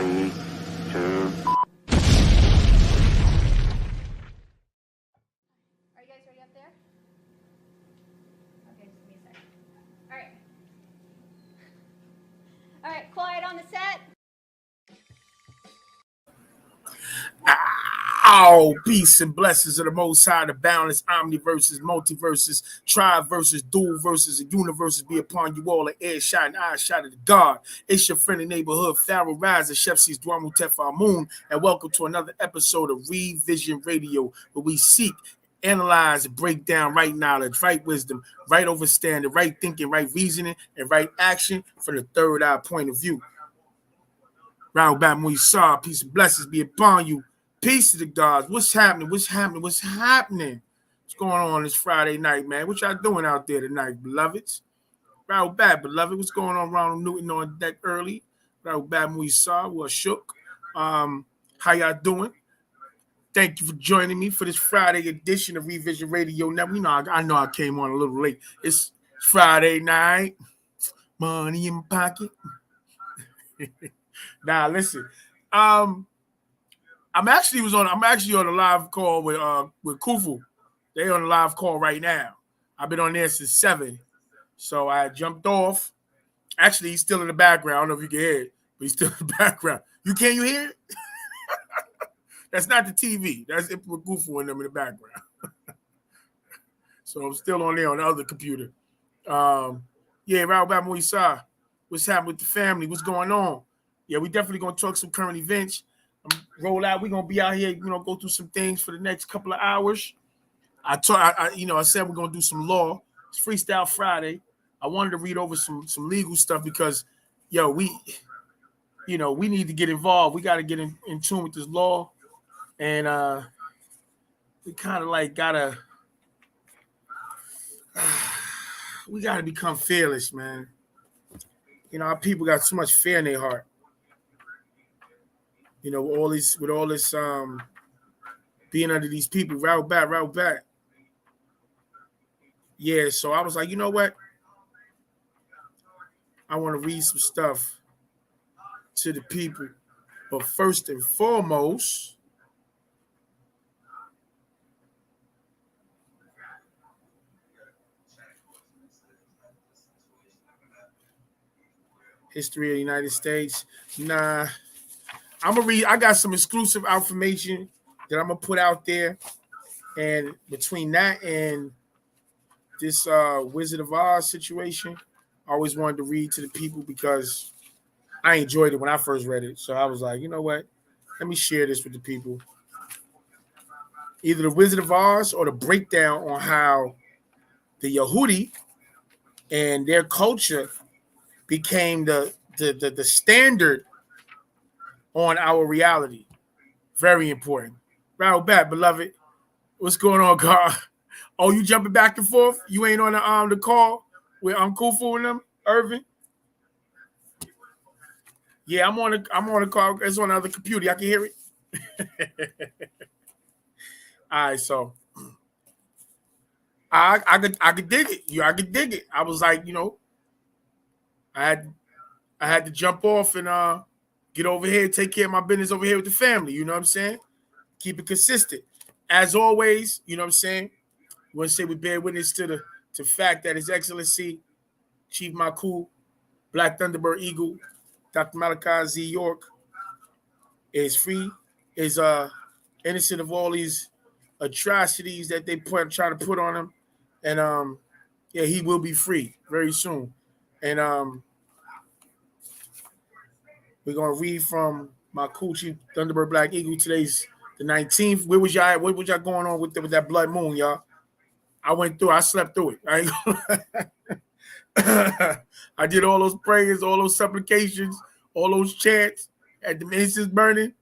3, 2. Are you guys ready up there? Okay, just give me a second. All right. All right, quiet on the set. Oh, peace and blessings of the Most High, the boundless omniverses, multiverses, tribe versus dual versus the universes be upon you all. An air shot and eye shot of the God. It's your friendly neighborhood, Pharaoh Rise, Chef C's Dwamu Tefa Moon, and welcome to another episode of Revision Radio, where we seek, analyze, and break down right knowledge, right wisdom, right understanding, right thinking, right reasoning, and right action from the third eye point of view. Round back when you saw, peace and blessings be upon you. Peace to the gods. What's happening? What's happening? What's happening? What's going on this Friday night, man? What y'all doing out there tonight, beloveds? Round back, beloved. What's going on, Ronald Newton on deck early? Round back when we saw, well, shook. How y'all doing? Thank you for joining me for this Friday edition of Revision Radio. Now, I know I came on a little late. It's Friday night. Money in my pocket. Now, listen. I'm actually on a live call with Kufu. They on a live call right now. I've been on there since 7. So I jumped off. Actually, he's still in the background. I don't know if you can hear it, but he's still in the background. You hear it? That's not the TV. That's it with Kufu and them in the background. So I'm still on there on the other computer. Yeah, Raul Bamoisa. What's happening with the family? What's going on? Yeah, we definitely gonna talk some current events. Roll out. We're gonna be out here, go through some things for the next couple of hours. I said we're gonna do some law. It's Freestyle Friday. I wanted to read over some legal stuff because, we need to get involved. We got to get in tune with this law, and we kind of like we gotta become fearless, man. Our people got so much fear in their heart. With all this being under these people, route back. Yeah, so I was like, you know what? I want to read some stuff to the people. But first and foremost, history of the United States. Nah. I'm gonna read. I got some exclusive information that I'm gonna put out there, and between that and this Wizard of Oz situation, I always wanted to read to the people because I enjoyed it when I first read it. So I was like, you know what? Let me share this with the people. Either the Wizard of Oz or the breakdown on how the Yehudi and their culture became the standard on our reality. Very important. Right back, beloved. What's going on, God? Oh, you jumping back and forth? You ain't on the call with Kufu and them, Irvin? Yeah, I'm on the call. It's on the other computer. I can hear it. All right, so I could dig it. I could dig it. I was like, I had to jump off and get over here, take care of my business over here with the family. You know what I'm saying? Keep it consistent. As always, you know what I'm saying? We want to say we bear witness to the fact that His Excellency, Chief Maku, Black Thunderbird Eagle, Dr. Malachi Z. York, is free, is innocent of all these atrocities that they try to put on him. And he will be free very soon. And we're gonna read from my cool Chief Thunderbird Black Eagle. Today's the 19th. What was y'all going on with that blood moon, y'all? I slept through it. I did all those prayers, all those supplications, all those chants at the incense burning.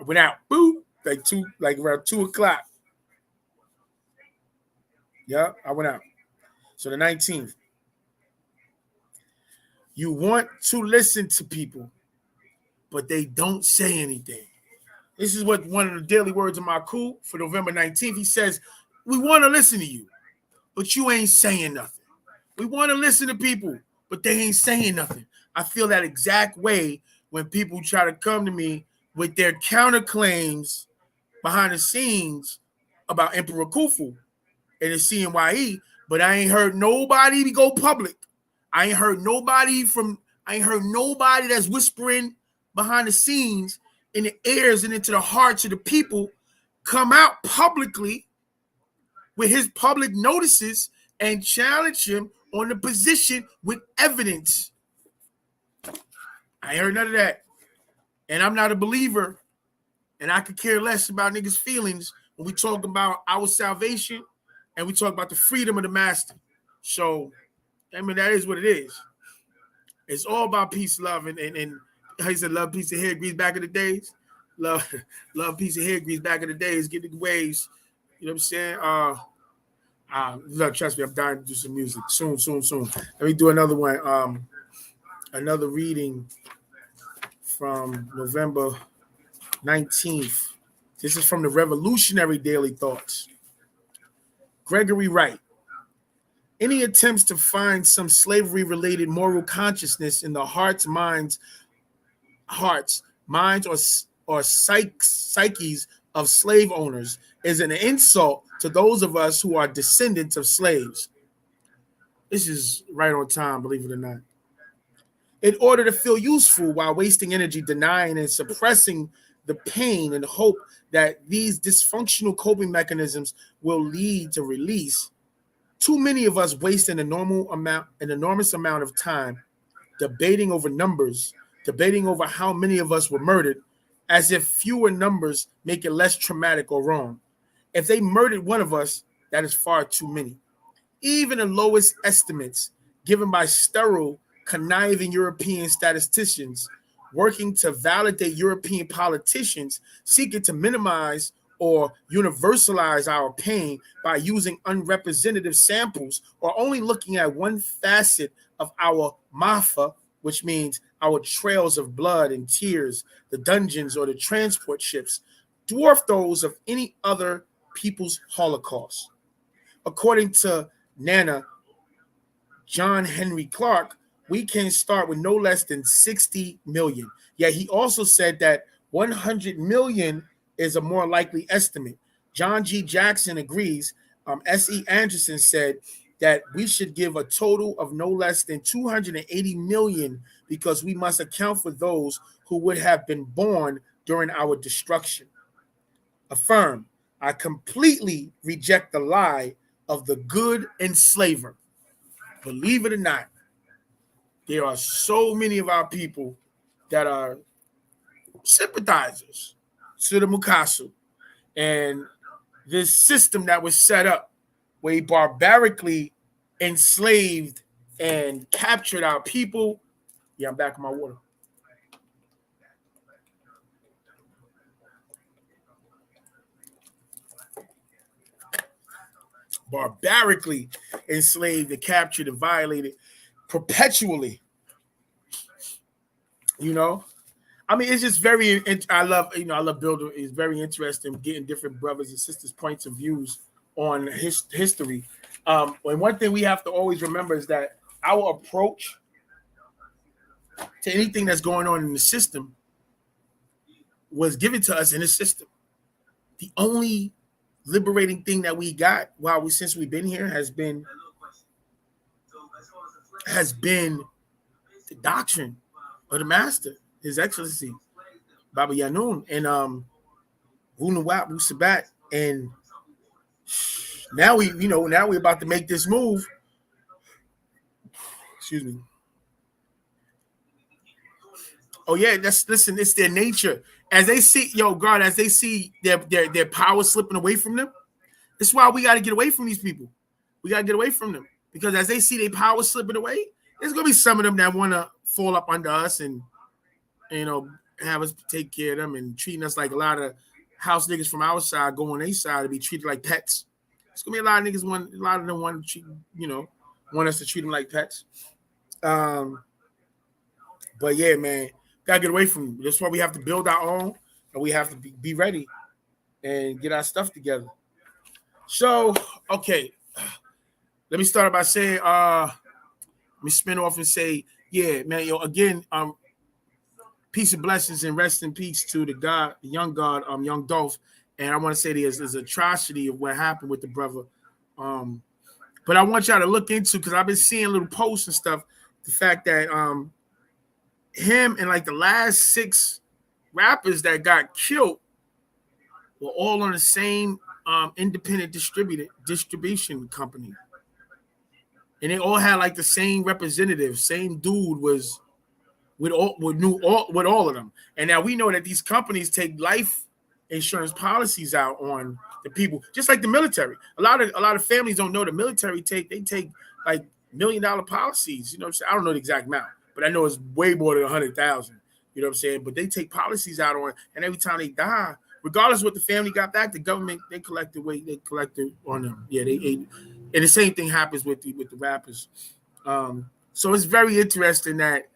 I went out, boom, like around 2:00. Yeah, I went out. So the 19th. You want to listen to people, but they don't say anything. This is what one of the daily words of Maku for November 19th. He says, we want to listen to you, but you ain't saying nothing. We want to listen to people, but they ain't saying nothing. I feel that exact way when people try to come to me with their counterclaims behind the scenes about Emperor Khufu and the CNYE, but I ain't heard nobody go public. I ain't heard nobody that's whispering behind the scenes in the ears and into the hearts of the people come out publicly with his public notices and challenge him on the position with evidence. I ain't heard none of that. And I'm not a believer, and I could care less about niggas' feelings when we talk about our salvation and we talk about the freedom of the master. So, I mean, that is what it is. It's all about peace, love, and how you said, love, peace, and hair grease back in the days. Love, peace, and hair grease back in the days. Get the waves. You know what I'm saying? Look, trust me, I'm dying to do some music soon. Let me do another one. Another reading from November 19th. This is from the Revolutionary Daily Thoughts. Gregory Wright. Any attempts to find some slavery-related moral consciousness in the hearts, minds, or psyches of slave owners is an insult to those of us who are descendants of slaves. This is right on time, believe it or not. In order to feel useful while wasting energy denying and suppressing the pain and hope that these dysfunctional coping mechanisms will lead to release, too many of us waste an enormous amount of time debating over numbers, debating over how many of us were murdered, as if fewer numbers make it less traumatic or wrong. If they murdered one of us, that is far too many. Even the lowest estimates given by sterile, conniving European statisticians working to validate European politicians seeking to minimize or universalize our pain by using unrepresentative samples or only looking at one facet of our mafa, which means our trails of blood and tears, the dungeons or the transport ships, dwarf those of any other people's Holocaust. According to Nana John Henry Clark, we can start with no less than 60 million. Yet he also said that 100 million is a more likely estimate. John G. Jackson agrees. S.E. Anderson said that we should give a total of no less than 280 million because we must account for those who would have been born during our destruction. Affirm, I completely reject the lie of the good enslaver. Believe it or not, there are so many of our people that are sympathizers to the Mukasu and this system that was set up where he barbarically enslaved and captured our people. Yeah, I'm back in my water. Barbarically enslaved and captured and violated perpetually. You know, I mean, it's just very. I love building. It's very interesting getting different brothers and sisters' points of views on history. And one thing we have to always remember is that our approach to anything that's going on in the system was given to us in the system. The only liberating thing that we got since we've been here has been the doctrine of the master, His Excellency Baba Yanun, and Wunawap Wusabat. And now we're about to make this move. Excuse me. Oh yeah, listen, it's their nature. As they see, as they see their power slipping away from them, that's why we got to get away from these people. We got to get away from them because as they see their power slipping away, there's gonna be some of them that want to fall up under us and have us take care of them and treating us like a lot of house niggas from our side go on their side to be treated like pets. It's gonna be a lot of niggas want to treat, want us to treat them like pets. But yeah, man, gotta get away from them. That's why we have to build our own and we have to be ready and get our stuff together. So, okay, let me start by saying, let me spin off and say, yeah, man, again, peace and blessings and rest in peace to the young God, young Dolph. And I want to say there's an atrocity of what happened with the brother. But I want y'all to look into, because I've been seeing little posts and stuff, the fact that him and like the last 6 rappers that got killed were all on the same independent distribution company. And they all had like the same representative, same dude was with all of them. And now we know that these companies take life insurance policies out on the people, just like the military. A lot of families don't know the military take like $1 million policies. You know what I'm saying? I don't know the exact amount, but I know it's way more than 100,000. You know what I'm saying? But they take policies out on, and every time they die, regardless of what the family got back, the government they collected on them. Yeah, they ate. And the same thing happens with the rappers. So it's very interesting that,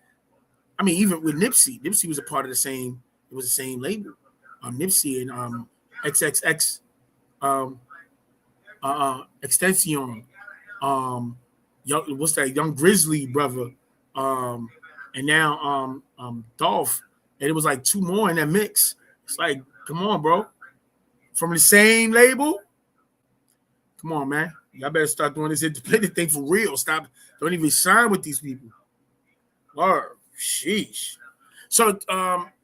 I mean, even with Nipsey was a part of the same label. Nipsey and XXX Extension, what's that, Young Grizzly brother, and now Dolph, and it was like 2 more in that mix. It's like, come on, bro, from the same label. Come on, man, y'all better start doing this independent thing for real. Stop, don't even sign with these people. Lord, sheesh. So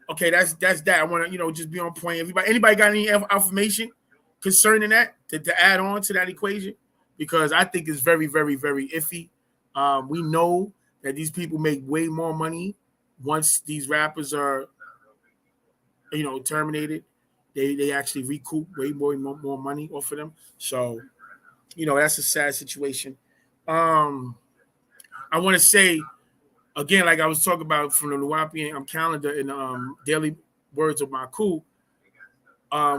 okay, that's that. I want to just be on point. Anybody got any information concerning that to add on to that equation? Because I think it's very, very, very iffy. We know that these people make way more money once these rappers are, terminated. They actually recoup way more money off of them. So, that's a sad situation. I want to say, again, like I was talking about from the Nuwapian calendar in Daily Words of Maku,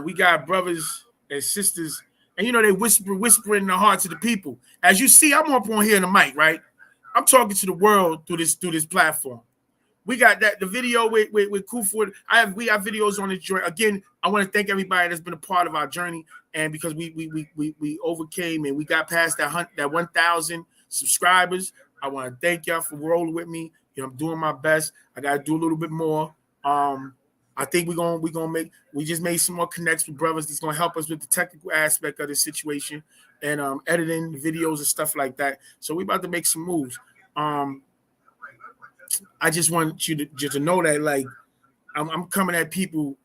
we got brothers and sisters, and they whisper in the hearts of the people. As you see, I'm up on here in the mic, right? I'm talking to the world through this platform. We got the video with Kufu. We have videos on this joint. Again, I want to thank everybody that's been a part of our journey, and because we overcame and we got past that 1,000 subscribers. I want to thank y'all for rolling with me. I'm doing my best. I got to do a little bit more. I think we just made some more connects with brothers that's gonna help us with the technical aspect of the situation and editing videos and stuff like that. So we about to make some moves. I just want you to know that, like, I'm coming at people.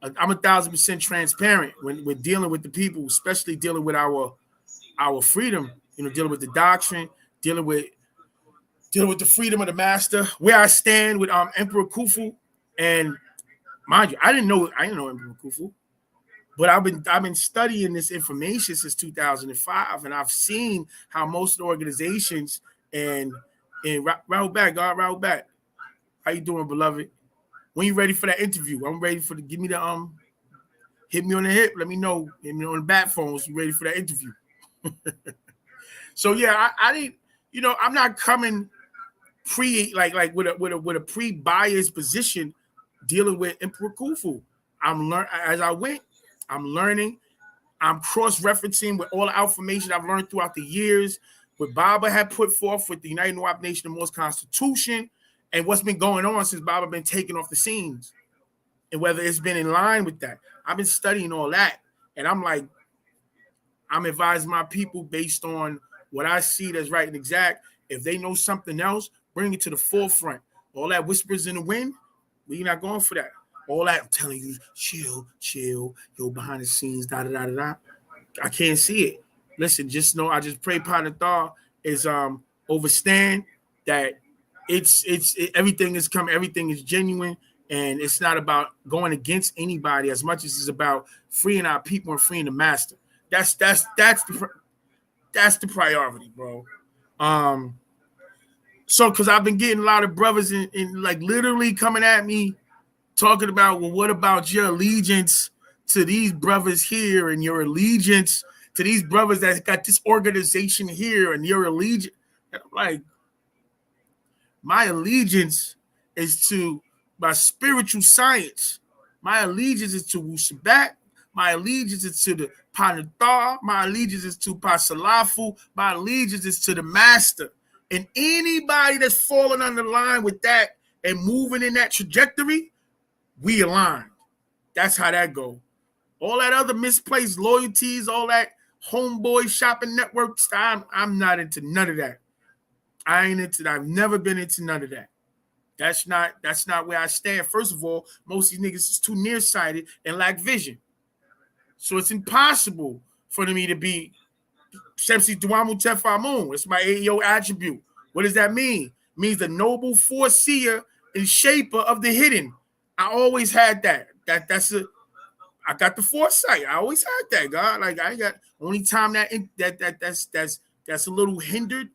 I'm 1,000% transparent when we're dealing with the people, especially dealing with our freedom. Dealing with the doctrine, dealing with the freedom of the master. Where I stand with Emperor Khufu, and mind you, I didn't know Emperor Khufu, but I've been studying this information since 2005, and I've seen how most of the organizations and Rahul back. How you doing, beloved? When you ready for that interview? I'm ready for give me the hit me on the hip. Let me know. Hit me on the bat phones. You ready for that interview? So yeah, I didn't. I'm not coming with a pre-biased position dealing with Emperor Khufu. I'm learning. I'm cross-referencing with all the information I've learned throughout the years, what Baba had put forth with the United Nuwap Nation of Morse Constitution, and what's been going on since Baba been taken off the scenes, and whether it's been in line with that. I've been studying all that, and I'm advising my people based on what I see that's right and exact. If they know something else, bring it to the forefront. All that whispers in the wind, we're not going for that. All that, I'm telling you, chill, yo, behind the scenes, da. I can't see it. Listen, just know I just pray Panathar is overstand that everything is coming, everything is genuine, and it's not about going against anybody as much as it's about freeing our people and freeing the master. That's the priority, bro. So because I've been getting a lot of brothers in like literally coming at me talking about, well, what about your allegiance to these brothers here and your allegiance to these brothers that got this organization here and your allegiance? I'm like, my allegiance is to my spiritual science. My allegiance is to Wusabat. My allegiance is to the Panathar. My allegiance is to Pasalafu. My allegiance is to the master. And anybody that's falling on the line with that and moving in that trajectory, we aligned. That's how that go. All that other misplaced loyalties, all that homeboy shopping network style, I'm not into none of that. I ain't into that. I've never been into none of that. That's not where I stand. First of all, most of these niggas is too nearsighted and lack vision. So it's impossible for me to be Shemsi Duamu Tefamun. It's my AEO attribute. What does that mean? It means the noble foreseer and shaper of the hidden. I always had that. I got the foresight. I always had that, God. Like I got only time that's a little hindered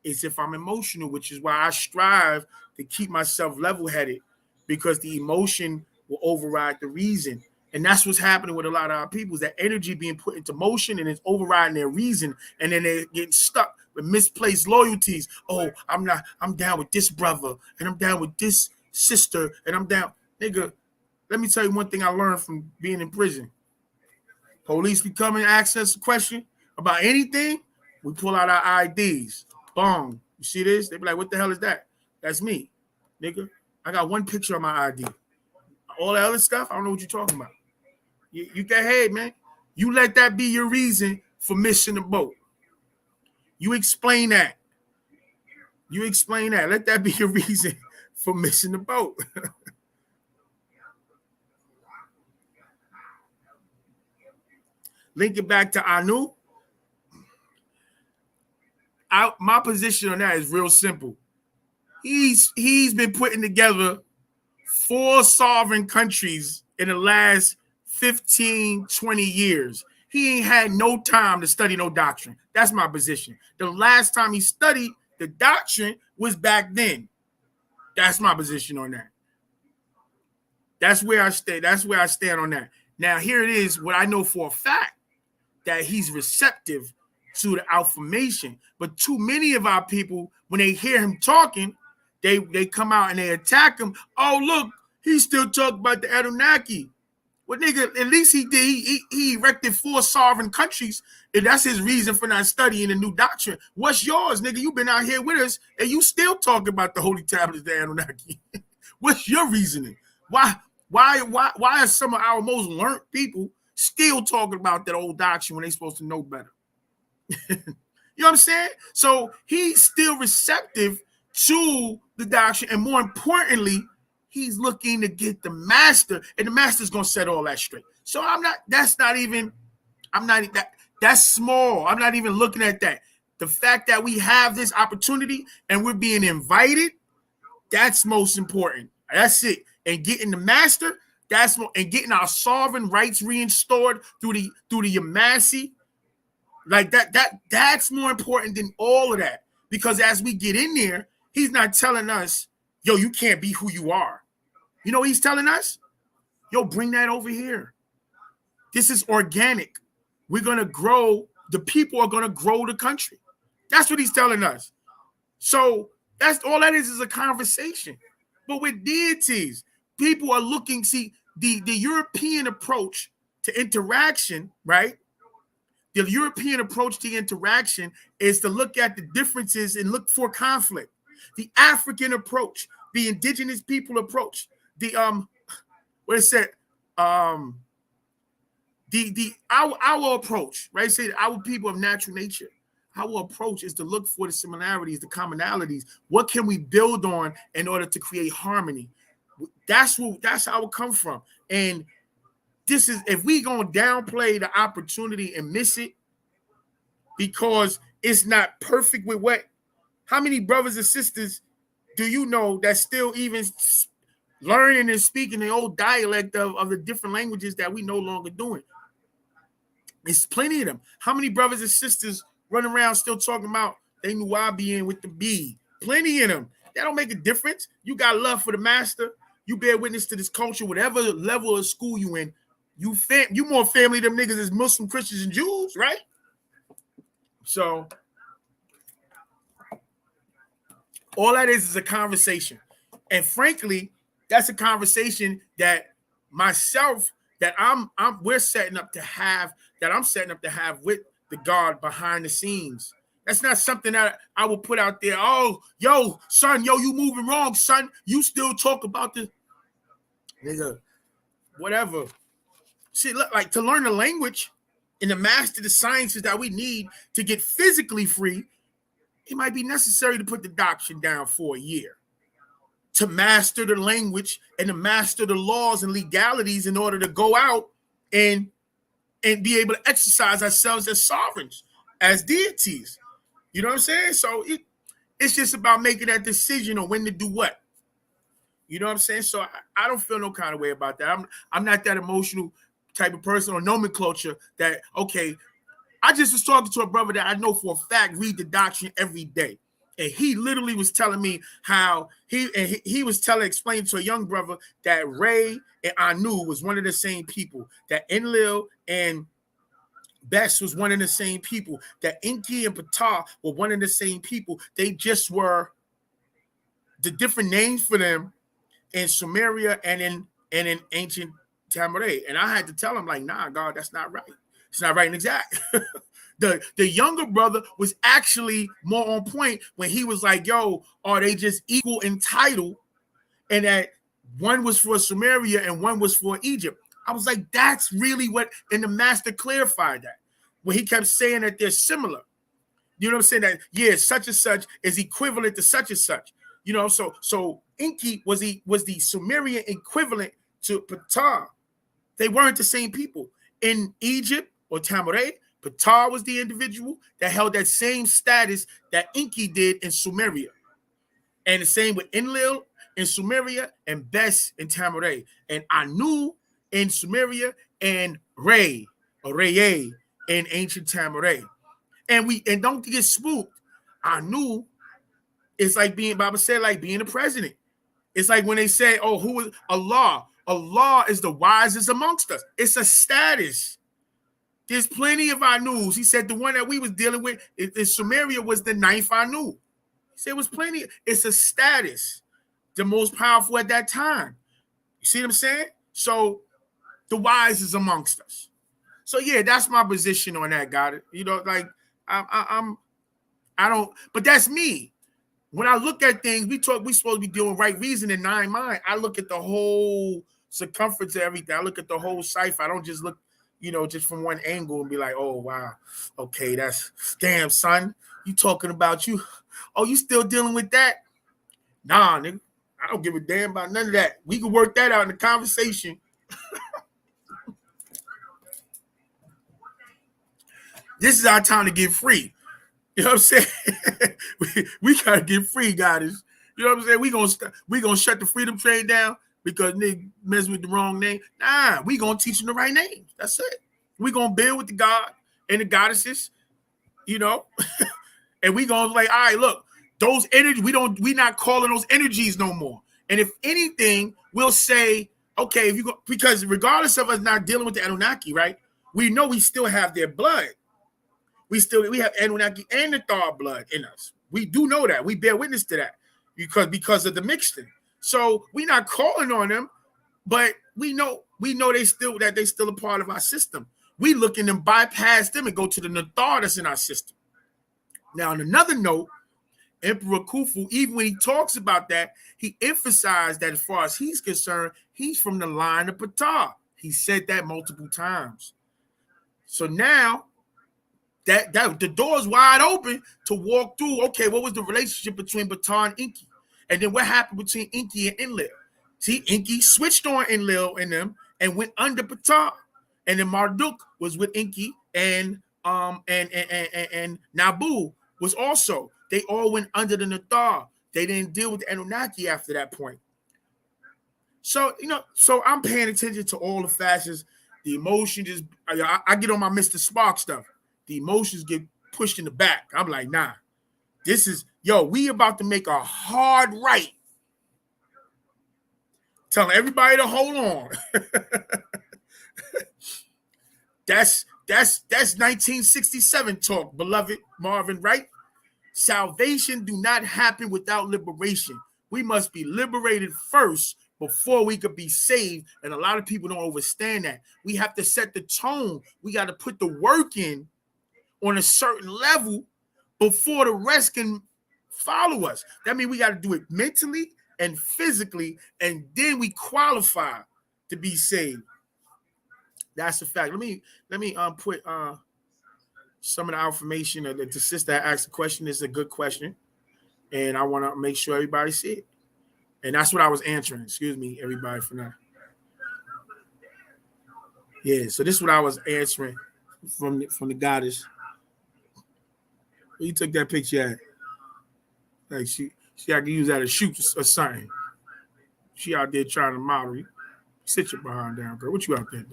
is if I'm emotional, which is why I strive to keep myself level-headed, because the emotion will override the reason. And that's what's happening with a lot of our people, is that energy being put into motion and it's overriding their reason, and then they're getting stuck with misplaced loyalties. Oh, I'm down with this brother, and I'm down with this sister, and I'm down. Nigga, let me tell you one thing I learned from being in prison. Police be coming and ask us a question about anything, we pull out our IDs. Boom. You see this? They be like, what the hell is that? That's me, nigga. I got one picture on my ID. All that other stuff, I don't know what you're talking about. You get ahead, man. You let that be your reason for missing the boat. You explain that. Let that be your reason for missing the boat. Link it back to Anu. My position on that is real simple. He's been putting together 4 sovereign countries in the last 15, 20 years. He ain't had no time to study no doctrine. That's my position. The last time he studied the doctrine was back then. That's my position on that. That's where I stay. That's where I stand on that. Now, here it is, what I know for a fact, that he's receptive to the affirmation. But too many of our people, when they hear him talking, they come out and they attack him. Oh, look, he still talking about the Anunnaki. Well, nigga, at least he did. He erected 4 sovereign countries, and that's his reason for not studying the new doctrine. What's yours, nigga? You been out here with us, and you still talking about the holy tablets, the Anunnaki. What's your reasoning? Why are some of our most learned people still talking about that old doctrine when they supposed to know better? You know what I'm saying? So he's still receptive to the doctrine, and more importantly, he's looking to get the master, and the master's gonna set all that straight. So that's small. I'm not even looking at that. The fact that we have this opportunity and we're being invited, that's most important. That's it. And getting the master, and getting our sovereign rights reinstored through the Yamasi, like that's more important than all of that. Because as we get in there, he's not telling us, yo, you can't be who you are. You know what he's telling us? Yo, bring that over here. This is organic. We're going to grow. The people are going to grow the country. That's what he's telling us. So that's all that is a conversation. But with deities, people are looking, see, the European approach to interaction, right? The European approach to interaction is to look at the differences and look for conflict. The African approach, the indigenous people approach, our approach, right? Say our people of natural nature. Our approach is to look for the similarities, the commonalities. What can we build on in order to create harmony? That's how it comes from. And this is, if we gonna downplay the opportunity and miss it because it's not perfect with what, how many brothers and sisters do you know that still even learning and speaking the old dialect of the different languages that we no longer doing? It's plenty of them. How many brothers and sisters running around still talking about they knew I be in with the B? Plenty of them. That don't make a difference. You got love for the master. You bear witness to this culture, whatever level of school you in. You more family than niggas as Muslim, Christians, and Jews, right? So all that is a conversation. And frankly, that's a conversation that myself, that I'm setting up to have with the God behind the scenes. That's not something that I will put out there. Oh, yo, son, yo, you moving wrong, son. You still talk about this. nigga, whatever. See, look, like to learn the language and to master the sciences that we need to get physically free, it might be necessary to put the doctrine down for a year. To master the language and to master the laws and legalities in order to go out and be able to exercise ourselves as sovereigns, as deities. You know what I'm saying? So it's just about making that decision on when to do what. You know what I'm saying? So I don't feel no kind of way about that. I'm not that emotional type of person or nomenclature that, okay, I just was talking to a brother that I know for a fact read the doctrine every day. And he literally was telling me how he was explaining to a young brother that Ray and Anu was one of the same people, that Enlil and Bess was one of the same people, that Enki and Ptah were one of the same people. They just were the different names for them in Sumeria and in ancient Tamaray. And I had to tell him, like, nah, God, that's not right. It's not right and exact. The younger brother was actually more on point when he was like, yo, are they just equal in title? And that one was for Sumeria and one was for Egypt. I was like, that's really what, and the master clarified that when he kept saying that they're similar. You know what I'm saying? That, yeah, such and such is equivalent to such and such. You know, so Enki was the Sumerian equivalent to Ptah. They weren't the same people. In Egypt or Tamaray, Ptah was the individual that held that same status that Enki did in Sumeria. And the same with Enlil in Sumeria and Bess in Tamaray. And Anu in Sumeria and Ray or Reye in ancient Tamaray. And don't get spooked. Anu is like being, Baba said, like being a president. It's like when they say, oh, who is Allah? Allah is the wisest amongst us. It's a status. There's plenty of Anus. He said the one that we was dealing with in Sumeria was the 9th Anu. He said it was plenty. It's a status. The most powerful at that time. You see what I'm saying? So the wisest amongst us. So yeah, that's my position on that, got it. You know, like I don't, but that's me. When I look at things, we supposed to be doing right reason in 9 mind. I look at the whole circumference of everything. I look at the whole cipher. I don't just look, you know, just from one angle and be like, oh, wow. Okay, that's, damn, son. You talking about you. Oh, you still dealing with that? Nah, nigga. I don't give a damn about none of that. We can work that out in the conversation. This is our time to get free. You know what I'm saying? we gotta get free, guys. You know what I'm saying? We gonna shut the freedom train down because nigga mess with the wrong name. Nah, we gonna teach them the right names. That's it. We gonna build with the God and the goddesses, you know, and we gonna like, all right, look, those energies, we not calling those energies no more. And if anything, we'll say, okay, if you go, because regardless of us not dealing with the Anunnaki, right? We know we still have their blood. We have Anunnaki and the Thar blood in us. We do know that. We bear witness to that because of the mixture. So we're not calling on them, but we know they still a part of our system. We looking to bypass them and go to the Nathar that's in our system. Now, on another note, Emperor Khufu, even when he talks about that, he emphasized that as far as he's concerned, he's from the line of Ptah. He said that multiple times. So now that the door is wide open to walk through. Okay, what was the relationship between Ptah and Enki? And then what happened between Enki and Enlil? See, Enki switched on Enlil and them and went under Ptah. And then Marduk was with Enki and Nabu was also. They all went under the Nathar. They didn't deal with the Anunnaki after that point. So, you know, so I'm paying attention to all the facets. The emotion just, I get on my Mr. Spark stuff. The emotions get pushed in the back. I'm like, nah, this is, we about to make a hard right. Telling everybody to hold on. That's 1967 talk, beloved Marvin, right? Salvation do not happen without liberation. We must be liberated first before we could be saved. And a lot of people don't understand that. We have to set the tone. We got to put the work in on a certain level before the rest can follow us. That means we got to do it mentally and physically, and then we qualify to be saved. That's a fact. Let me put some of the information. The sister that asked the question is a good question, and I want to make sure everybody see it. And that's what I was answering. Excuse me, everybody, for now. Yeah, so this is what I was answering from the goddess. You took that picture at? Like she I can use that as shoot or something. She out there trying to model you. Sit your behind down, girl. What you out there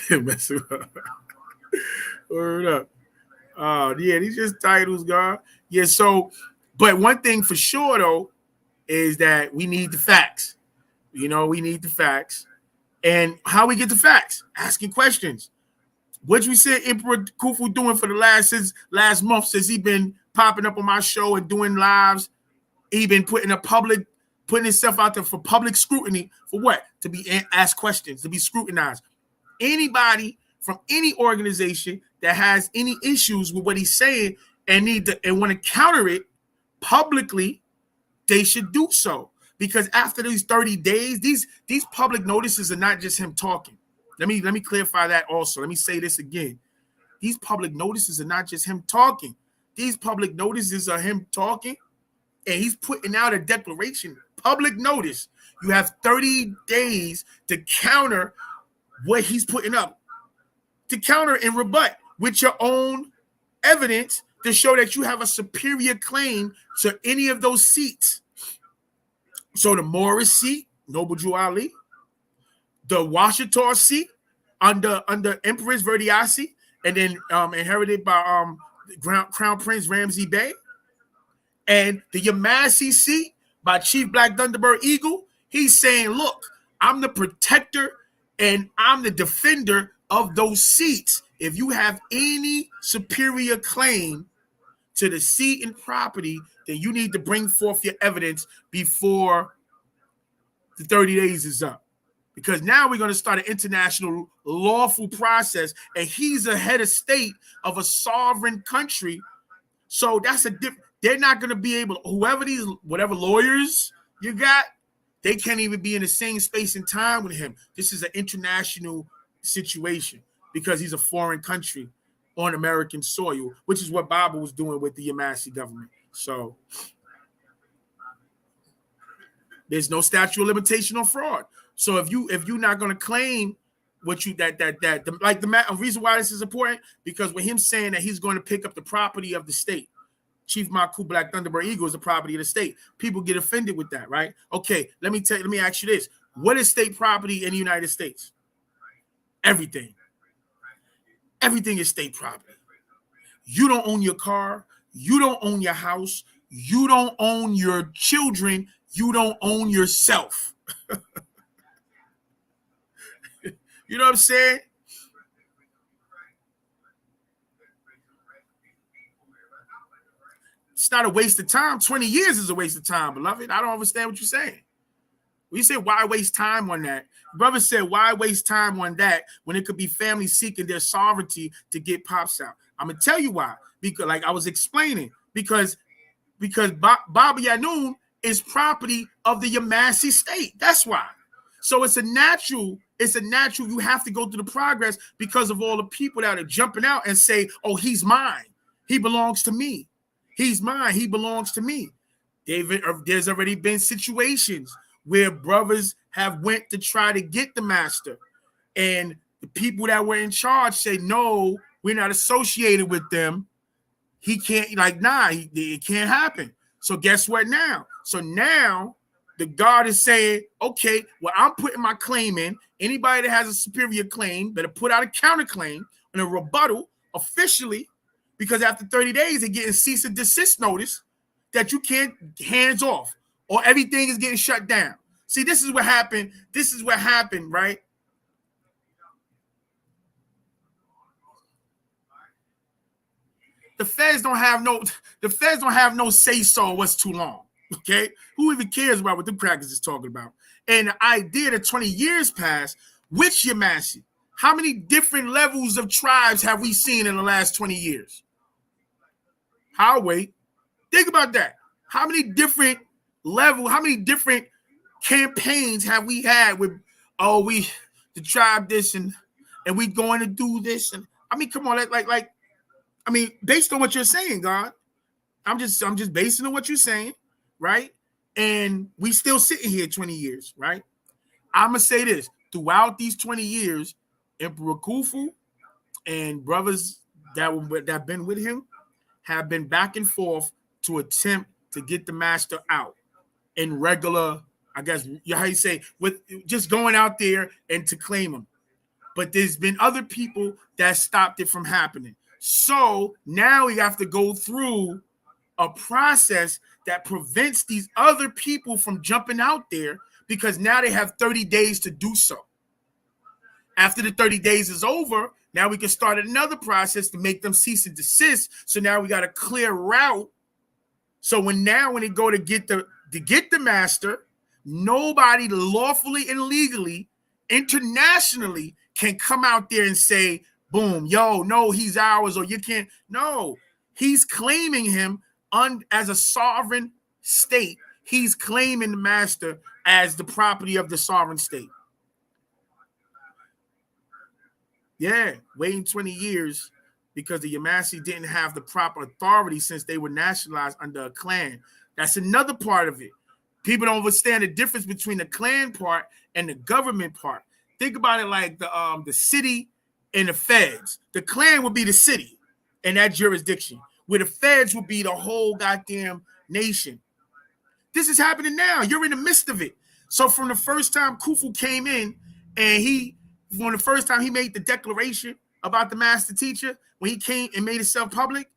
doing? Messing up. Word up. Yeah, these just titles, God. Yeah, so, but one thing for sure, though, is that we need the facts. You know, we need the facts. And how we get the facts? Asking questions. What you said Emperor Khufu doing for the last month since he been popping up on my show and doing lives. He been putting himself out there for public scrutiny. For what? To be asked questions, to be scrutinized. Anybody from any organization that has any issues with what he's saying and want to counter it publicly, they should do so. Because after these 30 days, these public notices are not just him talking. Let me clarify that also. Let me say this again. These public notices are not just him talking. These public notices are him talking, and he's putting out a declaration. Public notice. You have 30 days to counter what he's putting up, to counter and rebut with your own evidence to show that you have a superior claim to any of those seats. So the Morris seat, Noble Drew Ali, the Washington seat under Empress Verdiasi, and then inherited by Crown Prince Ramsey Bey, and the Yamasi seat by Chief Black Thunderbird Eagle. He's saying, look, I'm the protector and I'm the defender of those seats. If you have any superior claim to the seat and property, then you need to bring forth your evidence before the 30 days is up. Because now we're going to start an international lawful process, and he's a head of state of a sovereign country. So that's they're not going to be able, whatever lawyers you got, they can't even be in the same space and time with him. This is an international situation because he's a foreign country on American soil, which is what Baba was doing with the Yamasi government. So there's no statute of limitation on fraud. So if you're not going to claim what you the reason why this is important, because with him saying that he's going to pick up the property of the state, Chief Maku Black Thunderbird Eagle is the property of the state. People get offended with that, right? Okay, let me ask you this: what is state property in the United States? Everything. Everything is state property. You don't own your car. You don't own your house. You don't own your children. You don't own yourself. You know what I'm saying? It's not a waste of time. 20 years is a waste of time, beloved. I don't understand what you're saying. When you say, why waste time on that? Brother said, why waste time on that when it could be families seeking their sovereignty to get pops out? I'm going to tell you why. Because, like I was explaining, because Baba Yanun is property of the Yamasi state. That's why. So it's a natural, you have to go through the progress because of all the people that are jumping out and say, oh, he's mine. He belongs to me. He's mine. He belongs to me. There's already been situations where brothers have went to try to get the master, and the people that were in charge say, no, we're not associated with them. He can't, it can't happen. So guess what now? So now the guard is saying, okay, well, I'm putting my claim in. Anybody that has a superior claim better put out a counterclaim and a rebuttal officially, because after 30 days, they're getting cease and desist notice that you can't hands off or everything is getting shut down. See, this is what happened. This is what happened, right? The feds don't have no say-so what's too long. Okay? Who even cares about what the crackers is talking about? And the idea that 20 years passed, which Yamasi? How many different levels of tribes have we seen in the last 20 years? I'll wait. Think about that. How many different campaigns have we had with, the tribe this and we going to do this? And I mean, come on, I mean, based on what you're saying, God, I'm just basing on what you're saying, right? And we still sitting here 20 years, right? I'm gonna say this: throughout these 20 years, Emperor Khufu and brothers that been with him have been back and forth to attempt to get the master out in regular, I guess, how you say, with just going out there and to claim him. But there's been other people that stopped it from happening. So now we have to go through a process that prevents these other people from jumping out there, because now they have 30 days to do so. After the 30 days is over, now we can start another process to make them cease and desist. So now we got a clear route. So when they go to get the master, nobody lawfully and legally, internationally, can come out there and say, boom, yo, no, he's ours, or you can't. No, he's claiming him as a sovereign state. He's claiming the master as the property of the sovereign state. Yeah, waiting 20 years because the Yamasee didn't have the proper authority since they were nationalized under a clan. That's another part of it. People don't understand the difference between the clan part and the government part. Think about it like the city and the feds. The clan would be the city and that jurisdiction, where the feds would be the whole goddamn nation. This is happening now. You're in the midst of it. So from the first time Khufu came in, and from the first time he made the declaration about the master teacher, when he came and made himself public,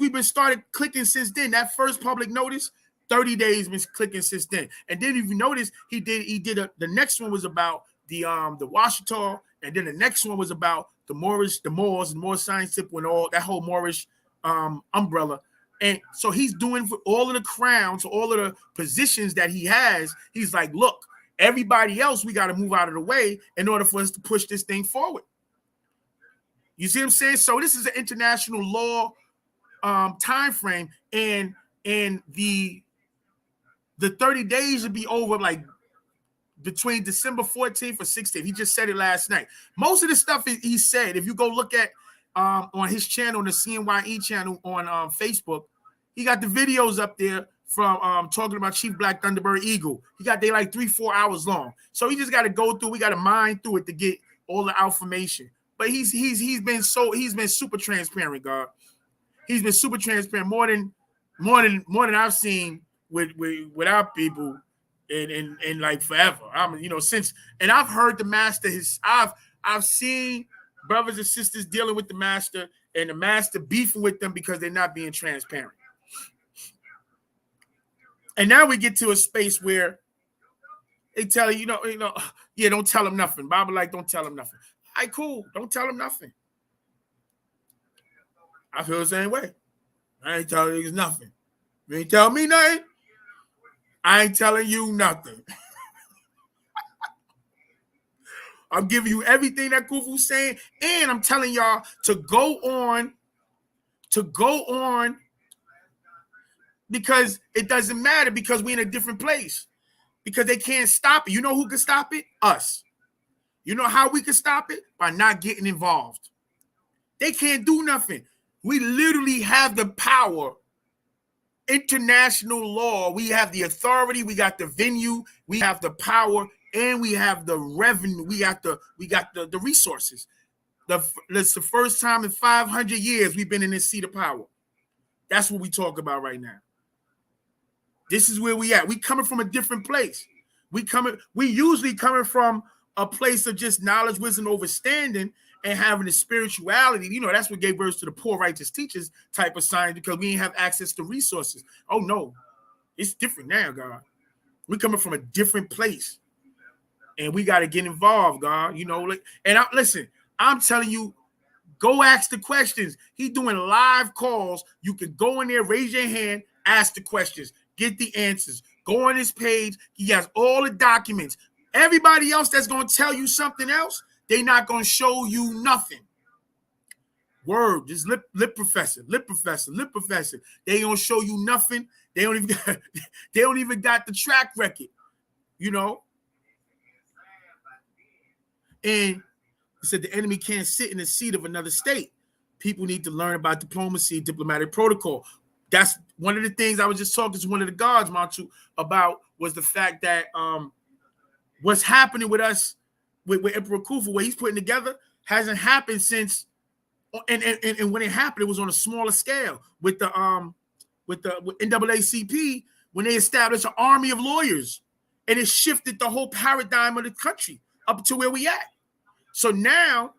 we've been started clicking since then. That first public notice, 30 days been clicking since then. And then if you notice, the next one was about the Washita, and then the next one was about the Moors, and more scientific, and all that whole Moorish umbrella. And so he's doing for all of the crowns, all of the positions that he has. He's like, look, everybody else, we got to move out of the way in order for us to push this thing forward. You see what I'm saying? So this is an international law time frame, and the 30 days would be over like between December 14th or 16th. He just said it last night. Most of the stuff he said, if you go look at on his channel, the CNYE channel on Facebook, he got the videos up there from talking about Chief Black Thunderbird Eagle. They like 3-4 hours long. So he just got to go through. We got to mine through it to get all the information. But he's been super transparent, God. He's been super transparent, more than I've seen with our people in like forever. Since, and I've heard the master. I've seen brothers and sisters dealing with the master, and the master beefing with them because they're not being transparent. And now we get to a space where they tell you, yeah, don't tell him nothing. Bible like, don't tell him nothing. All right, cool. Don't tell him nothing. I feel the same way. I ain't telling you nothing. You ain't tell me nothing. I ain't telling you nothing. I'm giving you everything that Khufu's saying, and I'm telling y'all to go on, because it doesn't matter, because we're in a different place, because they can't stop it. You know who can stop it? Us. You know how we can stop it? By not getting involved. They can't do nothing. We literally have the power. International law. We have the authority. We got the venue. We have the power, and we have the revenue. We got the resources. That's the first time in 500 years we've been in this seat of power. That's what we talk about right now. This is where we at. We coming from a different place. We usually coming from a place of just knowledge, wisdom, understanding, and having the spirituality. That's what gave birth to the poor righteous teachers type of science, because we didn't have access to resources. Oh no, it's different now, God. We're coming from a different place, and we got to get involved, God. Listen, I'm telling you, go ask the questions. He's doing live calls. You can go in there, raise your hand, ask the questions, get the answers. Go on his page. He has all the documents. Everybody else that's going to tell you something else, they're not going to show you nothing. Word, just lip professor. They ain't going to show you nothing. They don't even got the track record. you know. And he said the enemy can't sit in the seat of another state. People need to learn about diplomacy, diplomatic protocol. That's one of the things I was just talking to one of the guards, Manchu, about was the fact that what's happening with us, with Emperor Kufu, what he's putting together, hasn't happened since. And when it happened, it was on a smaller scale with the NAACP when they established an army of lawyers, and it shifted the whole paradigm of the country up to where we at. So now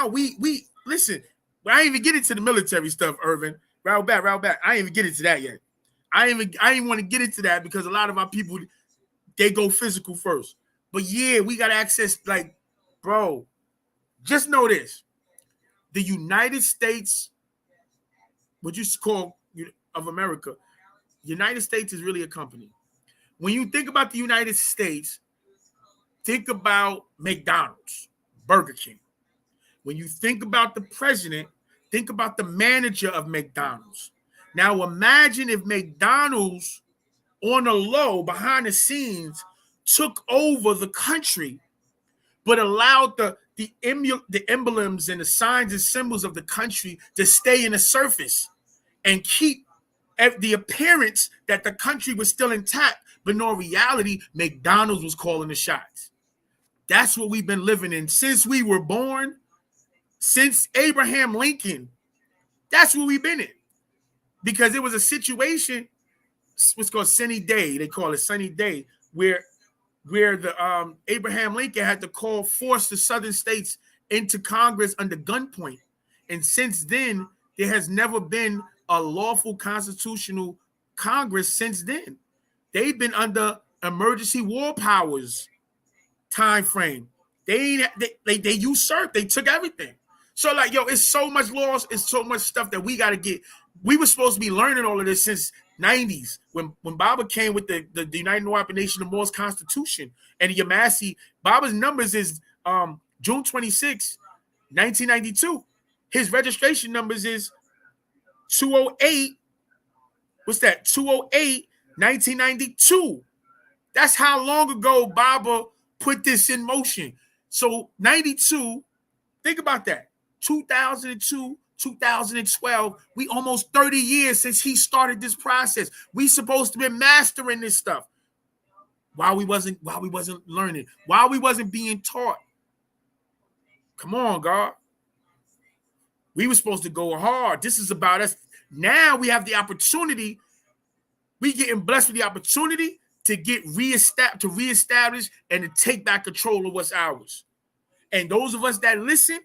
we listen. I ain't even get into the military stuff, Irvin. Route back. I ain't even get into that yet. I ain't want to get into that because a lot of our people, they go physical first. But yeah, we got access. Like, bro, just know this: the United States, what you call of America, United States is really a company. When you think about the United States, think about McDonald's, Burger King. When you think about the president, think about the manager of McDonald's. Now imagine if McDonald's on the low, behind the scenes, took over the country, but allowed the emblems and the signs and symbols of the country to stay in the surface and keep the appearance that the country was still intact, but no reality, McDonald's was calling the shots. That's what we've been living in since we were born. Since Abraham Lincoln, that's what we've been in. Because it was a situation, what's called sunny day, they call it sunny day, where the Abraham Lincoln had to force the southern states into Congress under gunpoint. And since then, there has never been a lawful constitutional Congress since then. They've been under emergency war powers time frame. They usurped, they took everything. So like, yo, it's so much laws, it's so much stuff that we got to get. We were supposed to be learning all of this since 90s when Baba came with the United North Nation of Moors Constitution and the Yamasi. Baba's numbers is June 26, 1992. His registration numbers is 208. What's that? 208, 1992. That's how long ago Baba put this in motion. So 92, think about that. 2002, 2012, we almost 30 years since he started this process. We supposed to be mastering this stuff. While we wasn't learning, while we wasn't being taught. Come on, God. We were supposed to go hard. This is about us. Now we have the opportunity. We getting blessed with the opportunity to get reestablish and to take back control of what's ours. And those of us that listen,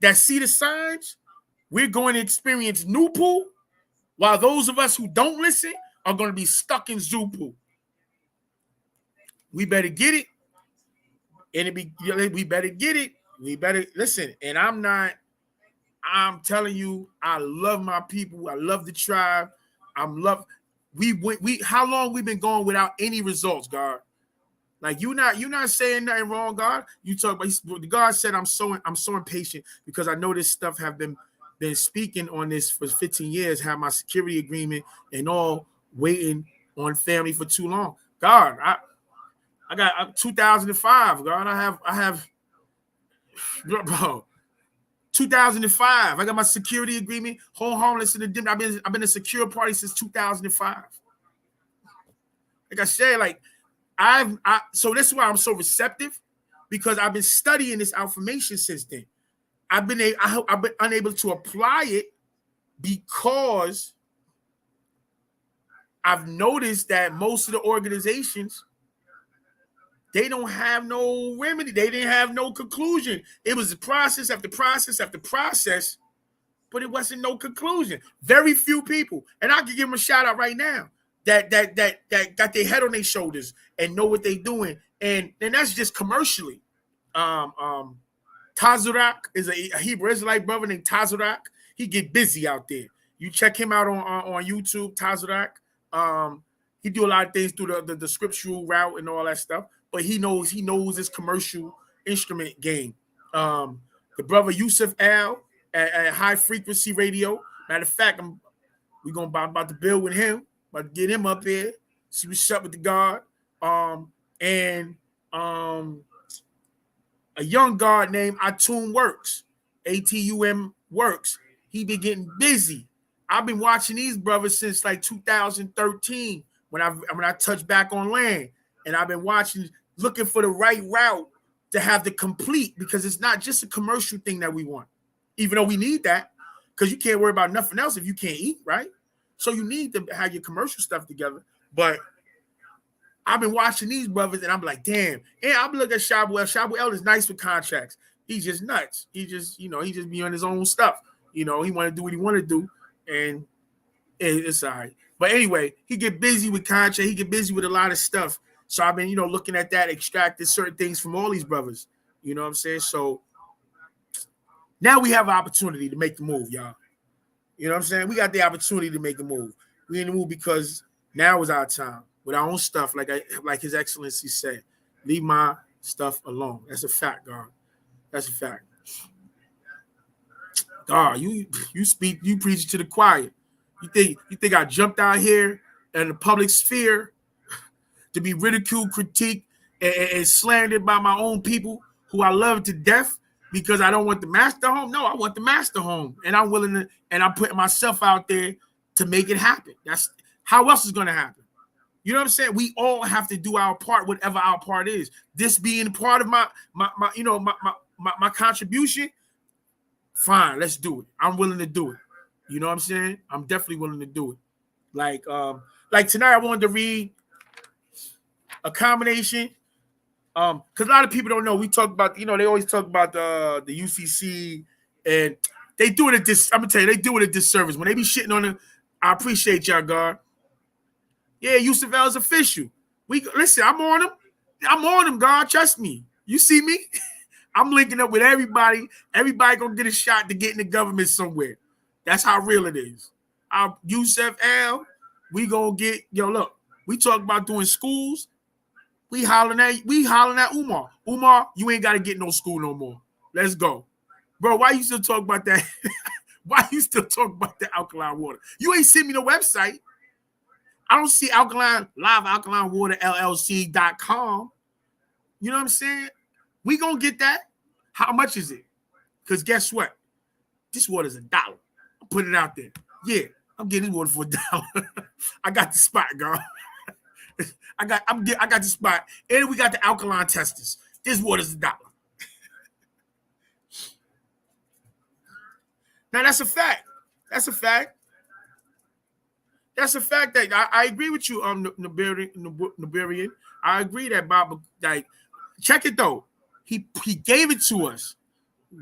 that see the signs, we're going to experience Nupu, while those of us who don't listen are going to be stuck in Zupu. We better get it. And we better get it. We better listen. And I'm telling you, I love my people. I love the tribe. How long we been going without any results, God? Like you're not saying nothing wrong, God. You talk about God said I'm so impatient because I know this stuff have been speaking on this for 15 years, have my security agreement and all, waiting on family for too long. God, I got 2005, God. I have bro. 2005. I got my security agreement, whole harmless in the I've been a secure party since 2005. Like I said, like so this is why I'm so receptive, because I've been studying this affirmation since then. I've been unable to apply it because I've noticed that most of the organizations, they don't have no remedy. They didn't have no conclusion. It was a process after process after process, but it wasn't no conclusion. Very few people, and I can give them a shout out right now, that got their head on their shoulders and know what they're doing, and that's just commercially. Tazurak is a Hebrew Israelite brother named Tazurak. He get busy out there. You check him out on YouTube, Tazurak. He do a lot of things through the scriptural route and all that stuff, but he knows his commercial instrument game. The brother Yusuf Al at High Frequency Radio. Matter of fact, we're about to build with him, about to get him up here. See what's up with the guard. And a young guard named Atum Works, ATUM Works. He been getting busy. I've been watching these brothers since like 2013 when I touched back on land, and I've been watching, looking for the right route to have the complete, because it's not just a commercial thing that we want, even though we need that, because you can't worry about nothing else if you can't eat, right? So you need to have your commercial stuff together. But I've been watching these brothers, and I'm like, damn. And I'm looking at Shabuel. Shabuel is nice with contracts. He's just nuts. He just be on his own stuff. He want to do what he want to do, and it's all right. But anyway, he get busy with contract. He get busy with a lot of stuff. So I've been, looking at that, extracting certain things from all these brothers. You know what I'm saying? So now we have an opportunity to make the move, y'all. You know what I'm saying? We got the opportunity to make a move. We in the move because now is our time with our own stuff, like His Excellency said. Leave my stuff alone. That's a fact, God. That's a fact. God, you preach to the choir. You think I jumped out here in the public sphere to be ridiculed, critiqued, and slandered by my own people who I love to death because I don't want the master home? No, I want the master home, and I'm willing to, and I'm putting myself out there to make it happen. That's how else is going to happen. You know what I'm saying? We all have to do our part, whatever our part is. This being part of my contribution, fine, let's do it. I'm willing to do it. You know what I'm saying? I'm definitely willing to do it. Like tonight, I wanted to read a combination. Because a lot of people don't know. We talk about, they always talk about the UCC, and they do it at this. I'm gonna tell you, they do it at disservice when they be shitting on it. I appreciate y'all, God. Yeah, Yusuf L is official. Listen, I'm on him. I'm on him, God. Trust me. You see me? I'm linking up with everybody. Everybody gonna get a shot to get in the government somewhere. That's how real it is. Yusuf L, we gonna get, look, we talk about doing schools. We hollering at Umar. Umar, you ain't gotta get no school no more. Let's go. Bro, why you still talk about that? Why you still talk about the alkaline water? You ain't sent me the website. I don't see live alkaline water LLC.com. You know what I'm saying? We gonna get that. How much is it? Because guess what? This water's $1. I'll put it out there. Yeah, I'm getting this water for $1. I got the spot, girl. I got the spot. And we got the alkaline testers. This water's $1. Now that's a fact. That's a fact. That's a fact that I agree with you, Nibarian. I agree that Bob, like, check it though. He gave it to us.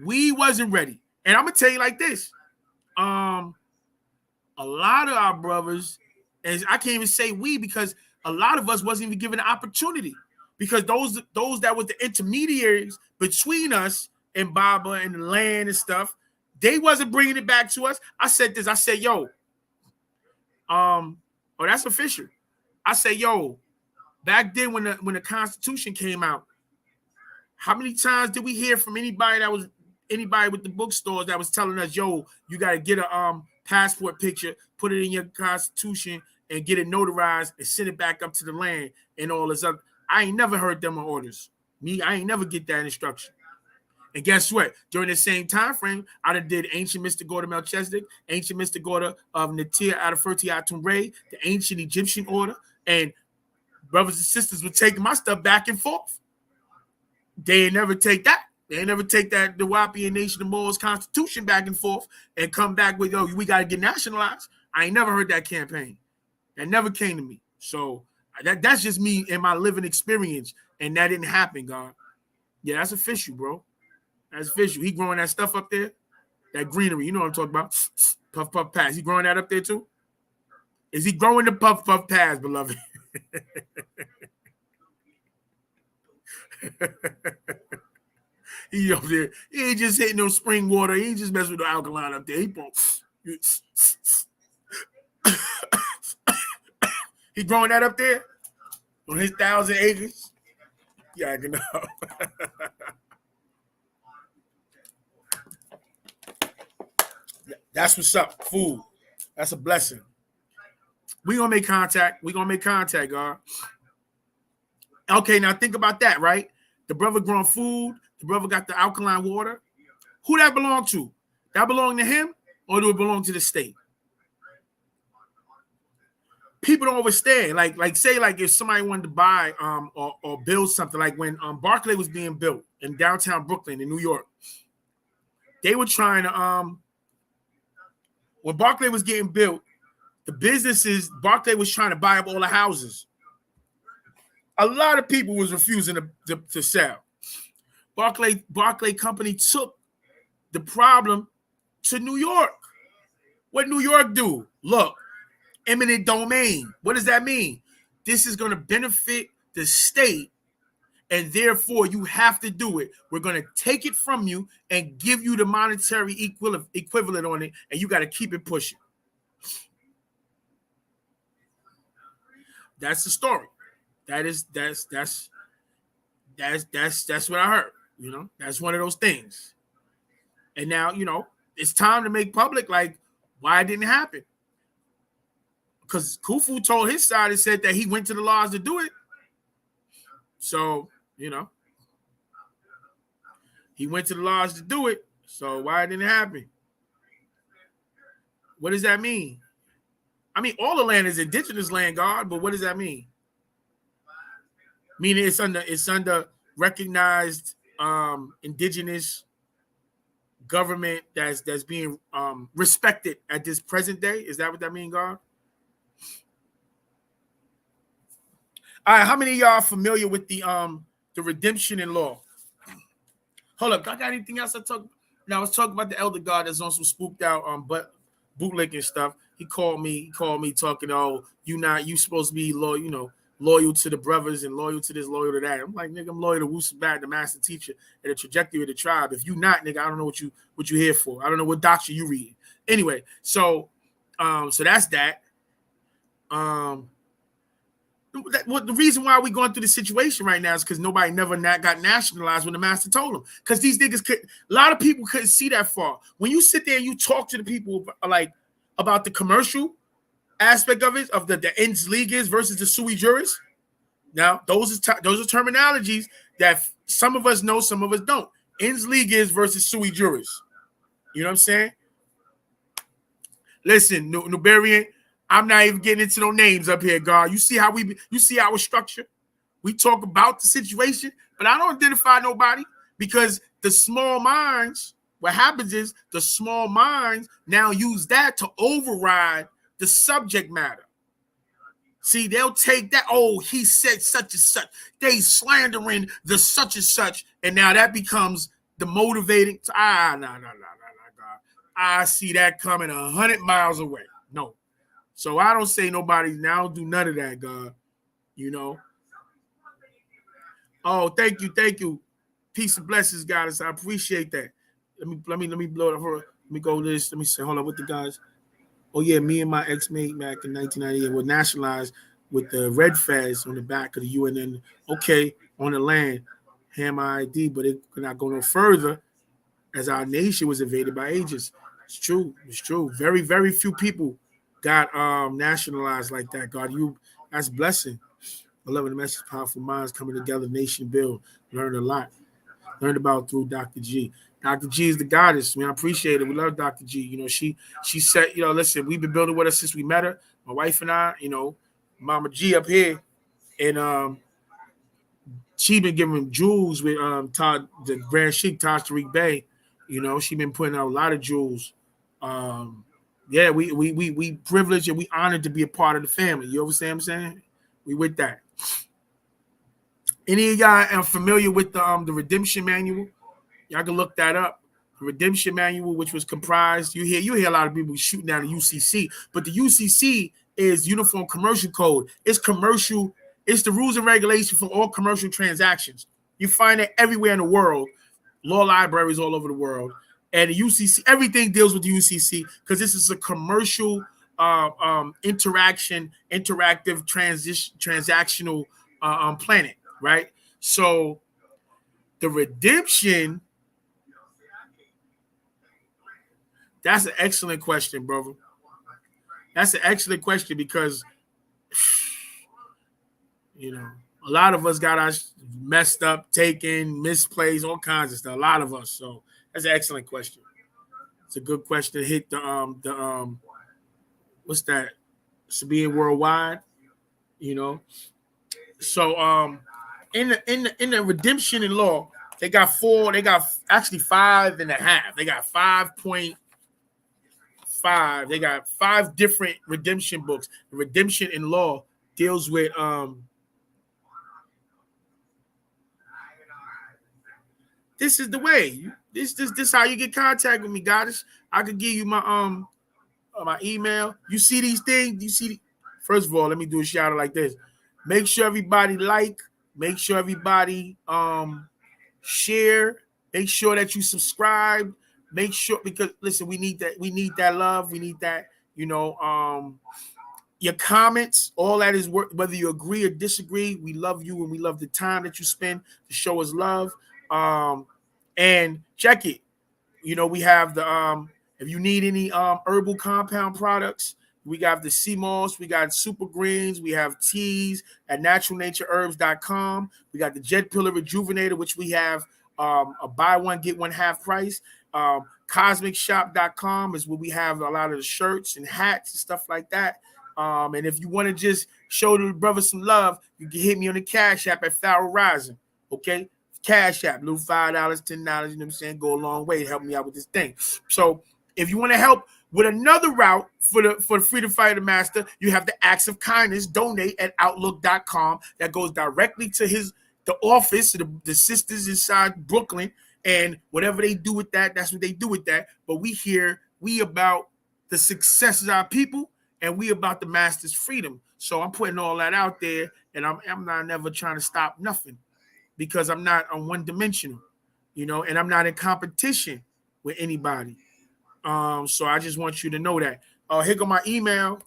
We wasn't ready. And I'm gonna tell you like this. A lot of our brothers, and I can't even say we, because a lot of us wasn't even given an opportunity. Because those that were the intermediaries between us and Baba and the land and stuff, they wasn't bringing it back to us. I said this. I said, yo, that's official. I say, yo, back then when the Constitution came out, how many times did we hear from anybody with the bookstores that was telling us, yo, you got to get a passport picture, put it in your Constitution, and get it notarized and send it back up to the land and all this other. I ain't never heard them on orders. I ain't never get that instruction. And guess what? During the same time frame, I did ancient mystic order Melchizedek, ancient mystic order of Natir Adaferti Atum Ray, the ancient Egyptian order, and brothers and sisters were taking my stuff back and forth. They ain't never take that. They ain't never take that the Wapian Nation of Moors Constitution back and forth and come back with, yo, we got to get nationalized. I ain't never heard that campaign. That never came to me. So that's just me and my living experience, and that didn't happen, God. Yeah, that's official, bro. That's official. He growing that stuff up there, that greenery. You know what I'm talking about? Puff, puff, pass. He growing that up there too? Is he growing the puff, puff, pass, beloved? He up there. He ain't just hitting no spring water. He ain't just messing with the alkaline up there. He growing that up there on his 1,000 acres. Yeah, I can know. That's what's up. Food. That's a blessing. We gonna make contact. We gonna make contact, God. Okay, now think about that, right? The brother growing food. The brother got the alkaline water. Who that belong to? That belong to him, or do it belong to the state? People don't understand. Like say, like if somebody wanted to buy or build something, like when Barclay was being built in downtown Brooklyn in New York, they were trying to when Barclay was getting built, the businesses, Barclay was trying to buy up all the houses. A lot of people was refusing to sell. Barclay Company took the problem to New York. What New York do? Look, eminent domain. What does that mean? This is going to benefit the state, and therefore you have to do it. We're going to take it from you and give you the monetary equivalent on it, and you got to keep it pushing. That's the story. That's what I heard. You know, that's one of those things. And now, you know, it's time to make public like why it didn't happen. Because Khufu told his side and said that he went to the laws to do it. So, you know, he went to the laws to do it. So why didn't it happen? What does that mean? I mean, all the land is indigenous land, God, but what does that mean? Meaning it's under recognized indigenous government that's being respected at this present day. Is that what that means, God? All right, how many of y'all are familiar with the redemption in law? Hold up, I got anything else I talk? Now I was talking about the elder God that's on some spooked out but bootlicking stuff. He called me talking, oh, you supposed to be loyal to the brothers and loyal to this, loyal to that. I'm like, nigga, I'm loyal to Wusabat, the master teacher, and the trajectory of the tribe. If you not, nigga, I don't know what you here for. I don't know what doctrine you read. Anyway, so that's that. The reason why we going through the situation right now is because nobody never got nationalized when the master told them. Because these niggas a lot of people couldn't see that far. When you sit there and you talk to the people like about the commercial aspect of it, of the ens ligas versus the sui juris. Now, those are terminologies that some of us know, some of us don't. Ens ligas versus sui juris. You know what I'm saying? Listen, Nubarian, I'm not even getting into no names up here, God. You see our structure? We talk about the situation, but I don't identify nobody because the small minds, what happens is the small minds now use that to override the subject matter. See, they'll take that, oh, he said such and such. They slandering the such and such, and now that becomes the motivating. No, God. I see that coming 100 miles away. No. So I don't say nobody now, do none of that, God. You know. Oh, thank you. Peace and blessings, guys. I appreciate that. Let me blow it up. Let me go to this. Let me say, hold on, with the guys. Oh yeah, me and my ex-mate back in 1998 were nationalized with the red fez on the back of the UNN. Okay, on the land, hand my ID, but it could not go no further as our nation was invaded by agents. It's true. Very, very few people got nationalized like that. God, that's a blessing. 11 message, powerful minds coming together, nation build. Learned a lot. Learned about through Dr. G. Dr. G is the goddess. I appreciate it. We love Dr. G. You know, she said, listen, we've been building with her since we met her. My wife and I, Mama G up here, and she been giving jewels with Todd, the Grand Sheik, Taj Tariq Bey. She been putting out a lot of jewels. Yeah, we privileged and we honored to be a part of the family. You understand what I'm saying? We with that. Any of y'all are familiar with the redemption manual? Y'all can look that up. The redemption manual, which was comprised, you hear a lot of people shooting down the UCC, but the UCC is Uniform Commercial Code. It's commercial. It's the rules and regulations for all commercial transactions. You find it everywhere in the world, law libraries all over the world, and the UCC. Everything deals with the UCC because this is a commercial interactive transactional planet, right? So the redemption. That's an excellent question, brother. That's an excellent question because, you know, a lot of us got us messed up, taken, misplaced, all kinds of stuff. A lot of us. So that's an excellent question. It's a good question to hit the what's that? It's being worldwide, you know. So in the redemption in law, they got four, they got actually 5.5. They got 5.5. They got 5 different redemption books. The redemption in law deals with this is the way. This how you get contact with me, goddess. I could give you my email. You see these things? You see first of all, let me do a shout out like this. Make sure everybody like, make sure everybody share, make sure that you subscribe, make sure because listen, we need that love, we need that, your comments, all that is work, whether you agree or disagree, we love you and we love the time that you spend to show us love. And check it. We have the if you need any herbal compound products, we got the sea moss, we got super greens, we have teas at naturalnatureherbs.com. We got the Jet Pillar Rejuvenator, which we have a buy one, get one half price. Cosmicshop.com is where we have a lot of the shirts and hats and stuff like that. And if you want to just show the brother some love, you can hit me on the Cash App at Farrell Rising. Okay? Cash App, little $5, $10, you know what I'm saying? Go a long way to help me out with this thing. So if you want to help with another route for the Freedom Fighter Master, you have the Acts of Kindness, donate at Outlook.com. That goes directly to the office, the sisters inside Brooklyn, and whatever they do with that, that's what they do with that. But we about the success of our people, and we about the master's freedom. So I'm putting all that out there, and I'm not never trying to stop nothing because I'm not on one dimensional, and I'm not in competition with anybody. So I just want you to know that. Here go my email.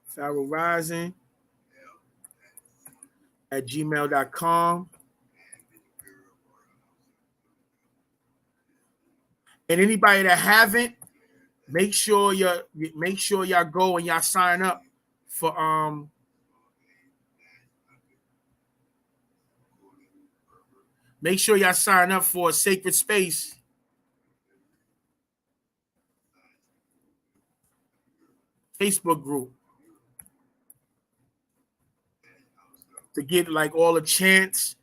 Farrell Rising at gmail.com. And anybody that haven't, make sure y'all go and y'all sign up for make sure y'all sign up for a Sacred Space. Facebook group to get like all the chants,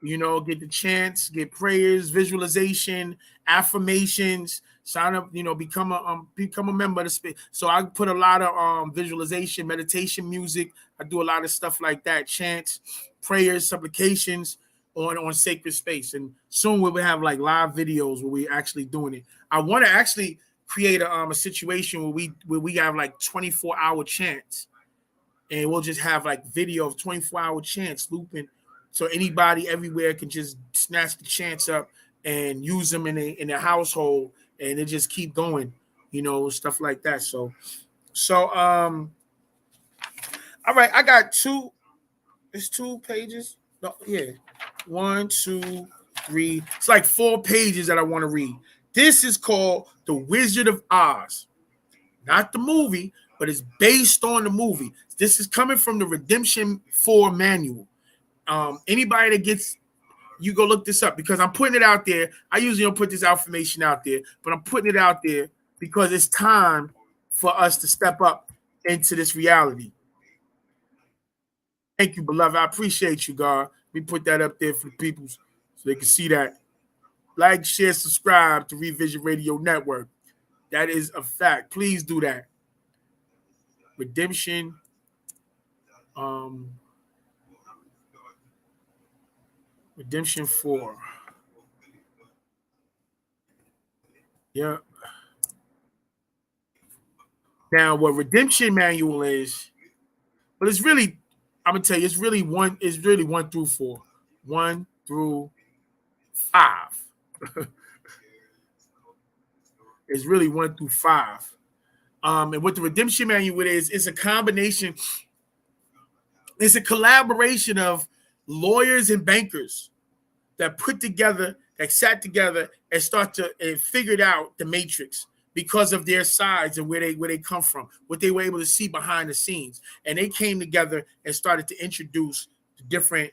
get the chants, get prayers, visualization, affirmations, sign up, become a member of the space. So I put a lot of visualization, meditation music. I do a lot of stuff like that, chants, prayers, supplications on Sacred Space. And soon we will have like live videos where we actually doing it. I want to actually create a situation where we have like 24-hour chants, and we'll just have like video of 24-hour chants looping, so anybody everywhere can just snatch the chants up and use them in their household, and it just keep going, stuff like that. So all right, I got it's 2 pages. No, yeah. 1, 2, 3. It's like 4 pages that I want to read. This is called The Wizard of Oz. Not the movie, but it's based on the movie. This is coming from the Redemption 4 manual. Anybody that gets, you go look this up because I'm putting it out there. I usually don't put this information out there, but I'm putting it out there because it's time for us to step up into this reality. Thank you, beloved. I appreciate you, God. We put that up there for the people so they can see that. Like, share, subscribe to Revision Radio Network. That is a fact. Please do that. Redemption. Redemption 4. Yeah. Now, what Redemption Manual is, but it's really, I'm gonna tell you, it's really 1 through 4. 1 through 5. It's really 1 through 5. And what the Redemption Manual is, it's a combination, it's a collaboration of lawyers and bankers that put together that sat together and figured out the matrix because of their sides and where they come from, what they were able to see behind the scenes, and they came together and started to introduce different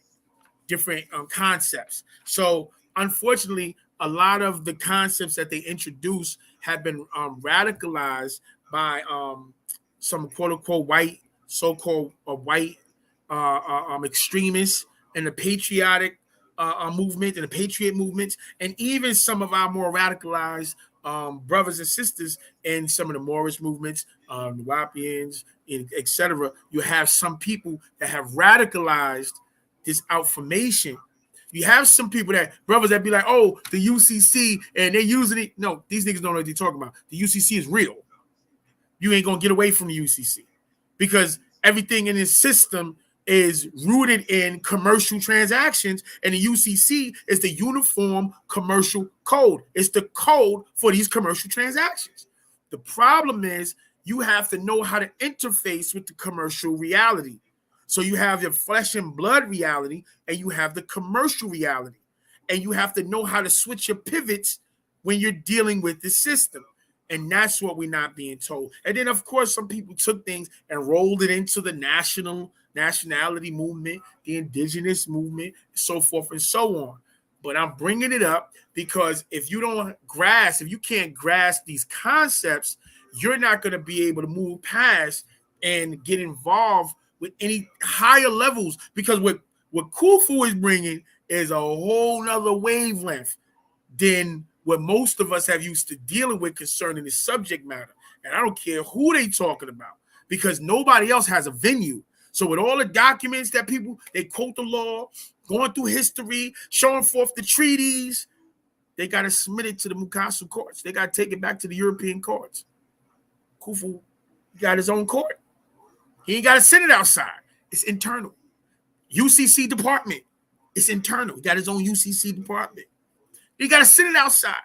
concepts. So unfortunately, a lot of the concepts that they introduced have been radicalized by some quote unquote white, so-called white extremists and the patriotic movement and the patriot movements, and even some of our more radicalized brothers and sisters in some of the Moorish movements, the Wapians, etc. You have some people that have radicalized this outformation. You have some people brothers that be like, oh, the UCC, and they're using it. No, these niggas don't know what they're talking about. The UCC is real. You ain't gonna get away from the UCC because everything in this system is rooted in commercial transactions, and the UCC is the Uniform Commercial Code. It's the code for these commercial transactions. The problem is you have to know how to interface with the commercial reality. So you have your flesh and blood reality, and you have the commercial reality, and you have to know how to switch your pivots when you're dealing with the system. And that's what we're not being told. And then, of course, some people took things and rolled it into the nationality movement, the indigenous movement, so forth and so on. But I'm bringing it up because if you can't grasp these concepts, you're not going to be able to move past and get involved with any higher levels, because what Khufu is bringing is a whole nother wavelength than what most of us have used to dealing with concerning the subject matter. And I don't care who they talking about, because nobody else has a venue. So with all the documents that they quote the law, going through history, showing forth the treaties, they got to submit it to the Mukasu courts. They got to take it back to the European courts. Khufu got his own court. He ain't got to send it outside. It's internal. UCC department. It's internal. He got his own UCC department. He got to send it outside.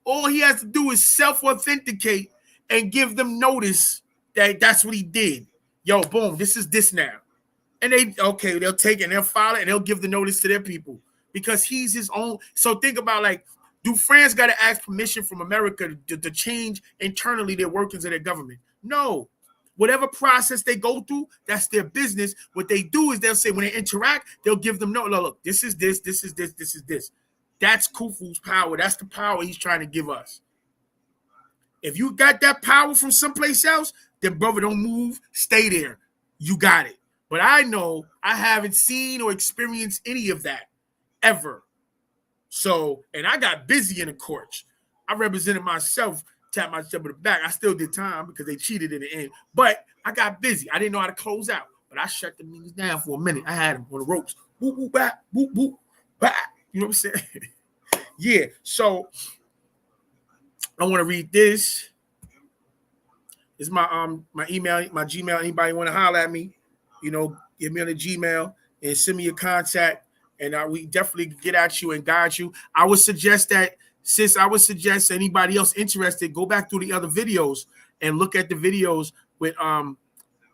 All he has to do is self-authenticate and give them notice that that's what he did. Yo, boom, this is this now. And they'll take it and they'll file it and they'll give the notice to their people because he's his own. So think about, like, do France got to ask permission from America to change internally their workings of their government? No. Whatever process they go through, that's their business. What they do is they'll say when they interact, they'll give them look, this is this, this is this, this is this. That's Khufu's power. That's the power he's trying to give us. If you got that power from someplace else, then brother, don't move. Stay there. You got it. But I know I haven't seen or experienced any of that ever. So, and I got busy in the courts. I represented myself, tapped myself on the back. I still did time because they cheated in the end. But I got busy. I didn't know how to close out. But I shut the niggas down for a minute. I had them on the ropes. Boop, boop, back, boop, boop, back. You know what I'm saying? Yeah. So I want to read this. It's my email, my Gmail. Anybody want to holler at me? Give me on the Gmail and send me your contact, and we definitely get at you and guide you. I would suggest anybody else interested, go back through the other videos and look at the videos with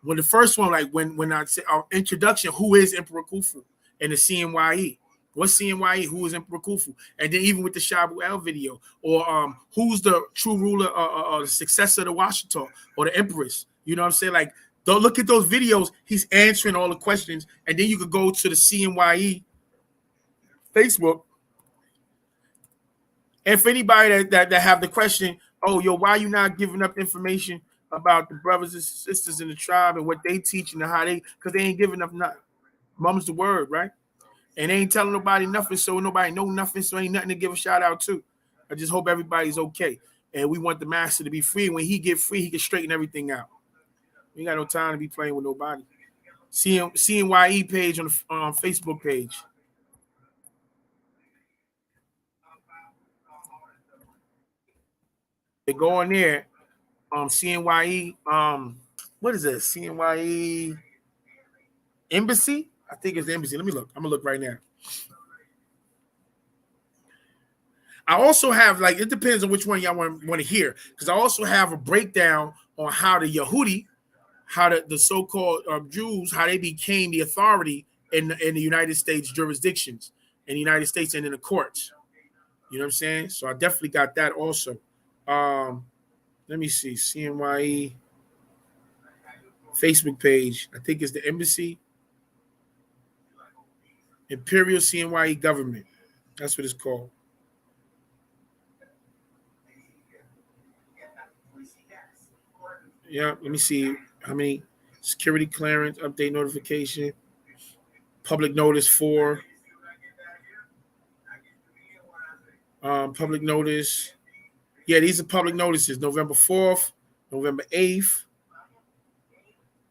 when the first one, like when I say our introduction, who is Emperor Khufu, and the CNYE. What's CNYE? Who is Emperor Khufu? And then even with the Shabu El video, or who's the true ruler, the successor of the Washita, or the Empress? You know what I'm saying? Like, don't look at those videos. He's answering all the questions, and then you could go to the CNYE Facebook. And for anybody that have the question, oh, yo, why you not giving up information about the brothers and sisters in the tribe and what they teaching and how because they ain't giving up nothing. Mum's the word, right? And they ain't telling nobody nothing, so nobody know nothing, so ain't nothing to give a shout out to. I just hope everybody's okay. And we want the master to be free. When he get free, he can straighten everything out. We ain't got no time to be playing with nobody. CNYE page on the Facebook page. They go on there. CNYE. What is it? CNYE Embassy? I think it's the embassy. Let me look. I'm gonna look right now. I also have, like, it depends on which one y'all want to hear, because I also have a breakdown on how the Yehudi, how the so-called Jews, how they became the authority in the United States jurisdictions, in the United States and in the courts. You know what I'm saying? So I definitely got that also. Let me see. CNYE Facebook page. I think it's the Embassy. Imperial CNYE Government. That's what it's called. Yeah, let me see how many security clearance, update notification, public notice for, public notice. Yeah, these are public notices. November 4th, November 8th,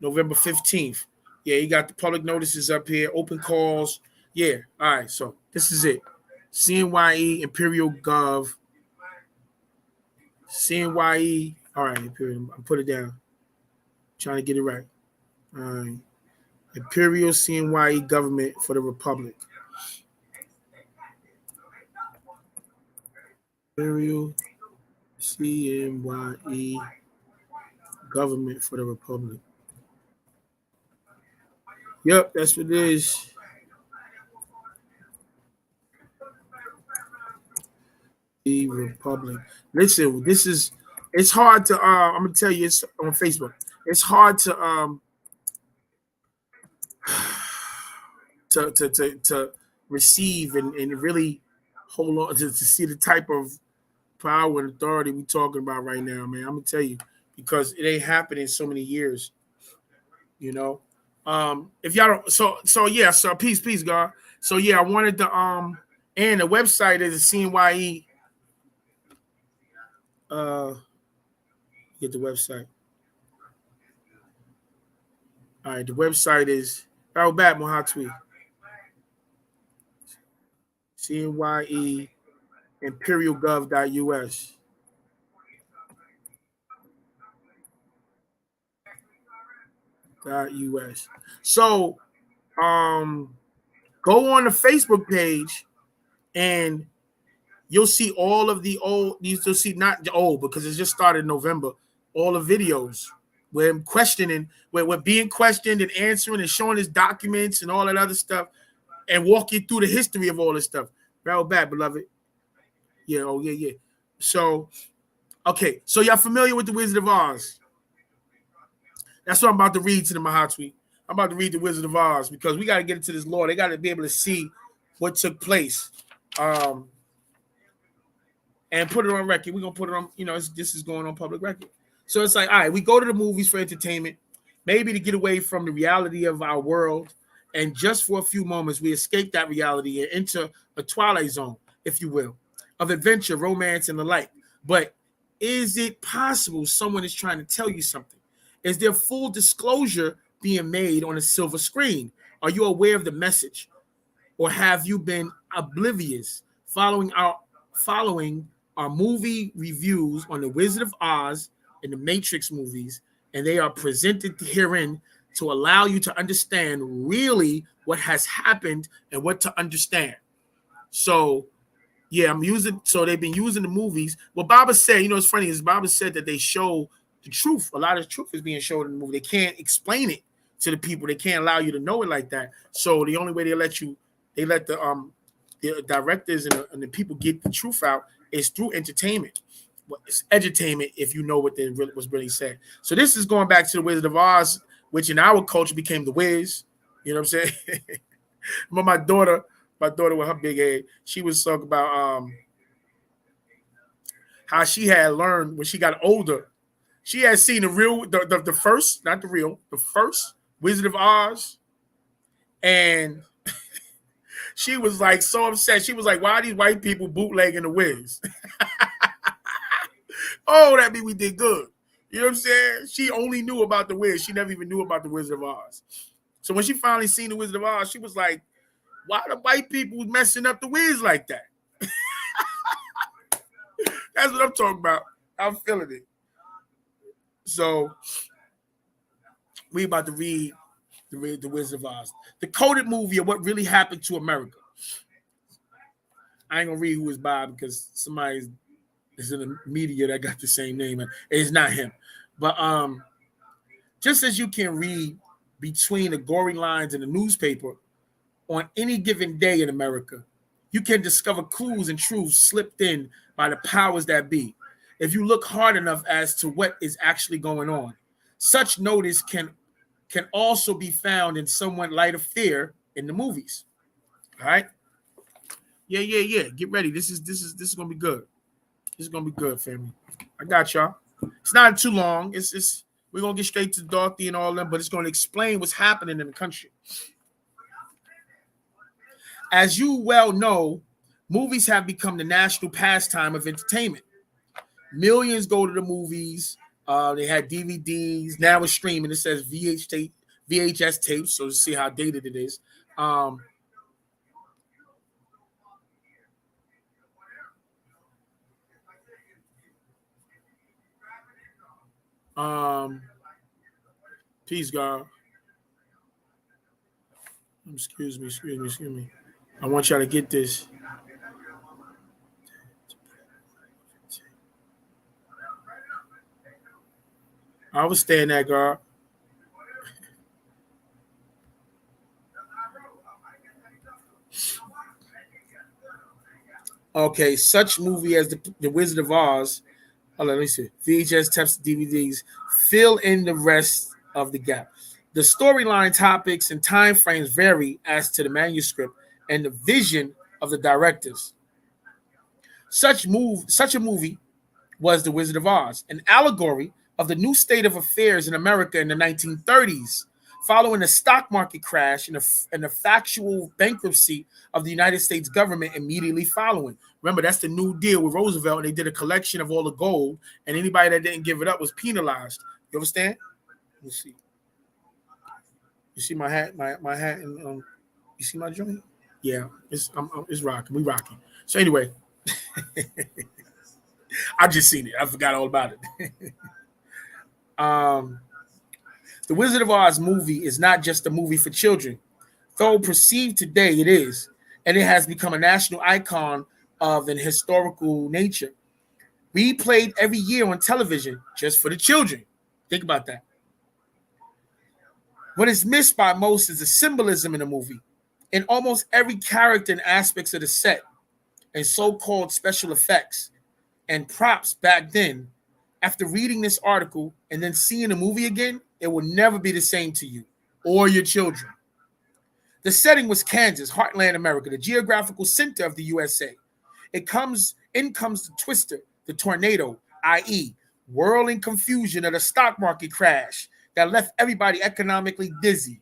November 15th. Yeah, you got the public notices up here, open calls. Yeah, all right, so this is it. CNYE, Imperial Gov, CNYE. All right, Imperial, I'll put it down. Trying to get it right. All right. Imperial CNYE Government for the Republic. Imperial CNYE Government for the Republic. Yep, that's what it is. The Republic. Listen, this is it's hard to I'm gonna tell you it's on Facebook. It's hard to receive and really hold on to see the type of power and authority we talking about right now, man. I'm gonna tell you because it ain't happened in so many years, you know. If y'all don't so yeah, so peace, God. So yeah, I wanted to and the website is CNYE. Get the website. All right, the website is Back Mohatwi. CNYE imperialgov.us. .us. So go on the Facebook page and you'll see all of the old, you'll see not the old because it just started in November, all the videos where I'm questioning, where we're being questioned and answering and showing his documents and all that other stuff and walk you through the history of all this stuff. Barrel back, beloved. Yeah, oh yeah. So, okay, so y'all familiar with the Wizard of Oz? That's what I'm about to read to the Mahatwi. I'm about to read the Wizard of Oz because we got to get into this lore. They got to be able to see what took place. And put it on record. We're going to put it on, this is going on public record. So it's like, all right, we go to the movies for entertainment, maybe to get away from the reality of our world. And just for a few moments, we escape that reality and enter a twilight zone, if you will, of adventure, romance, and the like. But is it possible someone is trying to tell you something? Is there full disclosure being made on a silver screen? Are you aware of the message? Or have you been oblivious following our movie reviews on the Wizard of Oz and the Matrix movies, and they are presented herein to allow you to understand really what has happened and what to understand. So, yeah, they've been using the movies. What Baba said, it's funny, is Baba said that they show the truth. A lot of truth is being shown in the movie. They can't explain it to the people. They can't allow you to know it like that. So the only way they let the directors and the people get the truth out is through entertainment. It's edutainment if you know what was really said. So this is going back to the Wizard of Oz, which in our culture became the Wiz. You know what I'm saying? But my daughter with her big head, she was talking about how she had learned when she got older. She had seen the first, not the real, the first Wizard of Oz, and she was like so upset. She was like, "Why are these white people bootlegging the Wiz?" Oh, that mean we did good. You know what I'm saying? She only knew about the Wiz. She never even knew about the Wizard of Oz. So when she finally seen the Wizard of Oz, she was like, "Why are the white people messing up the Wiz like that?" That's what I'm talking about. I'm feeling it. So we about to read the Wizard of Oz, the coded movie of what really happened to America. I ain't gonna read who it's by because somebody is in the media that got the same name, and it's not him. But just as you can read between the gory lines in the newspaper on any given day in America, You can discover clues and truths slipped in by the powers that be if you look hard enough as to what is actually going on. Such notice can also be found in somewhat light of fear in the movies. All right. Yeah. Get ready. This is gonna be good. This is gonna be good, family. I got y'all. It's not too long. It's we're gonna get straight to Dorothy and all them, but it's gonna explain what's happening in the country. As you well know, movies have become the national pastime of entertainment. Millions go to the movies. They had DVDs. Now it's streaming. It says VHS tapes, so to see how dated it is. Peace, God. Excuse me. I want y'all to get this. I was staying there, God. Okay, such movie as the Wizard of Oz. Hold on, let me see. VHS tapes, DVDs fill in the rest of the gap. The storyline, topics, and time frames vary as to the manuscript and the vision of the directors. Such a movie was The Wizard of Oz, an allegory of the new state of affairs in America in the 1930s, following the stock market crash and the factual bankruptcy of the United States government immediately following. Remember, that's the New Deal with Roosevelt, and they did a collection of all the gold, and anybody that didn't give it up was penalized. You understand? Let's see. You see my hat, my hat, and you see my joint? Yeah, it's rocking. We rocking. So anyway, I just seen it. I forgot all about it. The Wizard of Oz movie is not just a movie for children, though perceived today it is, and it has become a national icon of an historical nature. Replayed every year on television just for the children. Think about that. What is missed by most is the symbolism in the movie. In almost every character and aspects of the set and so-called special effects and props back then, after reading this article and then seeing the movie again, it will never be the same to you or your children. The setting was Kansas, Heartland America, the geographical center of the USA. In comes the twister, the tornado, i.e., whirling confusion of the stock market crash that left everybody economically dizzy.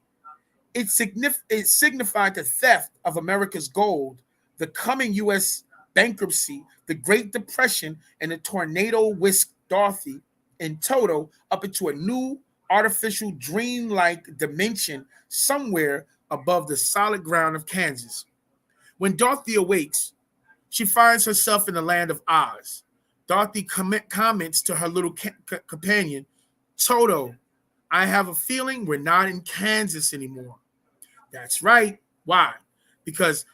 It signified the theft of America's gold, the coming U.S. bankruptcy, the Great Depression, and the tornado whisked Dorothy and Toto up into a new artificial dream-like dimension somewhere above the solid ground of Kansas. When Dorothy awakes, she finds herself in the land of Oz. Dorothy comments to her little companion, Toto, I have a feeling we're not in Kansas anymore. That's right. Why? Because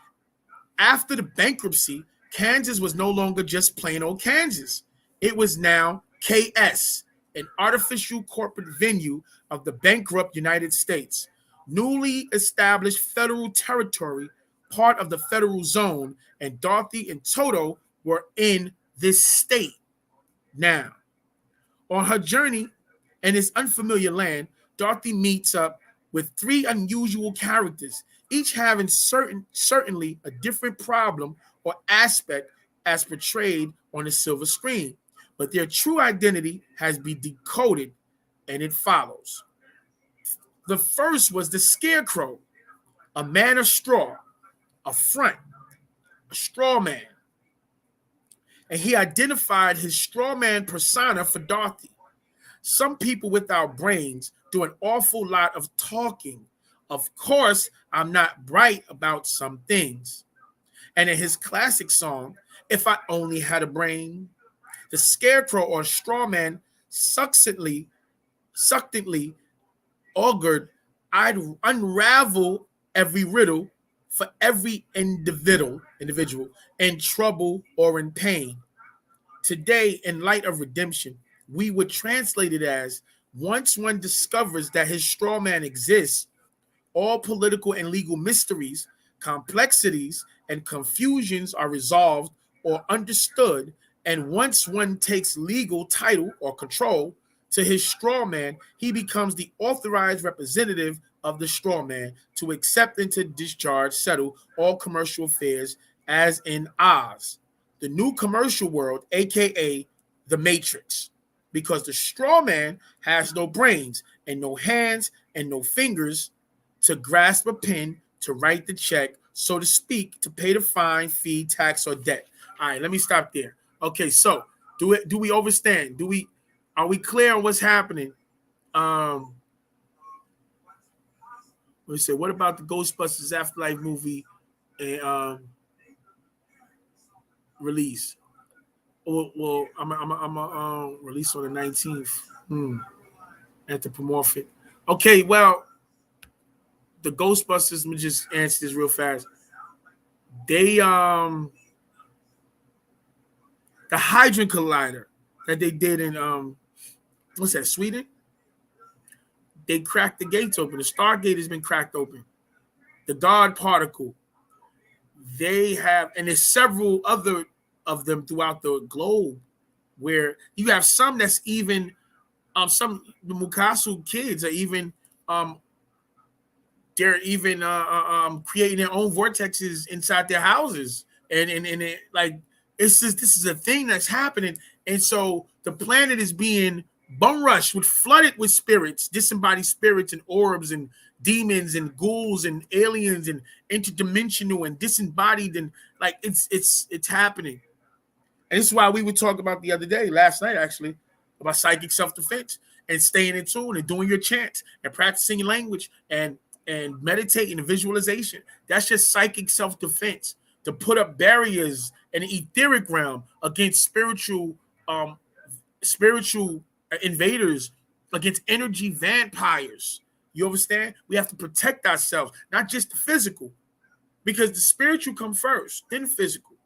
after the bankruptcy, Kansas was no longer just plain old Kansas. It was now KS, an artificial corporate venue of the bankrupt United States. Newly established federal territory, part of the federal zone, and Dorothy and Toto were in this state. Now, on her journey in this unfamiliar land, Dorothy meets up with three unusual characters, each having certainly a different problem or aspect as portrayed on the silver screen. But their true identity has been decoded, and it follows. The first was the Scarecrow, a man of straw, a front, a straw man. And he identified his straw man persona for Dorothy. Some people without brains do an awful lot of talking. Of course, I'm not bright about some things. And in his classic song, If I Only Had a Brain, the Scarecrow or straw man succinctly augured, I'd unravel every riddle for every individual in trouble or in pain. Today, in light of redemption, we would translate it as, once one discovers that his straw man exists, all political and legal mysteries, complexities, and confusions are resolved or understood, and once one takes legal title or control to his straw man, he becomes the authorized representative of the straw man to accept and to discharge, settle all commercial affairs as in Oz, the new commercial world, aka the Matrix, because the straw man has no brains and no hands and no fingers to grasp a pen, to write the check, so to speak, to pay the fine, fee, tax, or debt. All right, let me stop there. Okay, so do we understand? Are we clear on what's happening? Let's say, what about the Ghostbusters Afterlife movie and release? Well, I'm release on the 19th. Anthropomorphic. Okay, well, the Ghostbusters. Let me just answer this real fast. They the Hadron Collider that they did in what's that, Sweden? They cracked the gates open. The Stargate has been cracked open. The God particle. They have, and there's several other of them throughout the globe where you have some that's even some the Mukasu kids are even they're even creating their own vortexes inside their houses, and it, like, it's just, this is a thing that's happening, and so the planet is being bum rushed with, flooded with spirits, disembodied spirits and orbs and demons and ghouls and aliens and interdimensional and disembodied, and like it's happening. And this is why we were talking about the other day, last night actually, about psychic self-defense and staying in tune and doing your chants and practicing your language and meditating and visualization. That's just psychic self-defense, to put up barriers in the etheric realm against spiritual invaders, against energy vampires. You understand? We have to protect ourselves, not just the physical, because the spiritual come first, then the physical.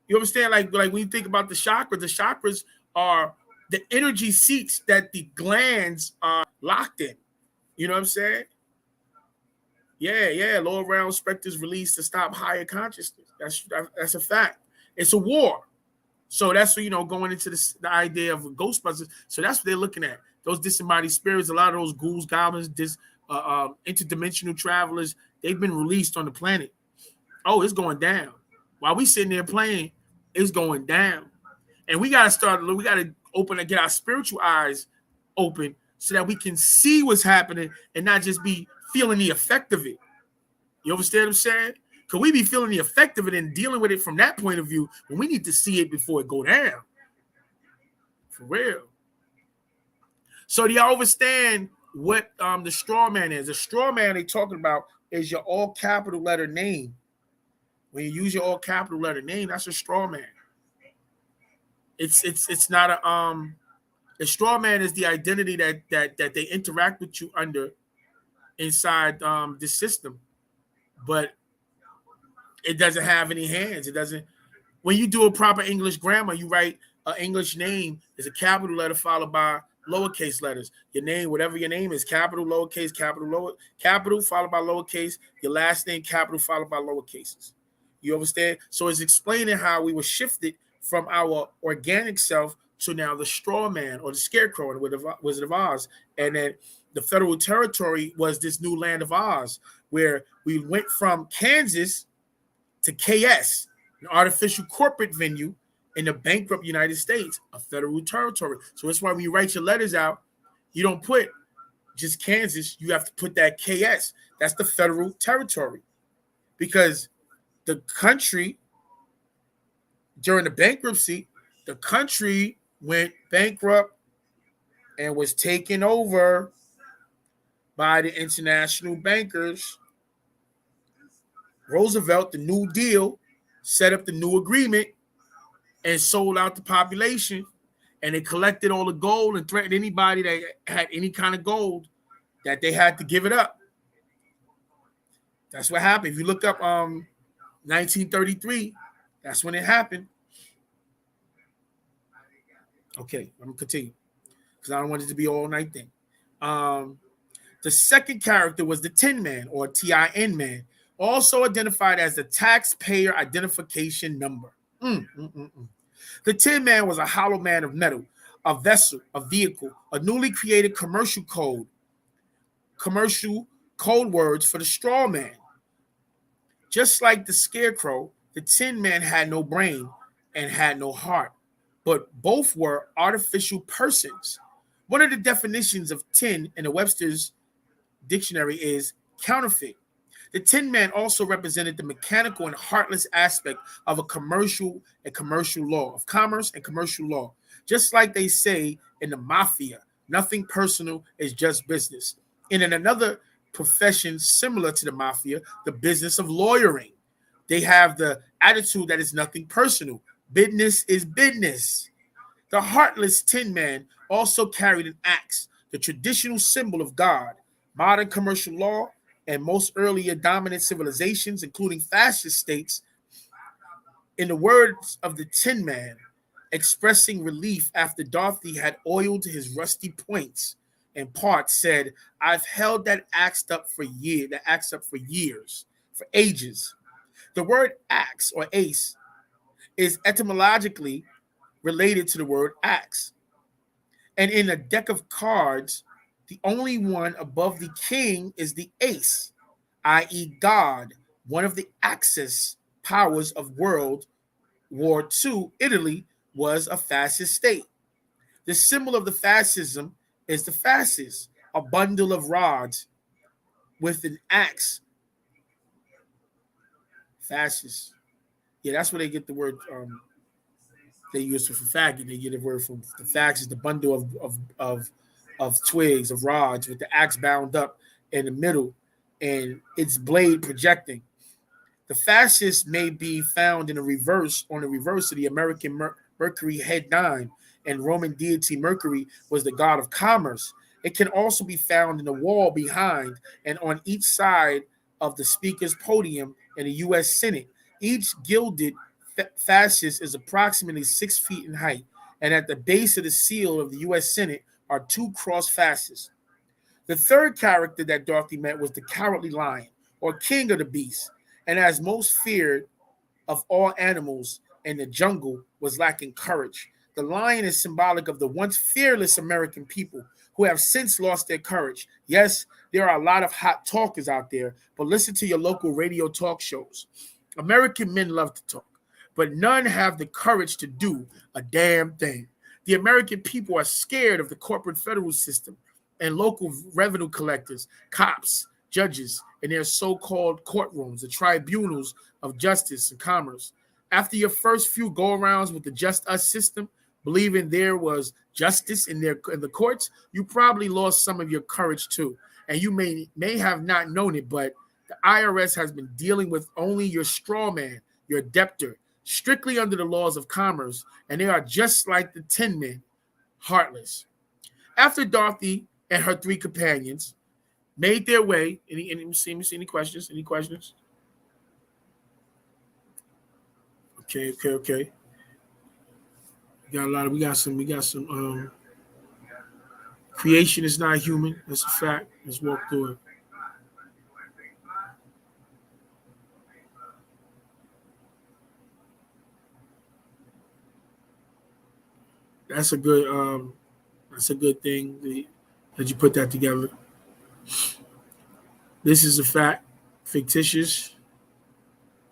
You understand? Like when you think about the chakras are the energy seats that the glands are locked in. You know what I'm saying? Yeah. Lower round specters released to stop higher consciousness. That's a fact. It's a war. So that's what, going into the idea of Ghostbusters. So that's what they're looking at. Those disembodied spirits, a lot of those ghouls, goblins, interdimensional travelers, they've been released on the planet. Oh, it's going down. While we sitting there playing, it's going down. And we got to open and get our spiritual eyes open so that we can see what's happening and not just be feeling the effect of it. You understand what I'm saying? Because we be feeling the effect of it and dealing with it from that point of view when we need to see it before it go down. For real. So do y'all understand what the straw man is? The straw man they talking about is your all capital letter name. When you use your all capital letter name, that's a straw man. It's not a straw man is the identity that they interact with you under inside the system, but it doesn't have any hands. It doesn't. When you do a proper English grammar, you write an English name is a capital letter followed by lowercase letters. Your name, whatever your name is, capital, lowercase, capital followed by lowercase. Your last name, capital followed by lowercases. You understand? So it's explaining how we were shifted from our organic self to now the straw man or the scarecrow in the Wizard of Oz. And then the federal territory was this new land of Oz, where we went from Kansas to KS, an artificial corporate venue in the bankrupt United States, a federal territory. So that's why when you write your letters out, you don't put just Kansas, you have to put that KS. That's the federal territory. Because the country, during the bankruptcy, the country went bankrupt and was taken over by the international bankers. Roosevelt, the New Deal, set up the new agreement and sold out the population, and they collected all the gold and threatened anybody that had any kind of gold that they had to give it up. That's what happened. If you look up 1933, that's when it happened. Okay, I'm gonna continue because I don't want it to be all night thing. The second character was the Tin Man or Tin Man, also identified as the taxpayer identification number. The Tin Man was a hollow man of metal, a vessel, a vehicle, a newly created commercial code words for the straw man. Just like the Scarecrow, the Tin Man had no brain and had no heart, but both were artificial persons. One of the definitions of tin in the Webster's dictionary is counterfeit. The Tin Man also represented the mechanical and heartless aspect of commercial law, of commerce and commercial law. Just like they say in the mafia, nothing personal is just business. And in another profession similar to the mafia, the business of lawyering, they have the attitude that is nothing personal. Business is business. The heartless Tin Man also carried an axe, the traditional symbol of God. Modern commercial law and most earlier dominant civilizations, including fascist states, in the words of the Tin Man, expressing relief after Dorothy had oiled his rusty points and parts, said, "I've held that axe up for years, for ages." The word axe or ace is etymologically related to the word axe. And in a deck of cards, the only one above the king is the ace, i.e. God, one of the Axis powers of World War II. Italy was a fascist state. The symbol of the fascism is the fasces, a bundle of rods with an axe. Fascist. Yeah, that's where they get the word they use for faggot. They get the word from the fascist, the bundle of twigs, of rods with the axe bound up in the middle and its blade projecting. The fascist may be found on the reverse of the American Mercury head 9, and Roman deity Mercury was the god of commerce. It can also be found in the wall behind and on each side of the speaker's podium in the U.S. Senate. Each gilded fascist is approximately 6 feet in height, and at the base of the seal of the U.S. Senate are 2 cross fascists. The third character that Dorothy met was the Cowardly Lion, or king of the beasts, and as most feared of all animals in the jungle, was lacking courage. The lion is symbolic of the once fearless American people who have since lost their courage. Yes, there are a lot of hot talkers out there, but listen to your local radio talk shows. American men love to talk, but none have the courage to do a damn thing. The American people are scared of the corporate federal system and local revenue collectors, cops, judges, and their so-called courtrooms, the tribunals of justice and commerce. After your first few go-arounds with the Just Us system, believing there was justice in the courts, you probably lost some of your courage too. And you may have not known it, but the IRS has been dealing with only your straw man, your debtor, strictly under the laws of commerce, and they are just like the Tin Men, heartless. After Dorothy and her 3 companions made their way, any questions? Any questions? Okay. We got some. Creation is not human. That's a fact. Let's walk through it. That's a good thing that you put that together. This is a fact. Fictitious.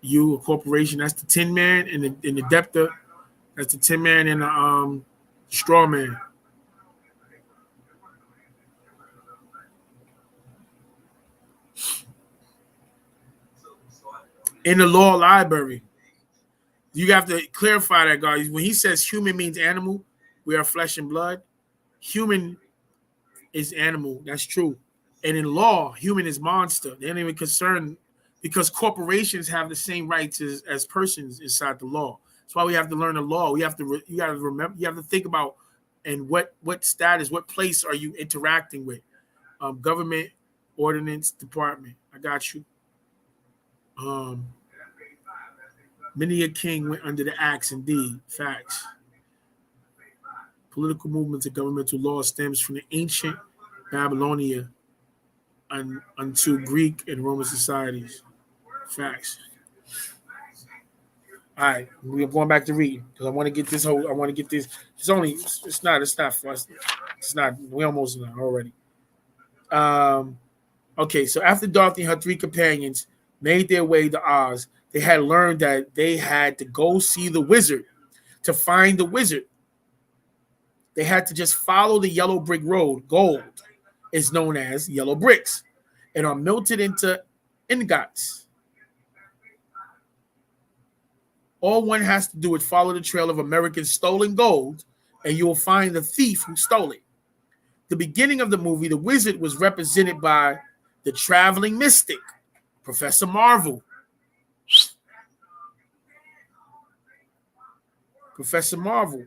You, a corporation, that's the Tin Man, and the debtor, that's the Tin Man and the straw man. In the law library, you have to clarify that, guys. When he says human means animal, we are flesh and blood. Human is animal. That's true. And in law, human is monster. They ain't even concerned because corporations have the same rights as persons inside the law. That's why we have to learn the law. You got to remember. You have to think about and what status, what place are you interacting with? Government, ordinance, department. I got you. Many a king went under the axe. Indeed, facts. Political movements and governmental law stems from the ancient Babylonia unto Greek and Roman societies. Facts. All right, we're going back to reading because I want to get this whole. I want to get this. It's only. It's not. It's not for us. It's not. We almost done already. Okay, so after Dorothy and her three companions made their way to Oz, they had learned that they had to go see the wizard. To find the wizard, they had to just follow the yellow brick road. Gold is known as yellow bricks and are melted into ingots. All one has to do is follow the trail of American stolen gold, and you will find the thief who stole it. The beginning of the movie, the wizard was represented by the traveling mystic, Professor Marvel. Professor Marvel.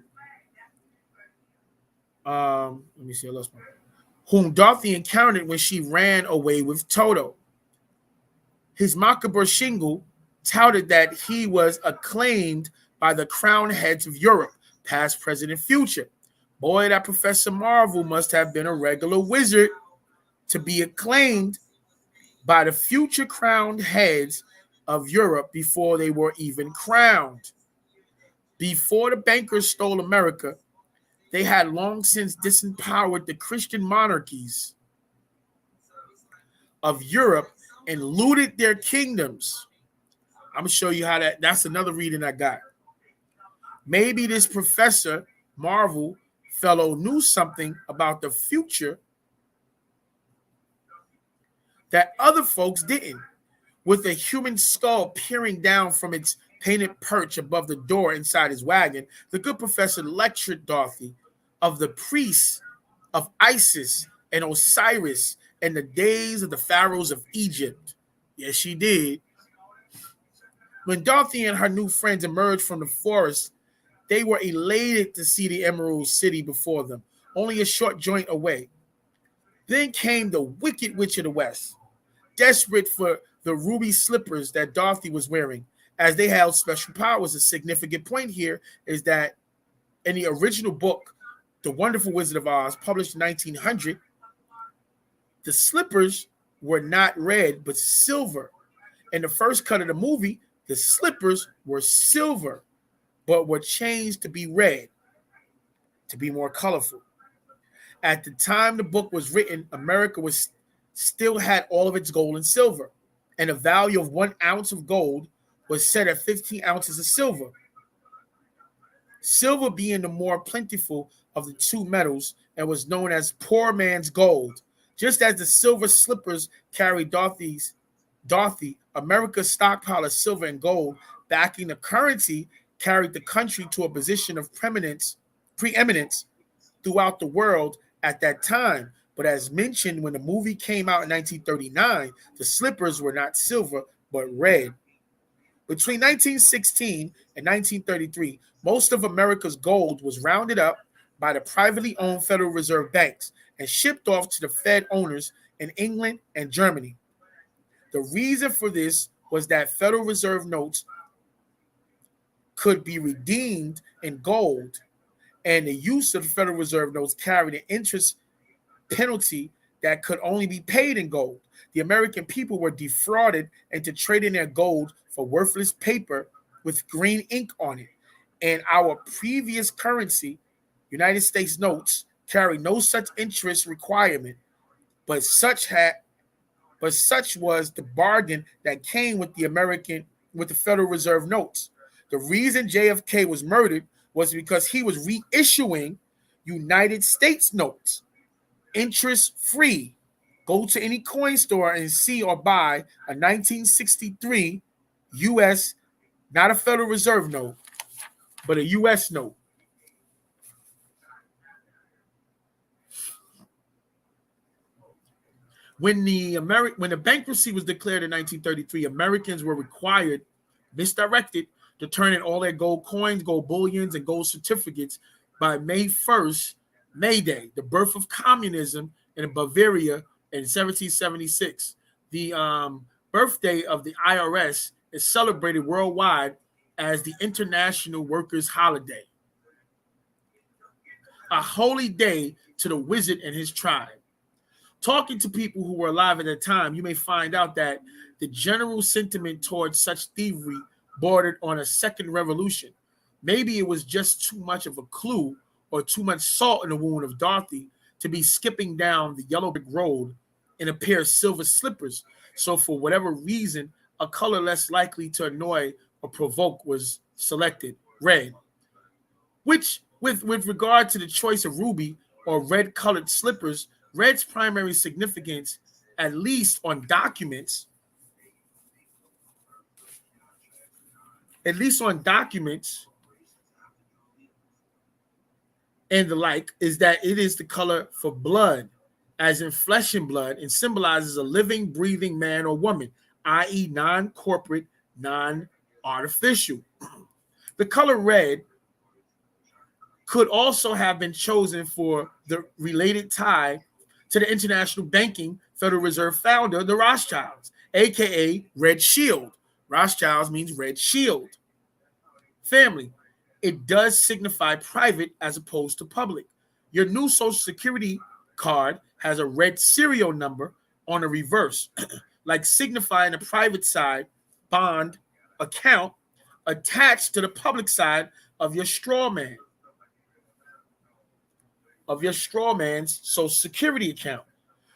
Let me see. I lost my. Whom Dorothy encountered when she ran away with Toto. His macabre shingle touted that he was acclaimed by the crowned heads of Europe, past, present, and future. Boy, that Professor Marvel must have been a regular wizard to be acclaimed by the future crowned heads of Europe before they were even crowned. Before the bankers stole America, they had long since disempowered the Christian monarchies of Europe and looted their kingdoms. I'm going to show you how that's another reading I got. Maybe this Professor Marvel fellow knew something about the future that other folks didn't. With a human skull peering down from its painted perch above the door inside his wagon, the good professor lectured Dorothy of the priests of Isis and Osiris and the days of the pharaohs of Egypt. Yes, she did. When Dorothy and her new friends emerged from the forest, they were elated to see the Emerald City before them, only a short joint away. Then came the Wicked Witch of the West, desperate for the ruby slippers that Dorothy was wearing, as they held special powers. A significant point here is that in the original book, The Wonderful Wizard of Oz, published in 1900, the slippers were not red but silver. In the first cut of the movie, the slippers were silver but were changed to be red to be more colorful. At the time the book was written, America was still had all of its gold and silver, and the value of 1 ounce of gold was set at 15 ounces of silver. Silver being the more plentiful of the two metals and was known as poor man's gold. Just as the silver slippers carried Dorothy, America's stockpile of silver and gold backing the currency carried the country to a position of preeminence throughout the world at that time. But as mentioned, when the movie came out in 1939, the slippers were not silver, but red. Between 1916 and 1933, most of America's gold was rounded up by the privately owned Federal Reserve banks and shipped off to the Fed owners in England and Germany. The reason for this was that Federal Reserve notes could be redeemed in gold, and the use of the Federal Reserve notes carried an interest penalty that could only be paid in gold. The American people were defrauded into trading their gold for worthless paper with green ink on it. And our previous currency, United States notes, carried no such interest requirement, but such was the bargain that came with the Federal Reserve notes. The reason JFK was murdered was because he was reissuing United States notes, interest-free. Go to any coin store and see or buy a 1963 U.S., not a Federal Reserve note, but a U.S. note. When the bankruptcy was declared in 1933, Americans were misdirected, to turn in all their gold coins, gold bullions, and gold certificates by May 1st, May Day, the birth of communism in Bavaria in 1776. The birthday of the IRS is celebrated worldwide as the International Workers' Holiday, a holy day to the wizard and his tribe. Talking to people who were alive at the time, you may find out that the general sentiment towards such thievery bordered on a second revolution. Maybe it was just too much of a clue or too much salt in the wound of Dorothy to be skipping down the yellow brick road in a pair of silver slippers. So for whatever reason, a color less likely to annoy or provoke was selected, red. Which, with regard to the choice of ruby or red-colored slippers, red's primary significance, at least on documents, and the like, is that it is the color for blood, as in flesh and blood, and symbolizes a living, breathing man or woman, i.e. non-corporate, non-artificial. The color red could also have been chosen for the related tie to the international banking Federal Reserve founder, the Rothschilds, aka Red Shield. Rothschilds means red shield. Family. It does signify private as opposed to public. Your new Social Security card has a red serial number on the reverse, like signifying the private side bond account attached to the public side of your straw man. Of your straw man's Social Security account.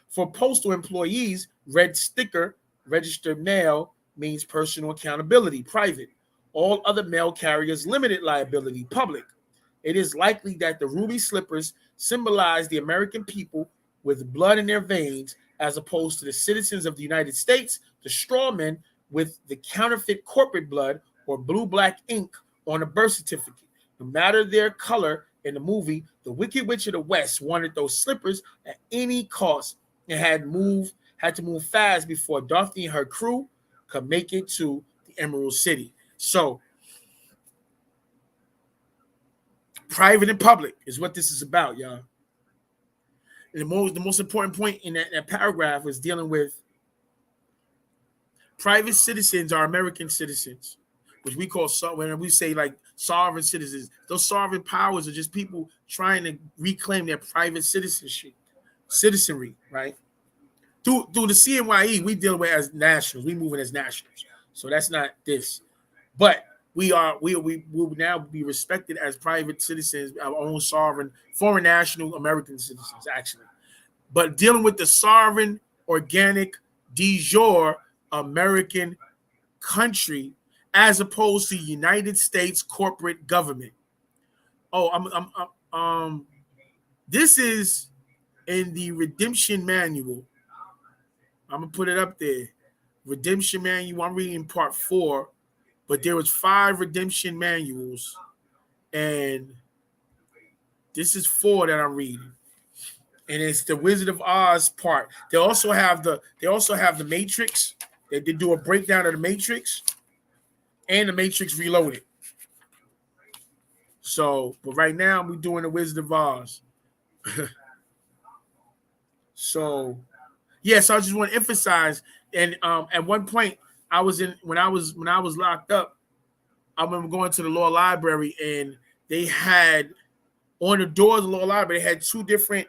For postal employees, red sticker, registered mail, means personal accountability, private. All other mail carriers, limited liability, public. It is likely that the ruby slippers symbolize the American people with blood in their veins, as opposed to the citizens of the United States, the straw men with the counterfeit corporate blood or blue-black ink on a birth certificate. No matter their color, in the movie, the Wicked Witch of the West wanted those slippers at any cost and had to move fast before Dorothy and her crew could make it to the Emerald City. So, private and public is what this is about, y'all. And the most important point in that paragraph is dealing with private citizens are American citizens, which we call, when we say like sovereign citizens, those sovereign powers are just people trying to reclaim their private citizenry, right? Through the CNYE, we deal with as nationals. We moving as nationals, so that's not this. But we will now be respected as private citizens, our own sovereign, foreign national American citizens, actually. But dealing with the sovereign, organic, de jure American country, as opposed to United States corporate government. Oh, this is in the Redemption Manual. I'm gonna put it up there. Redemption Manual. I'm reading part 4, but there was 5 redemption manuals, and this is 4 that I'm reading. And it's the Wizard of Oz part. They also have the Matrix. They do a breakdown of the Matrix and the Matrix Reloaded. So, but right now we're doing the Wizard of Oz. So, yes, I just want to emphasize. And at one point, when I was locked up, I remember going to the law library, and they had on the door of the law library, they had 2 different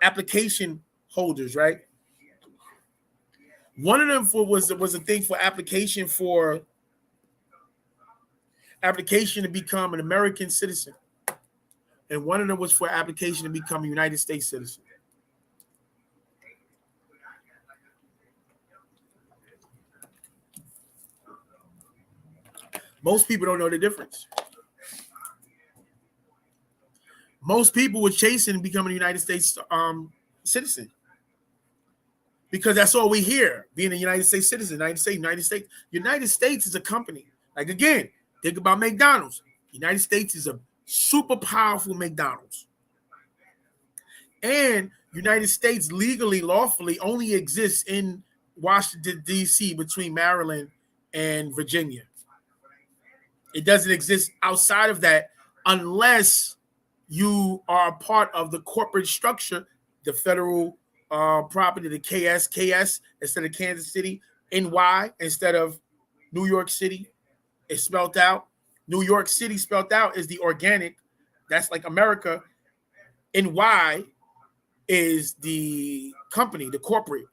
application holders, right? One of them was a thing for application to become an American citizen, and one of them was for application to become a United States citizen. Most people don't know the difference. Most people were chasing becoming a United States citizen, because that's all we hear, being a United States citizen. United States is a company. Like, again, think about McDonald's. United States is a super powerful McDonald's. And United States legally, lawfully only exists in Washington, D.C., between Maryland and Virginia. It doesn't exist outside of that unless you are a part of the corporate structure, the federal property, the KS instead of Kansas City, NY instead of New York City. It's spelled out. New York City spelled out is the organic. That's like America. NY is the company, the corporate.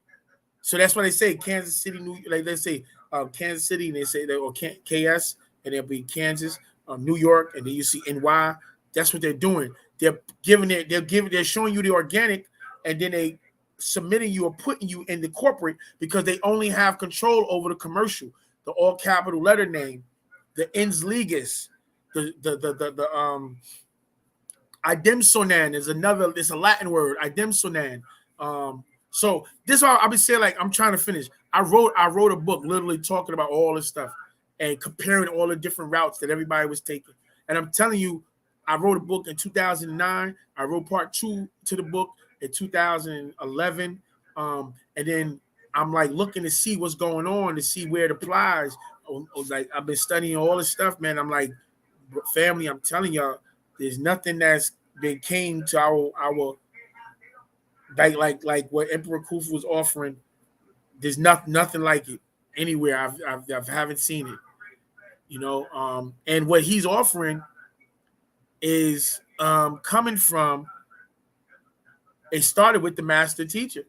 So that's why they say Kansas City, like they say Kansas City, and they say that or KS, and it'll be Kansas, New York, and then you see NY. That's what they're doing. They're they're showing you the organic, and then they submitting you or putting you in the corporate because they only have control over the commercial, the all capital letter name, the ens legis, the idemsonan is another. It's a Latin word, idemsonan. So this is why I've been saying, like, I'm trying to finish. I wrote a book literally talking about all this stuff and comparing all the different routes that everybody was taking. And I'm telling you, I wrote a book in 2009. I wrote part 2 to the book in 2011. And then I'm like looking to see what's going on, to see where it applies. Like, I've been studying all this stuff, man. I'm like, family, I'm telling y'all, there's nothing that's been came to our like what Emperor Khufu was offering. There's nothing like it anywhere. I haven't seen it, you know. And what he's offering is coming from. It started with the master teacher.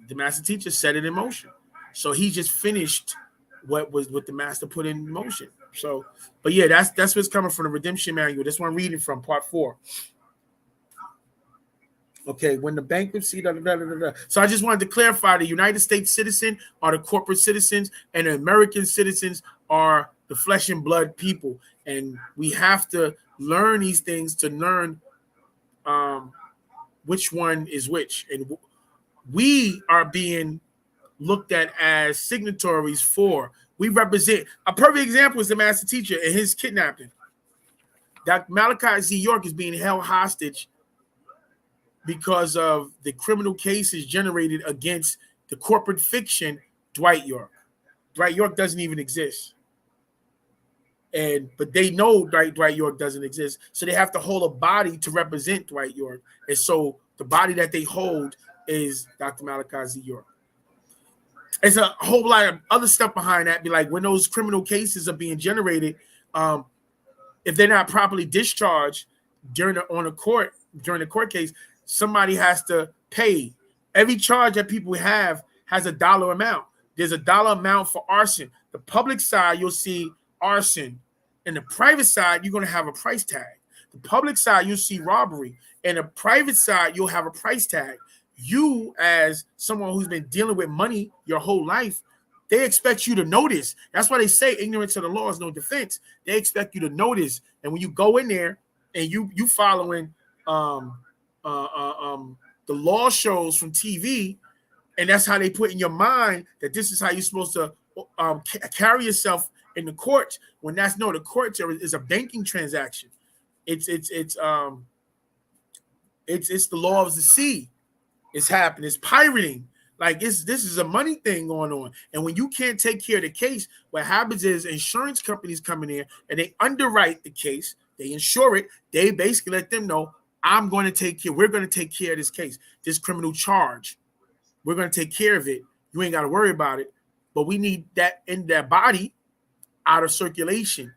The master teacher set it in motion, so he just finished what the master put in motion. So, but yeah, that's what's coming from the Redemption Manual. That's what I'm reading from, part 4. Okay, when the bankruptcy, So I just wanted to clarify: the United States citizen are the corporate citizens, and the American citizens are the flesh and blood people. And we have to learn these things to learn which one is which. And we are being looked at as signatories for. We represent. A perfect example is the master teacher and his kidnapping. Dr. Malachi Z. York is being held hostage because of the criminal cases generated against the corporate fiction Dwight York. Dwight York doesn't even exist. But they know Dwight York doesn't exist, so they have to hold a body to represent Dwight York. And so the body that they hold is Dr. Malachi Z. York. There's a whole lot of other stuff behind that. Be like, when those criminal cases are being generated, if they're not properly discharged during the court case, somebody has to pay. Every charge that people have has a dollar amount. There's a dollar amount for arson. The public side, you'll see arson. In the private side, you're going to have a price tag. The public side, you'll see robbery. And the private side, you'll have a price tag. You, as someone who's been dealing with money your whole life, they expect you to notice. That's why they say ignorance of the law is no defense. They expect you to notice. And when you go in there and you following the law shows from TV, and that's how they put in your mind that this is how you're supposed to carry yourself in the courts. When that's no, the courts is a banking transaction. It's the law of the sea. It's happening. It's pirating. Like, this is a money thing going on. And when you can't take care of the case, what happens is insurance companies come in here and they underwrite the case. They insure it. They basically let them know, we're going to take care of this case, this criminal charge. We're going to take care of it. You ain't got to worry about it. But we need that in that body out of circulation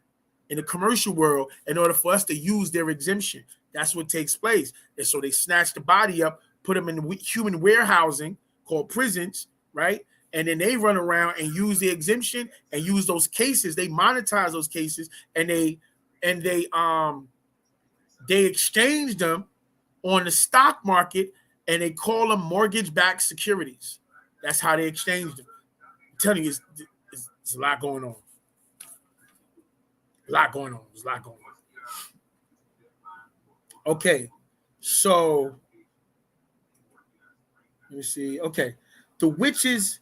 in the commercial world in order for us to use their exemption. That's what takes place. And so they snatch the body up, put them in human warehousing called prisons, right? And then they run around and use the exemption and use those cases. They monetize those cases, and they exchange them on the stock market, and they call them mortgage-backed securities. That's how they exchange them. I'm telling you, it's a lot going on. There's a lot going on. Okay, so let me see. Okay, the witch's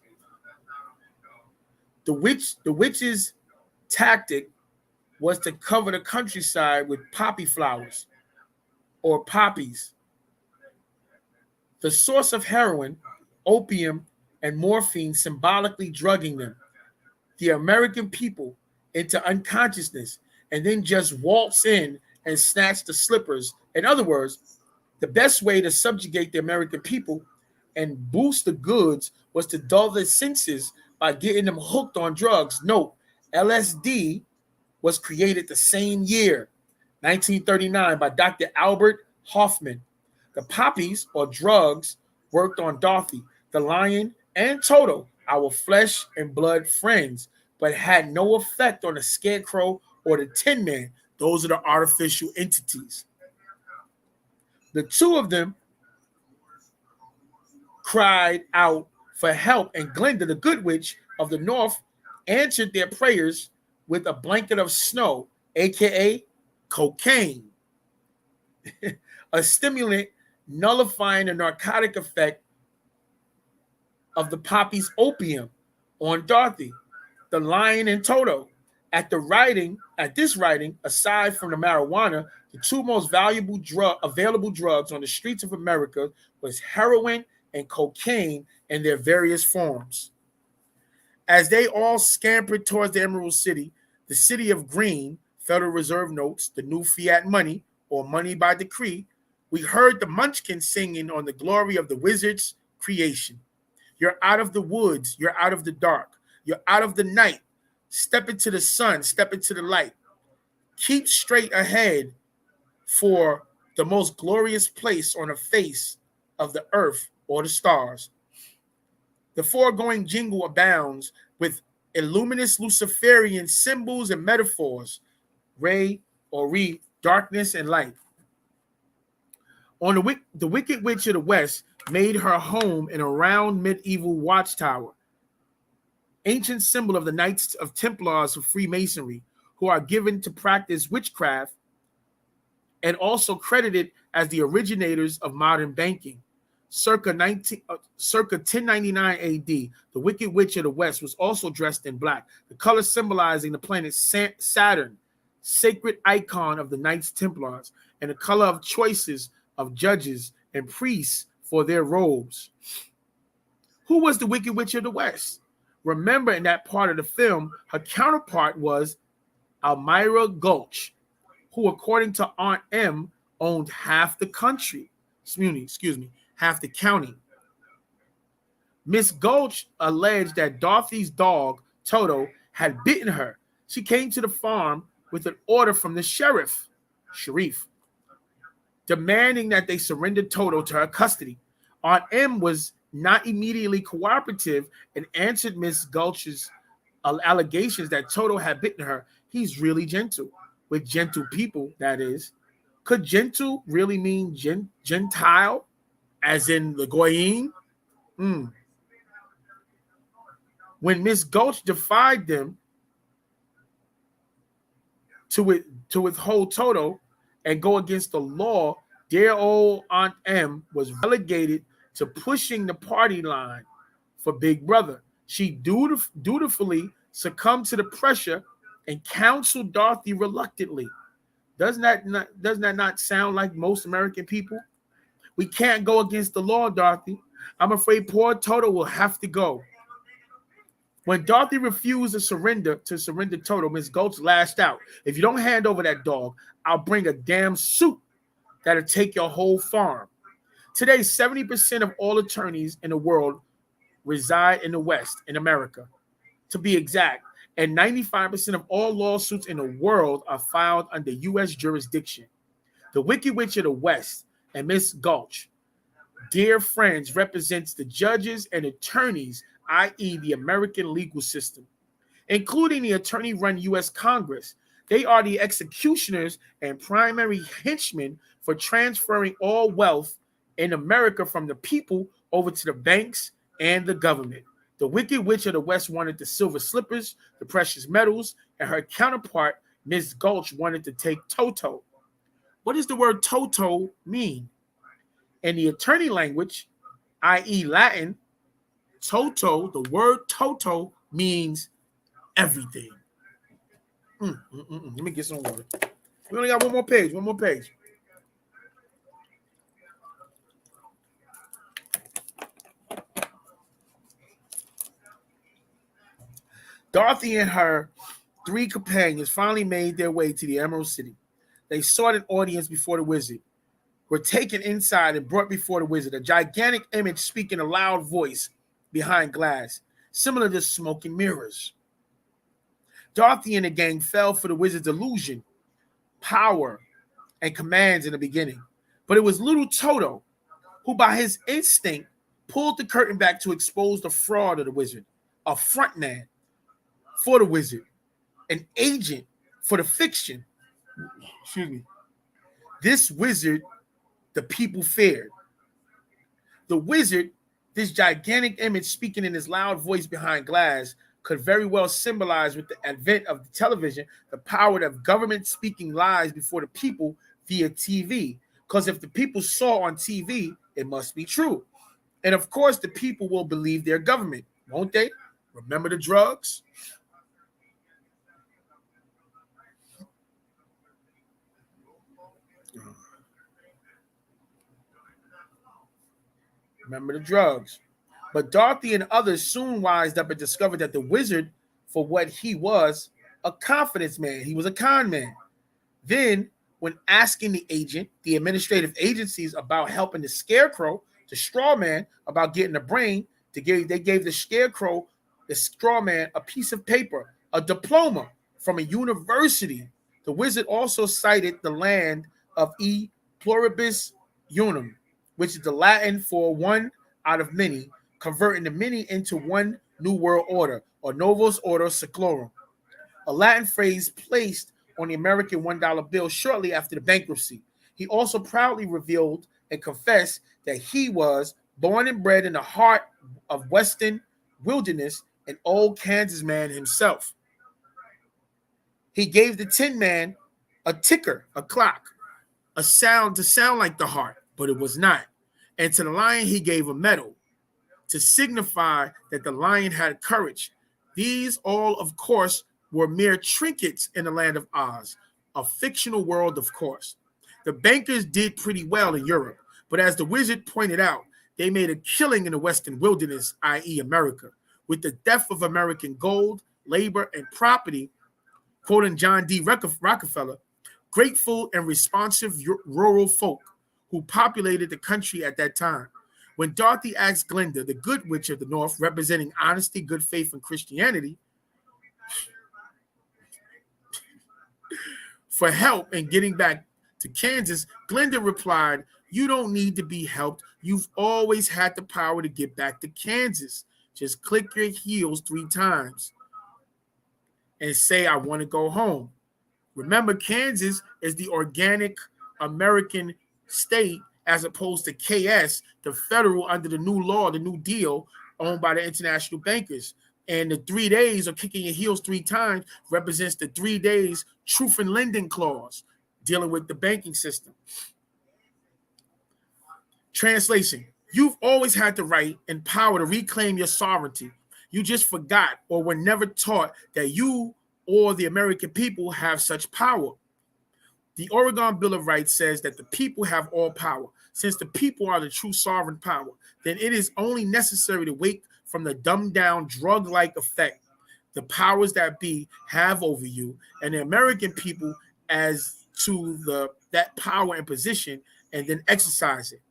tactic was to cover the countryside with poppy flowers or poppies. The source of heroin, opium, and morphine, symbolically drugging them, the American people, into unconsciousness, and then just waltz in and snatch the slippers. In other words, the best way to subjugate the American people and boost the goods was to dull their senses by getting them hooked on drugs. Note, LSD was created the same year, 1939, by Dr. Albert Hoffman. The poppies, or drugs, worked on Dorothy, the lion, and Toto, our flesh and blood friends, but had no effect on the Scarecrow or the Tin Man. Those are the artificial entities. The two of them cried out for help, and Glinda, the Good Witch of the North, answered their prayers with a blanket of snow, aka cocaine, a stimulant nullifying the narcotic effect of the poppy's opium on Dorothy, the lion, and Toto. At this writing, aside from the marijuana, the two most available drugs on the streets of America was heroin and cocaine in their various forms. As they all scampered towards the Emerald City, the city of green, Federal Reserve notes, the new fiat money, or money by decree, we heard the Munchkins singing on the glory of the wizard's creation. You're out of the woods, you're out of the dark, you're out of the night. Step into the sun, step into the light. Keep straight ahead for the most glorious place on the face of the earth or the stars. The foregoing jingle abounds with illuminous Luciferian symbols and metaphors, ray or re, darkness and light. The Wicked Witch of the West made her home in a round medieval watchtower, ancient symbol of the Knights of Templars of Freemasonry, who are given to practice witchcraft and also credited as the originators of modern banking. Circa 1099 AD, the Wicked Witch of the West was also dressed in black, the color symbolizing the planet Saturn, sacred icon of the Knights Templars, and the color of choices of judges and priests for their robes. Who was the Wicked Witch of the West? Remember, in that part of the film, her counterpart was Elmira Gulch, who, according to Aunt M, owned half the half the county. Miss Gulch alleged that Dorothy's dog, Toto, had bitten her. She came to the farm with an order from the sheriff, demanding that they surrender Toto to her custody. Aunt M was not immediately cooperative and answered Miss Gulch's allegations that Toto had bitten her. He's really gentle. With gentle people, that is. Could gentle really mean Gentile, as in the Goyim? When Miss Gulch defied them to withhold Toto and go against the law, dear old Aunt M was relegated to pushing the party line for Big Brother. She dutifully succumbed to the pressure and counseled Dorothy reluctantly. Doesn't that not sound like most American people? We can't go against the law, Dorothy. I'm afraid poor Toto will have to go. When Dorothy refused to surrender Toto, Miss Gulch lashed out. If you don't hand over that dog, I'll bring a damn suit that'll take your whole farm. Today, 70% of all attorneys in the world reside in the West, in America, to be exact. And 95% of all lawsuits in the world are filed under U.S. jurisdiction. The Wicked Witch of the West and Miss Gulch, dear friends, represents the judges and attorneys, i.e. the American legal system, including the attorney-run U.S. Congress. They are the executioners and primary henchmen for transferring all wealth in America from the people over to the banks and the government. The Wicked Witch of the West wanted the silver slippers, the precious metals, and her counterpart, Miss Gulch, wanted to take Toto. What does the word Toto mean? In the attorney language, i.e. Latin, the word Toto means everything. Let me get some water. We only got one more page. Dorothy and her 3 companions finally made their way to the Emerald City. They sought an audience before the wizard, were taken inside and brought before the wizard, a gigantic image speaking a loud voice behind glass, similar to smoke and mirrors. Dorothy and the gang fell for the wizard's illusion, power, and commands in the beginning, But it was little Toto who, by his instinct, pulled the curtain back to expose the fraud of the wizard, a front man for the wizard, an agent for the fiction. Excuse me. This wizard, the people feared. The wizard, this gigantic image speaking in his loud voice behind glass, could very well symbolize, with the advent of the television, the power of government speaking lies before the people via TV. Because if the people saw on TV, it must be true. And of course, the people will believe their government, won't they? Remember the drugs? Remember the drugs. But Dorothy and others soon wised up and discovered that the wizard, for what he was, a confidence man, he was a con man. Then, when asking the agent, the administrative agencies, about helping the scarecrow, the straw man, about getting the brain, they gave the scarecrow, the straw man, a piece of paper, a diploma from a university. The wizard also cited the land of E pluribus unum, which is the Latin for one out of many, converting the many into one new world order, or novus ordo seclorum, a Latin phrase placed on the American $1 bill shortly after the bankruptcy. He also proudly revealed and confessed that he was born and bred in the heart of Western wilderness, an old Kansas man himself. He gave the Tin Man a ticker, a clock, a sound to sound like the heart, but it was not. And to the lion, he gave a medal to signify that the lion had courage. These all, of course, were mere trinkets in the land of Oz, a fictional world, of course. The bankers did pretty well in Europe, but as the wizard pointed out, they made a killing in the Western wilderness, i.e. America, with the death of American gold, labor, and property. Quoting John D. Rockefeller, grateful and responsive rural folk who populated the country at that time. When Dorothy asked Glinda, the good witch of the North, representing honesty, good faith, and Christianity, for help in getting back to Kansas, Glinda replied, "You don't need to be helped. You've always had the power to get back to Kansas. Just click your heels 3 times and say, I want to go home." Remember, Kansas is the organic American state as opposed to KS, the federal under the new law, the New Deal, owned by the international bankers. And the 3 days of kicking your heels 3 times represents the 3 days truth in lending clause dealing with the banking system. Translation: you've always had the right and power to reclaim your sovereignty. You just forgot or were never taught that you or the American people have such power. The Oregon Bill of Rights says that the people have all power. Since the people are the true sovereign power, then it is only necessary to wake from the dumbed-down, drug-like effect the powers that be have over you and the American people as to that power and position, and then exercise it.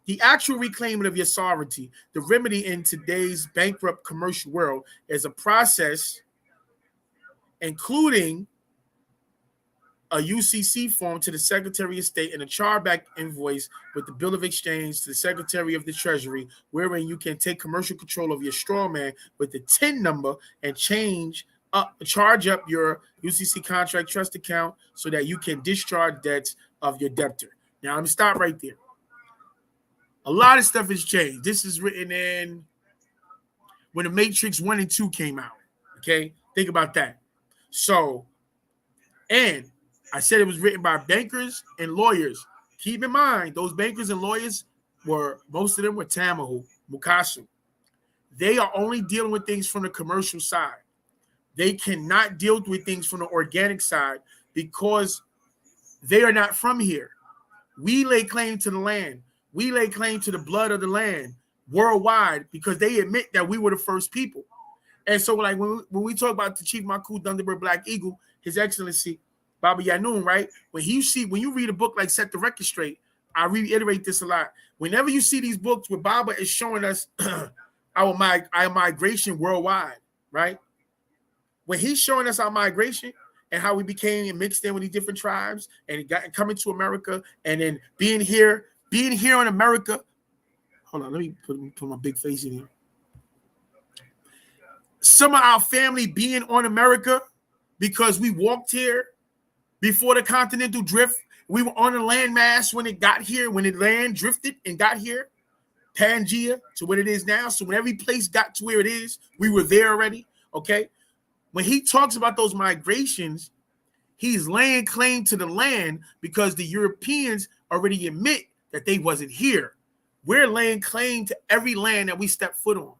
The actual reclaiming of your sovereignty, the remedy in today's bankrupt commercial world, is a process including a UCC form to the Secretary of State and a chargeback invoice with the bill of exchange to the Secretary of the Treasury, wherein you can take commercial control of your straw man with the TIN number and charge up your UCC contract trust account so that you can discharge debts of your debtor. Now, I'm going to stop right there. A lot of stuff has changed. This is written in when The Matrix 1 and 2 came out. Okay? Think about that. So, and I said it was written by bankers and lawyers. Keep in mind, those bankers and lawyers most of them were Tamahu, Mukasu. They are only dealing with things from the commercial side. They cannot deal with things from the organic side because they are not from here. We lay claim to the land. We lay claim to the blood of the land worldwide because they admit that we were the first people. And so, like, when we talk about the Chief Maku Thunderbird Black Eagle, His Excellency Baba Yanun, right? When you read a book like Set the Record Straight, I reiterate this a lot. Whenever you see these books where Baba is showing us our migration worldwide, right? When he's showing us our migration, and how we became and mixed in with these different tribes and coming to America and then being here in America. Hold on, let me put my big face in here. Some of our family being on America because we walked here before the continental drift. We were on the landmass when it got here, when the land drifted and got here, Pangea to what it is now. So when every place got to where it is, we were there already, okay? When he talks about those migrations, he's laying claim to the land because the Europeans already admit that they wasn't here. We're laying claim to every land that we step foot on.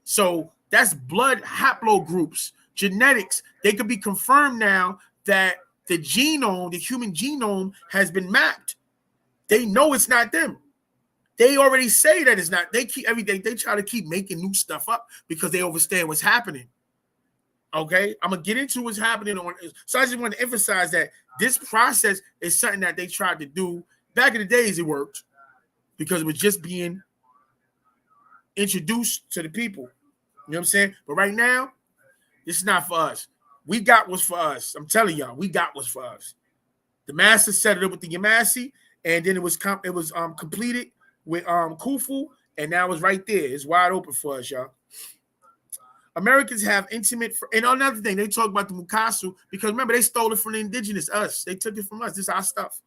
So that's blood haplogroups, genetics. They could be confirmed now that the genome, the human genome, has been mapped. They know it's not them. They already say that it's not. They keep everything. They try to keep making new stuff up because they understand what's happening. Okay, I'm gonna get into what's happening on. So I just want to emphasize that this process is something that they tried to do back in the days. It worked because it was just being introduced to the people. You know what I'm saying? But right now, this is not for us. We got what's for us. I'm telling y'all, we got what's for us. The master set it up with the Yamasi, and then it was completed with Khufu, and now it's right there. It's wide open for us, y'all. Americans have intimate, and another thing, they talk about the Mukasu, because remember, they stole it from the indigenous, us. They took it from us. This is our stuff.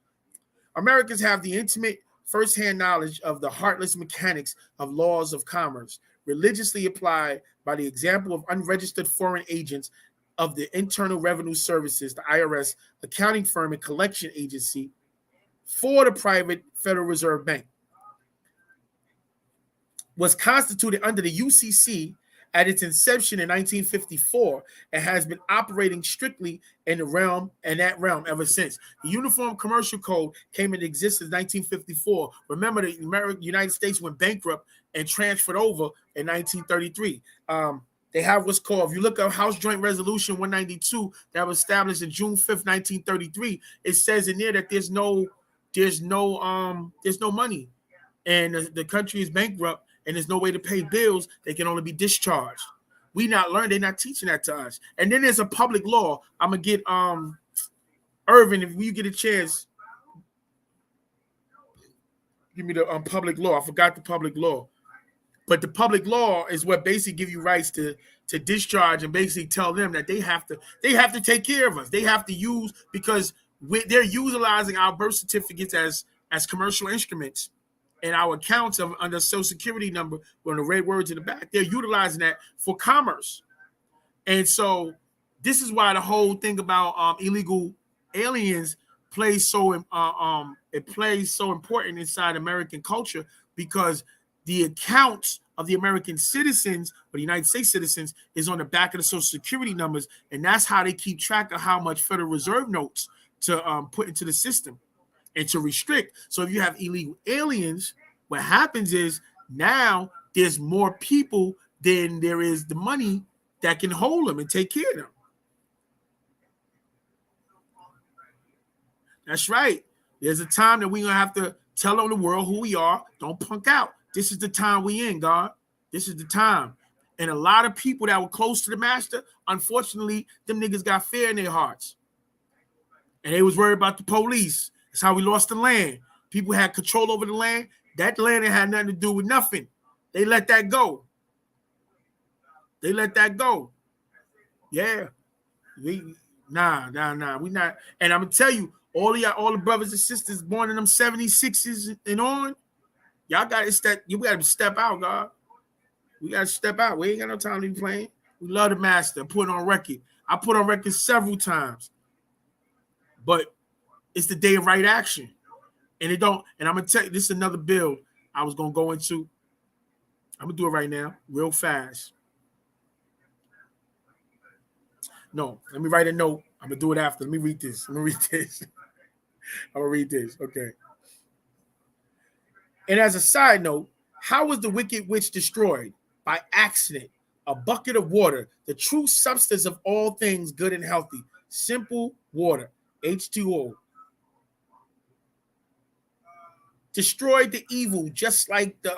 Americans have the intimate firsthand knowledge of the heartless mechanics of laws of commerce, religiously applied by the example of unregistered foreign agents of the Internal Revenue Services, the IRS, accounting firm and collection agency for the private Federal Reserve Bank. Was constituted under the UCC at its inception in 1954 and has been operating strictly in that realm ever since. The Uniform Commercial Code came into existence in 1954. Remember, the United States went bankrupt and transferred over in 1933. They have what's called, if you look up House Joint Resolution 192 that was established in June 5th, 1933, it says in there that there's no money and the country is bankrupt and there's no way to pay bills. They can only be discharged. We not learned. They're not teaching that to us. And then there's a public law. I'm gonna get Irvin, if you get a chance, give me the public law. I forgot the public law. But the public law is what basically give you rights to discharge and basically tell them that they have to take care of us. They have to use, because they're utilizing our birth certificates as commercial instruments and our accounts under Social Security number with the red words in the back. They're utilizing that for commerce. And so this is why the whole thing about illegal aliens plays so important inside American culture, because the accounts of the American citizens or the United States citizens is on the back of the Social Security numbers, and that's how they keep track of how much Federal Reserve notes to put into the system and to restrict. So if you have illegal aliens, what happens is now there's more people than there is the money that can hold them and take care of them. That's right. There's a time that we're going to have to tell the world who we are. Don't punk out. This is the time we in, God. This is the time. And a lot of people that were close to the master, unfortunately, them niggas got fear in their hearts. And they was worried about the police. That's how we lost the land. People had control over the land. That land had nothing to do with nothing. They let that go. They let that go. Yeah. Nah. We not. And I'm going to tell you, all the brothers and sisters born in them 76s and on, y'all got to step out, God. We got to step out. We ain't got no time to be playing. We love the master. Put on record. I put on record several times. But it's the day of right action. And I'm going to tell you, this is another bill I was going to go into. I'm going to do it right now, real fast. No, let me write a note. I'm going to do it after. Let me read this. I'm going to read this. Okay. And as a side note, how was the wicked witch destroyed? By accident. A bucket of water, the true substance of all things good and healthy. Simple water, H2O. Destroyed the evil, just like the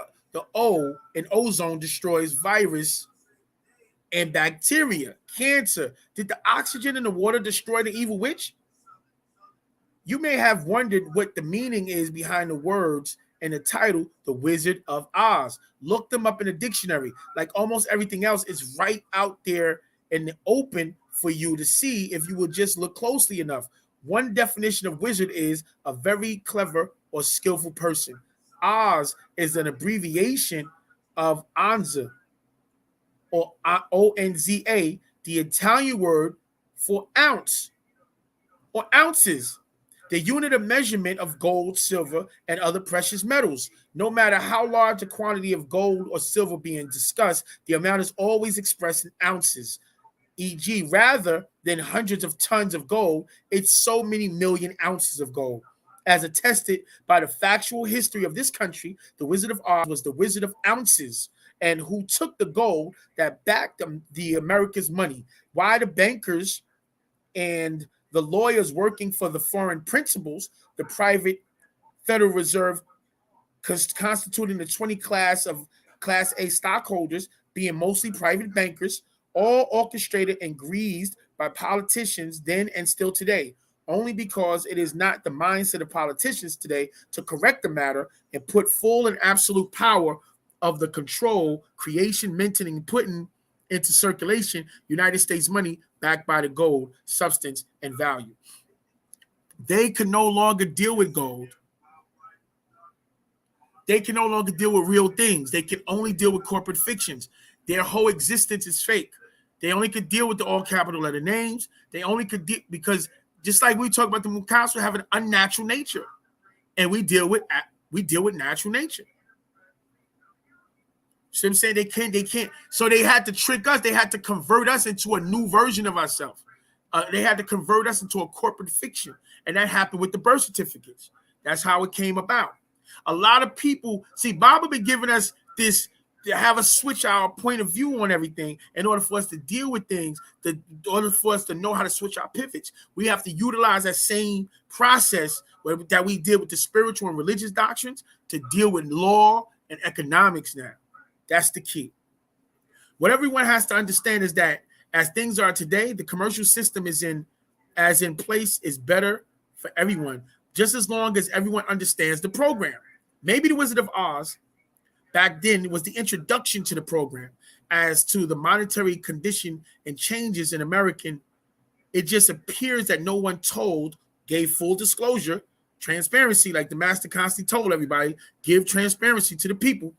O in ozone destroys virus and bacteria, cancer. Did the oxygen in the water destroy the evil witch? You may have wondered what the meaning is behind the words and the title, The Wizard of Oz. Look them up in the dictionary. Like almost everything else, it's right out there in the open for you to see if you would just look closely enough. One definition of wizard is a very clever or skillful person. Oz is an abbreviation of Anza, or Onza, the Italian word for ounce or ounces, the unit of measurement of gold, silver, and other precious metals. No matter how large a quantity of gold or silver being discussed, the amount is always expressed in ounces. E.g., rather than hundreds of tons of gold, it's so many million ounces of gold. As attested by the factual history of this country, the Wizard of Oz was the Wizard of Ounces, and who took the gold that backed the America's money. Why the bankers and the lawyers working for the foreign principals, the private Federal Reserve constituting the 20 class of Class A stockholders, being mostly private bankers, all orchestrated and greased by politicians then and still today, only because it is not the mindset of politicians today to correct the matter and put full and absolute power of the control, creation, minting, and putting into circulation United States money backed by the gold, substance, and value. They can no longer deal with gold. They can no longer deal with real things. They can only deal with corporate fictions. Their whole existence is fake. They only could deal with the all capital letter names. They only could deal because just like we talk about the Mukasu have an unnatural nature, and we deal with natural nature. So I'm saying they can't. So they had to trick us. They had to convert us into a new version of ourselves. They had to convert us into a corporate fiction, and that happened with the birth certificates. That's how it came about. A lot of people see Bob been giving us this to have us switch our point of view on everything in order for us to deal with things, in order for us to know how to switch our pivots. We have to utilize that same process that we did with the spiritual and religious doctrines to deal with law and economics now. That's the key. What everyone has to understand is that as things are today, the commercial system is in place is better for everyone, just as long as everyone understands the program. Maybe the Wizard of Oz back then was the introduction to the program. As to the monetary condition and changes in American, it just appears that no one gave full disclosure, transparency, like the Master constantly told everybody, give transparency to the people.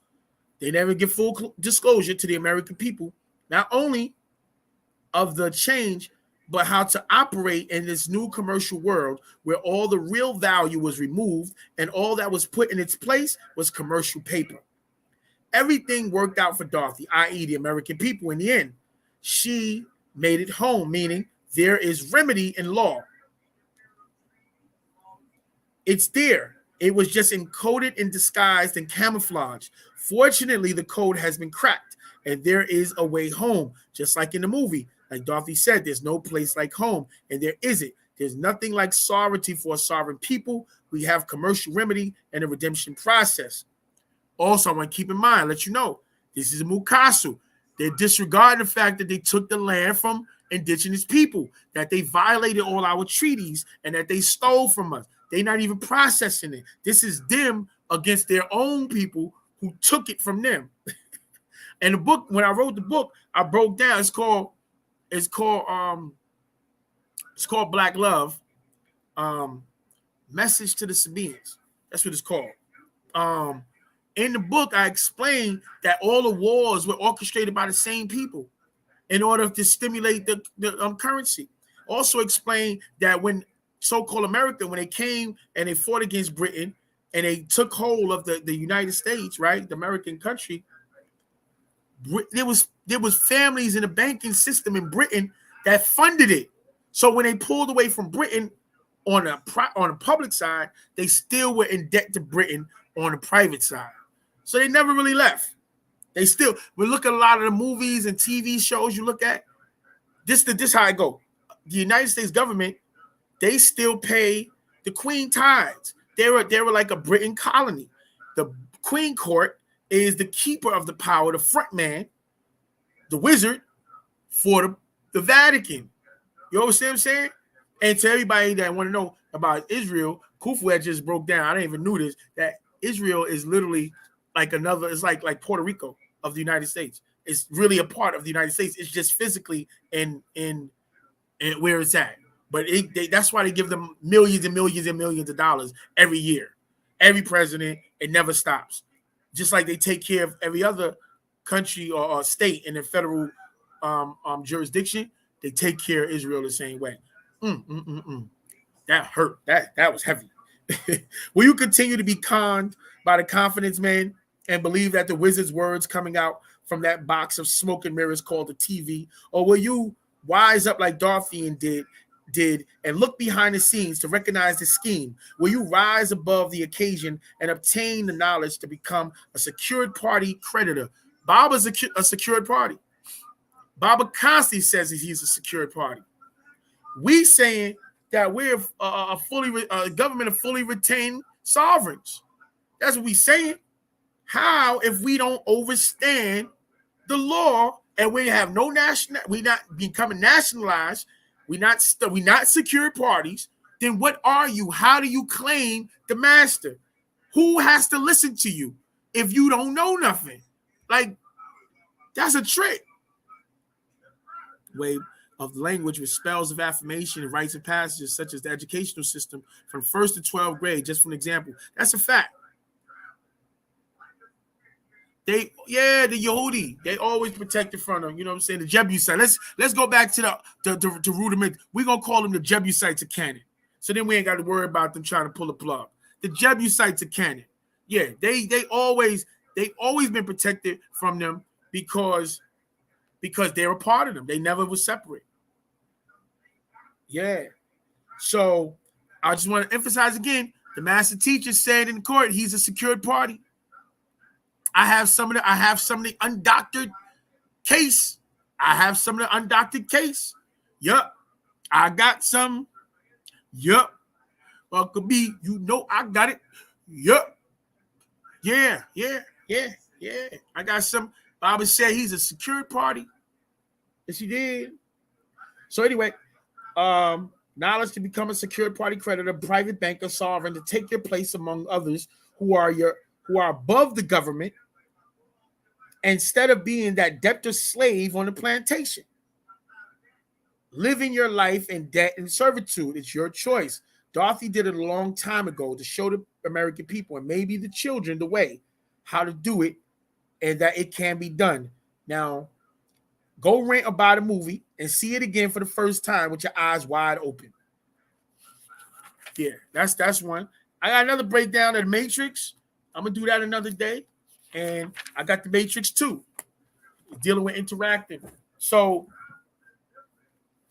They never give full disclosure to the American people, not only of the change, but how to operate in this new commercial world where all the real value was removed and all that was put in its place was commercial paper. Everything worked out for Dorothy, i.e. the American people in the end. She made it home, meaning there is remedy in law. It's there. It was just encoded and disguised and camouflaged. Fortunately, the code has been cracked, and there is a way home, just like in the movie. Like Dorothy said, there's no place like home, and there isn't. There's nothing like sovereignty for a sovereign people. We have commercial remedy and a redemption process. Also, I want to keep in mind, let you know, this is a Mukasu. They're disregarding the fact that they took the land from indigenous people, that they violated all our treaties, and that they stole from us. They're not even processing it. This is them against their own people who took it from them. And the book, when I wrote the book, I broke down. It's called Black Love. Message to the Sabians. That's what it's called. In the book, I explained that all the wars were orchestrated by the same people in order to stimulate the currency. Also explained that when so-called America, when they came and they fought against Britain and they took hold of the United States, right, the American country, there was families in the banking system in Britain that funded it. So when they pulled away from Britain on a public side, they still were in debt to Britain on the private side. So they never really left. They still, we look at a lot of the movies and TV shows you look at, this how it go. The United States government, they still pay the Queen tithes. They were like a Britain colony. The Queen Court is the keeper of the power, the front man, the wizard, for the Vatican. You know what I'm saying? And to everybody that want to know about Israel, Kufu had just broke down. I didn't even know this, that Israel is literally like another, it's like Puerto Rico of the United States. It's really a part of the United States. It's just physically in where it's at. But that's why they give them millions and millions and millions of dollars every year. Every president, it never stops. Just like they take care of every other country or state in the federal jurisdiction, they take care of Israel the same way. That hurt. That was heavy. Will you continue to be conned by the confidence man and believe that the wizard's words coming out from that box of smoke and mirrors called the TV? Or will you wise up like Darthian did and look behind the scenes to recognize the scheme? Will you rise above the occasion and obtain the knowledge to become a secured party creditor? Bob is a secured party. Baba constantly says he's a secured party. We saying that we're a government of fully retained sovereigns. That's what we saying. How if we don't overstand the law and we have no national, we not becoming nationalized, we not secured parties, then what are you? How do you claim the master? Who has to listen to you if you don't know nothing? Like, that's a trick. Way of language with spells of affirmation and rites of passages, such as the educational system from 1st to 12th grade, just for an example. That's a fact. The Yehudi, they always protected from them. You know what I'm saying? The Jebusite. Let's go back to the rudiment. We're gonna call them the Jebusites of canon. So then we ain't got to worry about them trying to pull a plug. The Jebusites of canon. Yeah, they always been protected from them because they're a part of them. They never were separate. Yeah. So I just want to emphasize again, the master teacher said in court, he's a secured party. I have some of the undoctored case. Yup. I got some. Yup. Well, could be, I got it. Yup. Yeah. I got some. Baba said he's a secured party. Yes, he did. So anyway, knowledge to become a secured party creditor, private banker, sovereign, to take your place among others who are above the government, instead of being that debtor slave on the plantation. Living your life in debt and servitude, it's your choice. Dorothy did it a long time ago to show the American people and maybe the children the way how to do it and that it can be done. Now, go rent about a movie and see it again for the first time with your eyes wide open. Yeah, that's one. I got another breakdown of the Matrix. I'm going to do that another day. And I got the Matrix 2, dealing with interactive. So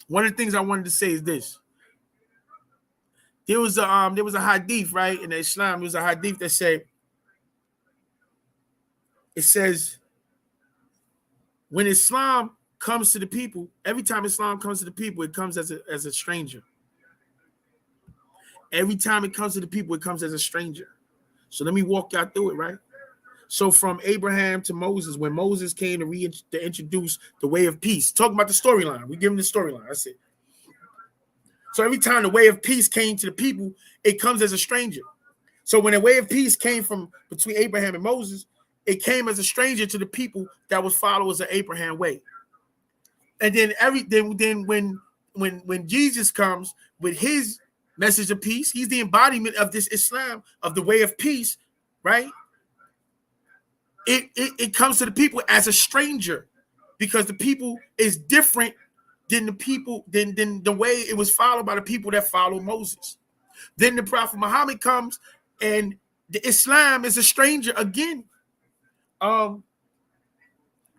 one of the things I wanted to say is this. There was a hadith, right, in Islam. There was a hadith that said, it says, when Islam comes to the people, every time Islam comes to the people, it comes as a stranger. Every time it comes to the people, it comes as a stranger. So let me walk y'all through it, right? So from Abraham to Moses, when Moses came to introduce the way of peace, talking about the storyline, we give him the storyline. That's it. So every time the way of peace came to the people, it comes as a stranger. So when the way of peace came from between Abraham and Moses, it came as a stranger to the people that was followers of Abraham's way. And then when Jesus comes with his message of peace, he's the embodiment of this Islam, of the way of peace, right? It comes to the people as a stranger because the people is different than the people than the way it was followed by the people that followed Moses. Then the Prophet Muhammad comes and the Islam is a stranger again.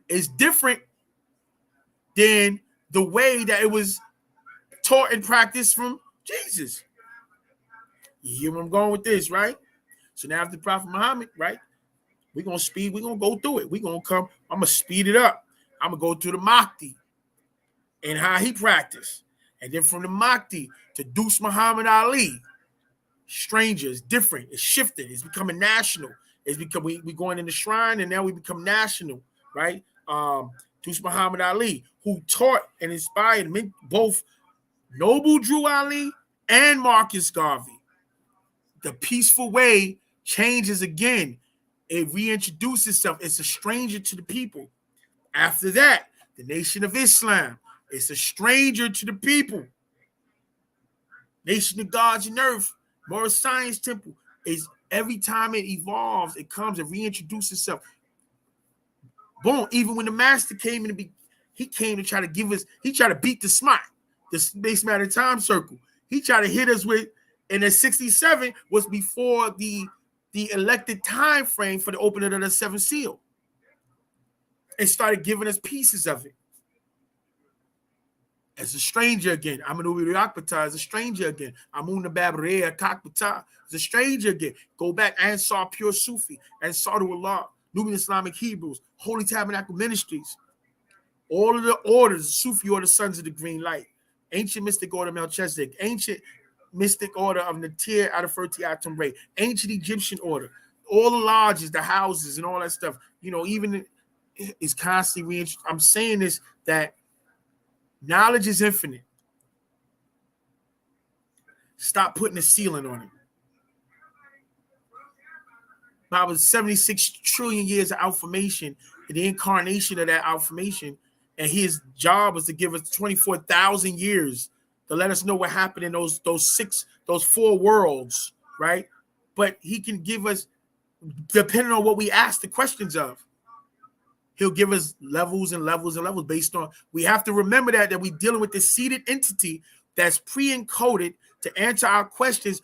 It's different than the way that it was taught and practiced from Jesus. You hear where I'm going with this, right? So now after Prophet Muhammad, right? We're going to go through it. I'm going to speed it up. I'm going to go through the Mahdi and how he practiced. And then from the Mahdi to Deuce Muhammad Ali, stranger, it's different. It's shifting. It's becoming national. It's become we going in the shrine and now we become national, right? Deuce Muhammad Ali, who taught and inspired both Noble Drew Ali and Marcus Garvey. The peaceful way changes again. It reintroduces itself. It's a stranger to the people. After that, the Nation of Islam. It's a stranger to the people. Nation of Gods and Earth, Moral Science Temple. Is every time it evolves, it comes and reintroduces itself. Boom. Even when the master came in, he came to try to give us, he tried to beat the SMOT, the Space Matter Time Circle. He tried to hit us with, and the 67 was before the elected time frame for the opening of the Seventh Seal. And started giving us pieces of it. As a stranger again. Amanu Akbata is a stranger again. Amun Babrea Kakbata is a stranger again. Go back and saw Pure Sufi and Sadu Allah, Nubian Islamic Hebrews, Holy Tabernacle Ministries. All of the orders, Sufi order, Sons of the Green Light, Ancient Mystic Order Melchizedek, Ancient Mystic Order of Natir Adaferti Atum Ray, Ancient Egyptian Order, all the lodges, the houses, and all that stuff. You know, even is constantly reintroduced. I'm saying this, that knowledge is infinite. Stop putting a ceiling on it. Baba's 76 trillion years of outformation, and the incarnation of that outformation, and his job was to give us 24,000 years to let us know what happened in those four worlds, right? But he can give us, depending on what we ask the questions of, he'll give us levels and levels and levels based on, we have to remember that we're dealing with this seated entity that's pre-encoded to answer our questions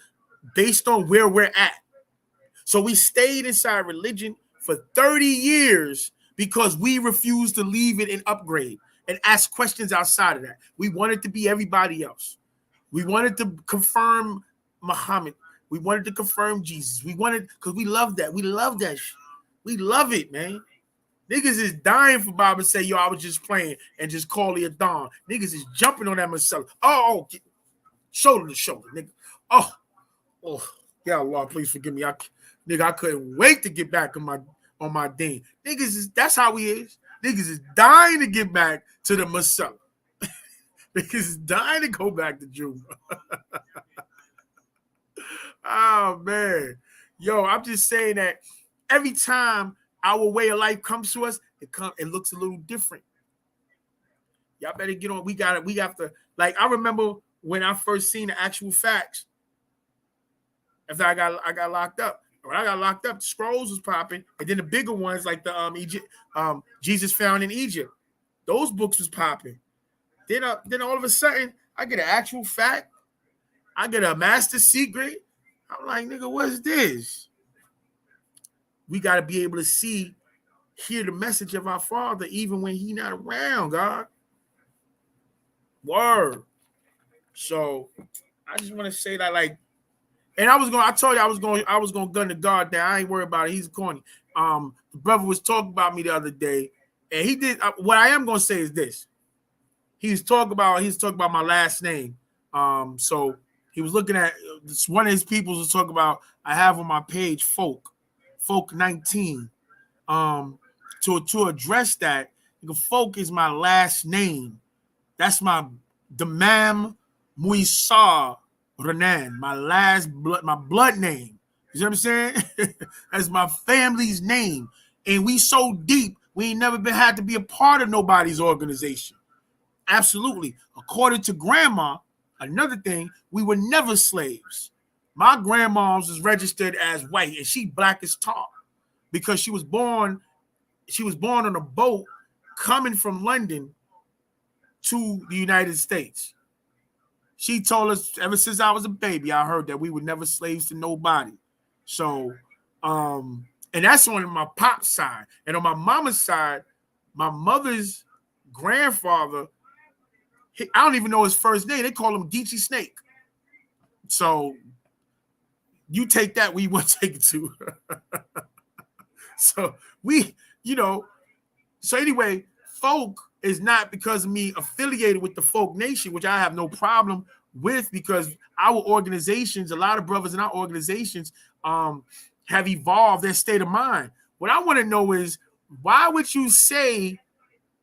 based on where we're at. So we stayed inside religion for 30 years because we refused to leave it and upgrade and ask questions outside of that. We wanted to be everybody else. We wanted to confirm Muhammad. We wanted to confirm Jesus. We wanted, because we love that. We love that shit. We love it, man. Niggas is dying for Bob and say, yo, I was just playing and just call it a dawn. Niggas is jumping on that Marcella. Oh, shoulder to shoulder, nigga. Oh, yeah, Allah, please forgive me. I couldn't wait to get back on my deen. Niggas is, that's how he is. Niggas is dying to get back to the Marcella. Niggas is dying to go back to Juba. Oh, man. Yo, I'm just saying that every time our way of life comes to us, it looks a little different. Y'all better get on. We have to, like, I remember when I first seen the actual facts after I got locked up. When I got locked up, the scrolls was popping, and then the bigger ones like the Jesus Found in Egypt, those books was popping. Then all of a sudden, I get an actual fact. I get a master secret. I'm like, nigga, what's this? We got to be able to hear the message of our Father even when he not around, God. Word. So I just want to say that, like, and I told you I was going gun the guard down. I ain't worried about it. He's corny. The brother was talking about me the other day, and he did. What I am going to say is this. He's talking about my last name. So he was looking at one of his people was talking about, I have on my page Folk 19. To address that, Folk is my last name. That's my Damam Muisa Renan, my blood name. You know what I'm saying? That's my family's name. And we so deep, we ain't never had to be a part of nobody's organization. Absolutely. According to grandma, another thing, we were never slaves. My grandma's was registered as white, and she black as tar because she was born on a boat coming from London to the United States. She told us ever since I was a baby, I heard that we were never slaves to nobody. So, and that's on my pop's side. And on my mama's side, my mother's grandfather, I don't even know his first name. They call him Geechee Snake. So you take that, we want to take it too. So so anyway, Folk is not because of me affiliated with the Folk Nation, which I have no problem with, because our organizations, a lot of brothers in our organizations have evolved their state of mind. What I want to know is, why would you say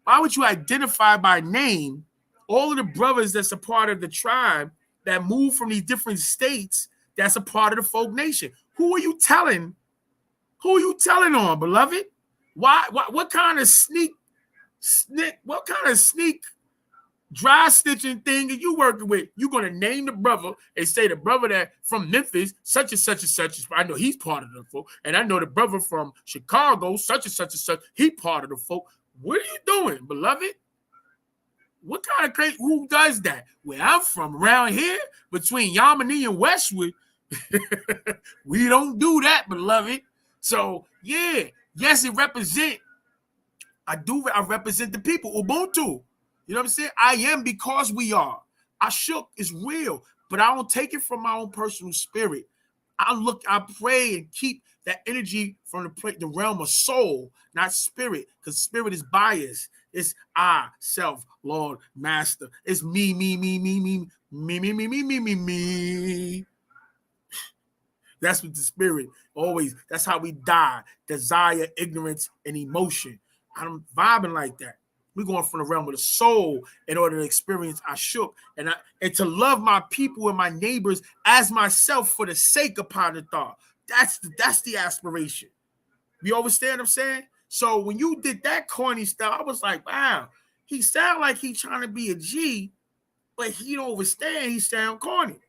Why would you identify by name all of the brothers that's a part of the tribe that move from these different states that's a part of the folk nation? Who are you telling? Who are you telling on, beloved? Why what kind of sneak dry stitching thing are you working with? You're gonna name the brother and say the brother that from Memphis, such and such and such. I know he's part of the folk, and I know the brother from Chicago, such and such and such. He part of the folk. What are you doing, beloved? What kind of crazy? Who does that? Where I'm from, around here, between Yamani and Westwood, we don't do that, beloved. So yeah, yes, it represent. I represent the people. Ubuntu. You know what I'm saying? I am because we are. I shook is real, but I don't take it from my own personal spirit. I pray and keep that energy from the realm of soul, not spirit, because spirit is biased. It's I, self, Lord, Master. It's me. That's what the spirit always, that's how we die. Desire, ignorance, and emotion. I'm vibing like that. We're going from the realm of the soul in order to experience Ashuk and to love my people and my neighbors as myself for the sake of Padatha. That's the aspiration. You understand what I'm saying? So when you did that corny stuff, I was like, wow, he sound like he's trying to be a G, but he don't understand. He sound corny.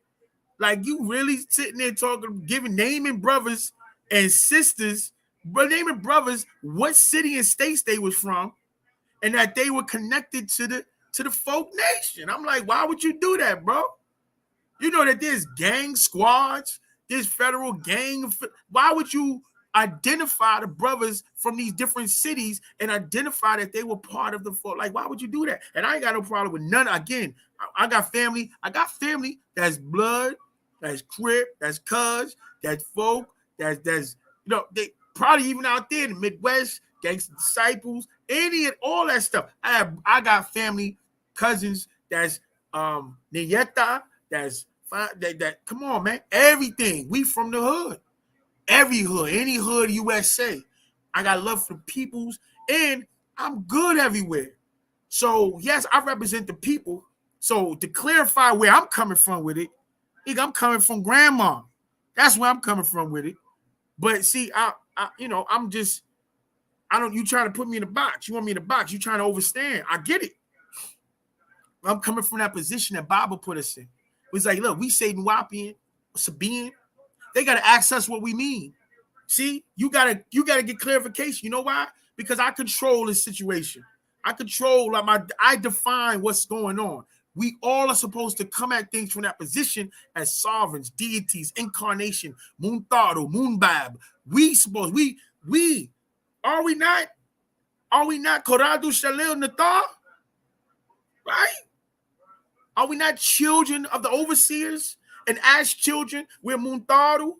Like you really sitting there talking, naming brothers and sisters, but naming brothers what city and states they was from, and that they were connected to the folk nation. I'm like, why would you do that, bro? You know that there's gang squads, there's federal gang. Why would you identify the brothers from these different cities and identify that they were part of the folk? Like, why would you do that? And I ain't got no problem with none. Again, I got family. I got family that's blood, that's crip, that's cuz, that's folk, that's they probably even out there in the Midwest, gangster disciples, all that stuff. I got family, cousins that's Nieta, that's that come on, man. Everything. We from the hood. Every hood, any hood USA. I got love for the peoples, and I'm good everywhere. So yes, I represent the people. So to clarify where I'm coming from with it, I'm coming from grandma. That's where I'm coming from with it. But see, I'm just, you trying to put me in a box. You want me in a box. You trying to overstand. I get it. I'm coming from that position that Bible put us in. It was like, look, we say Nuwapian, Sabian. They got to ask us what we mean. See, you gotta get clarification. You know why? Because I control this situation. I define what's going on. We all are supposed to come at things from that position as sovereigns, deities, incarnation, Muntaro, Moonbab. Are we not Koradu Shalil Nathar? Right? Are we not children of the overseers? And as children, we're Muntaru,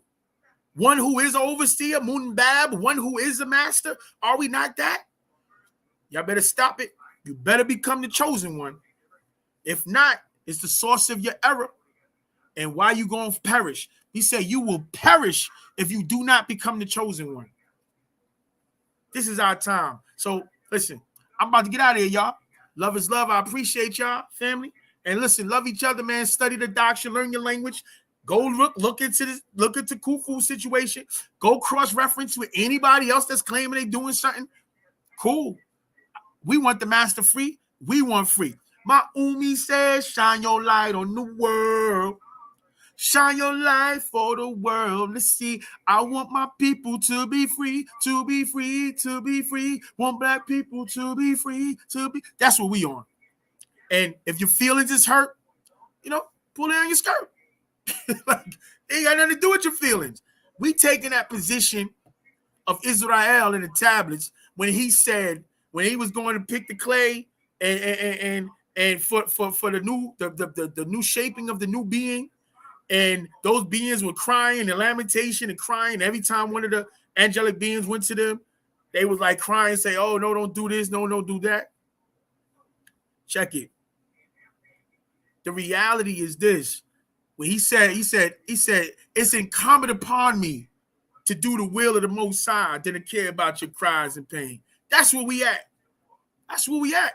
one who is an overseer, Munbab, one who is a master. Are we not that? Y'all better stop it. You better become the chosen one. If not, it's the source of your error. And why you going to perish? He said you will perish if you do not become the chosen one. This is our time. So listen, I'm about to get out of here, y'all. Love is love. I appreciate y'all, family. And listen, love each other, man. Study the doctrine, learn your language. Go look into Khufu situation. Go cross-reference with anybody else that's claiming they doing something. Cool. We want the master free. We want free. My Umi says, shine your light on the world. Shine your light for the world. Let's see. I want my people to be free, to be free, to be free. Want black people to be free, to be. That's what we on. And if your feelings is hurt, pull down your skirt. Like, it ain't got nothing to do with your feelings. We taking that position of Israel in the tablets when he was going to pick the clay and for the new shaping of the new being, and those beings were crying and lamentation and crying every time one of the angelic beings went to them. They was like crying, say, "Oh no, don't do this, no, don't do that." Check it. The reality is this. When he said, it's incumbent upon me to do the will of the Most High than to care about your cries and pain. That's where we at. That's where we at.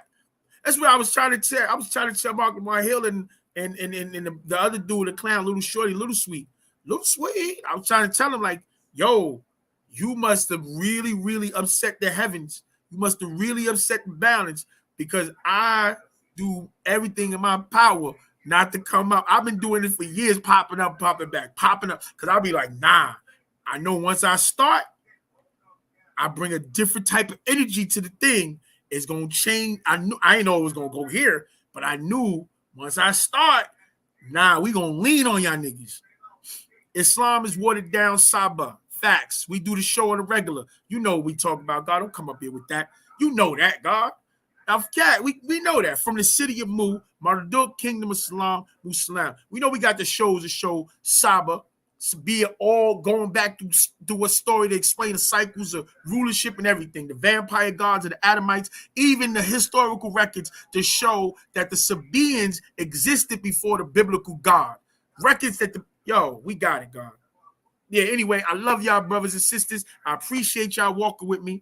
That's what I was trying to tell. I was trying to tell Mark Hill and the other dude, the clown, Little Shorty, Little Sweet. I was trying to tell him, like, yo, you must have really, really upset the heavens. You must have really upset the balance, because I do everything in my power not to come up. I've been doing it for years, popping up, popping back, popping up, because I'll be like, nah, I know once I start, I bring a different type of energy to the thing. It's going to change. I didn't know it was going to go here, but I knew once I start, nah, we going to lean on y'all niggas. Islam is watered down Saba. Facts. We do the show on the regular. You know what we talk about, God. Don't come up here with that. You know that, God. Now, cat, we know that. From the city of Mu, Marduk, Kingdom of Salam, Muslim. We know we got the shows to show Saba, be it all going back to a story to explain the cycles of rulership and everything, the vampire gods of the Adamites, even the historical records to show that the Sabaeans existed before the biblical God. Records that we got it, God. Yeah, anyway, I love y'all, brothers and sisters. I appreciate y'all walking with me.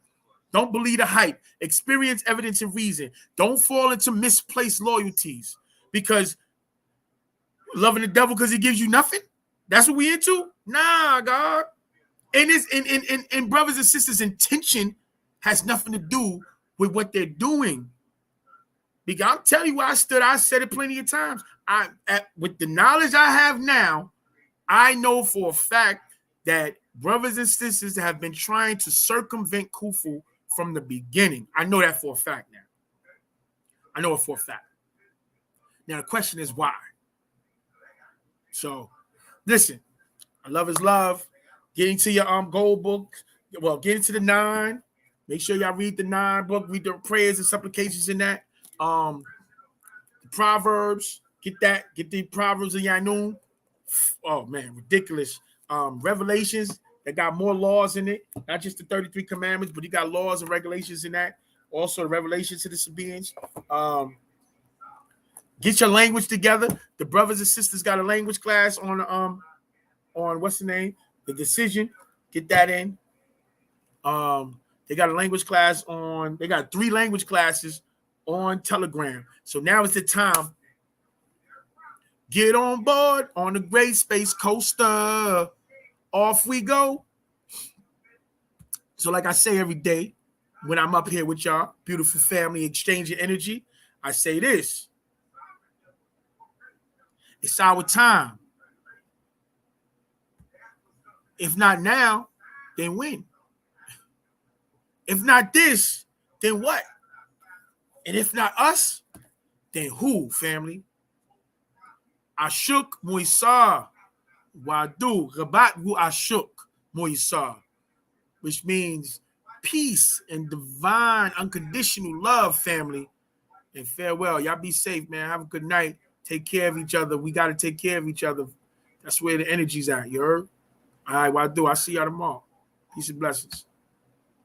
Don't believe the hype. Experience, evidence, and reason. Don't fall into misplaced loyalties, because loving the devil because he gives you nothing. That's what we into? Nah, God. And brothers and sisters, intention has nothing to do with what they're doing. Because I'll tell you where I stood. I said it plenty of times. With the knowledge I have now, I know for a fact that brothers and sisters have been trying to circumvent Khufu from the beginning. I know that for a fact now. I know it for a fact. Now the question is why. So, listen, I love is love. Get into your gold book. Well, get into the 9. Make sure y'all read the 9 book. Read the prayers and supplications in that. The Proverbs. Get that. Get the Proverbs of Yanun. Oh man, ridiculous. Revelations that got more laws in it. Not just the 33 commandments, but you got laws and regulations in that. Also, the revelations to the Sabaeans. Get your language together. The brothers and sisters got a language class on what's the name? The Decision. Get that in. They got a language class they got 3 language classes on Telegram. So now is the time. Get on board on the Great Space Coaster. Off we go. So like I say every day when I'm up here with y'all, beautiful family, exchanging energy, I say this. It's our time. If not now, then when? If not this, then what? And if not us, then who, family? Ashuk Moisar Wadu Rabat Wu Ashuk Moisar, which means peace and divine unconditional love, family. And farewell. Y'all be safe, man. Have a good night. Take care of each other. We got to take care of each other. That's where the energy's at. You heard? All right, Wadu. I'll see y'all tomorrow. Peace and blessings.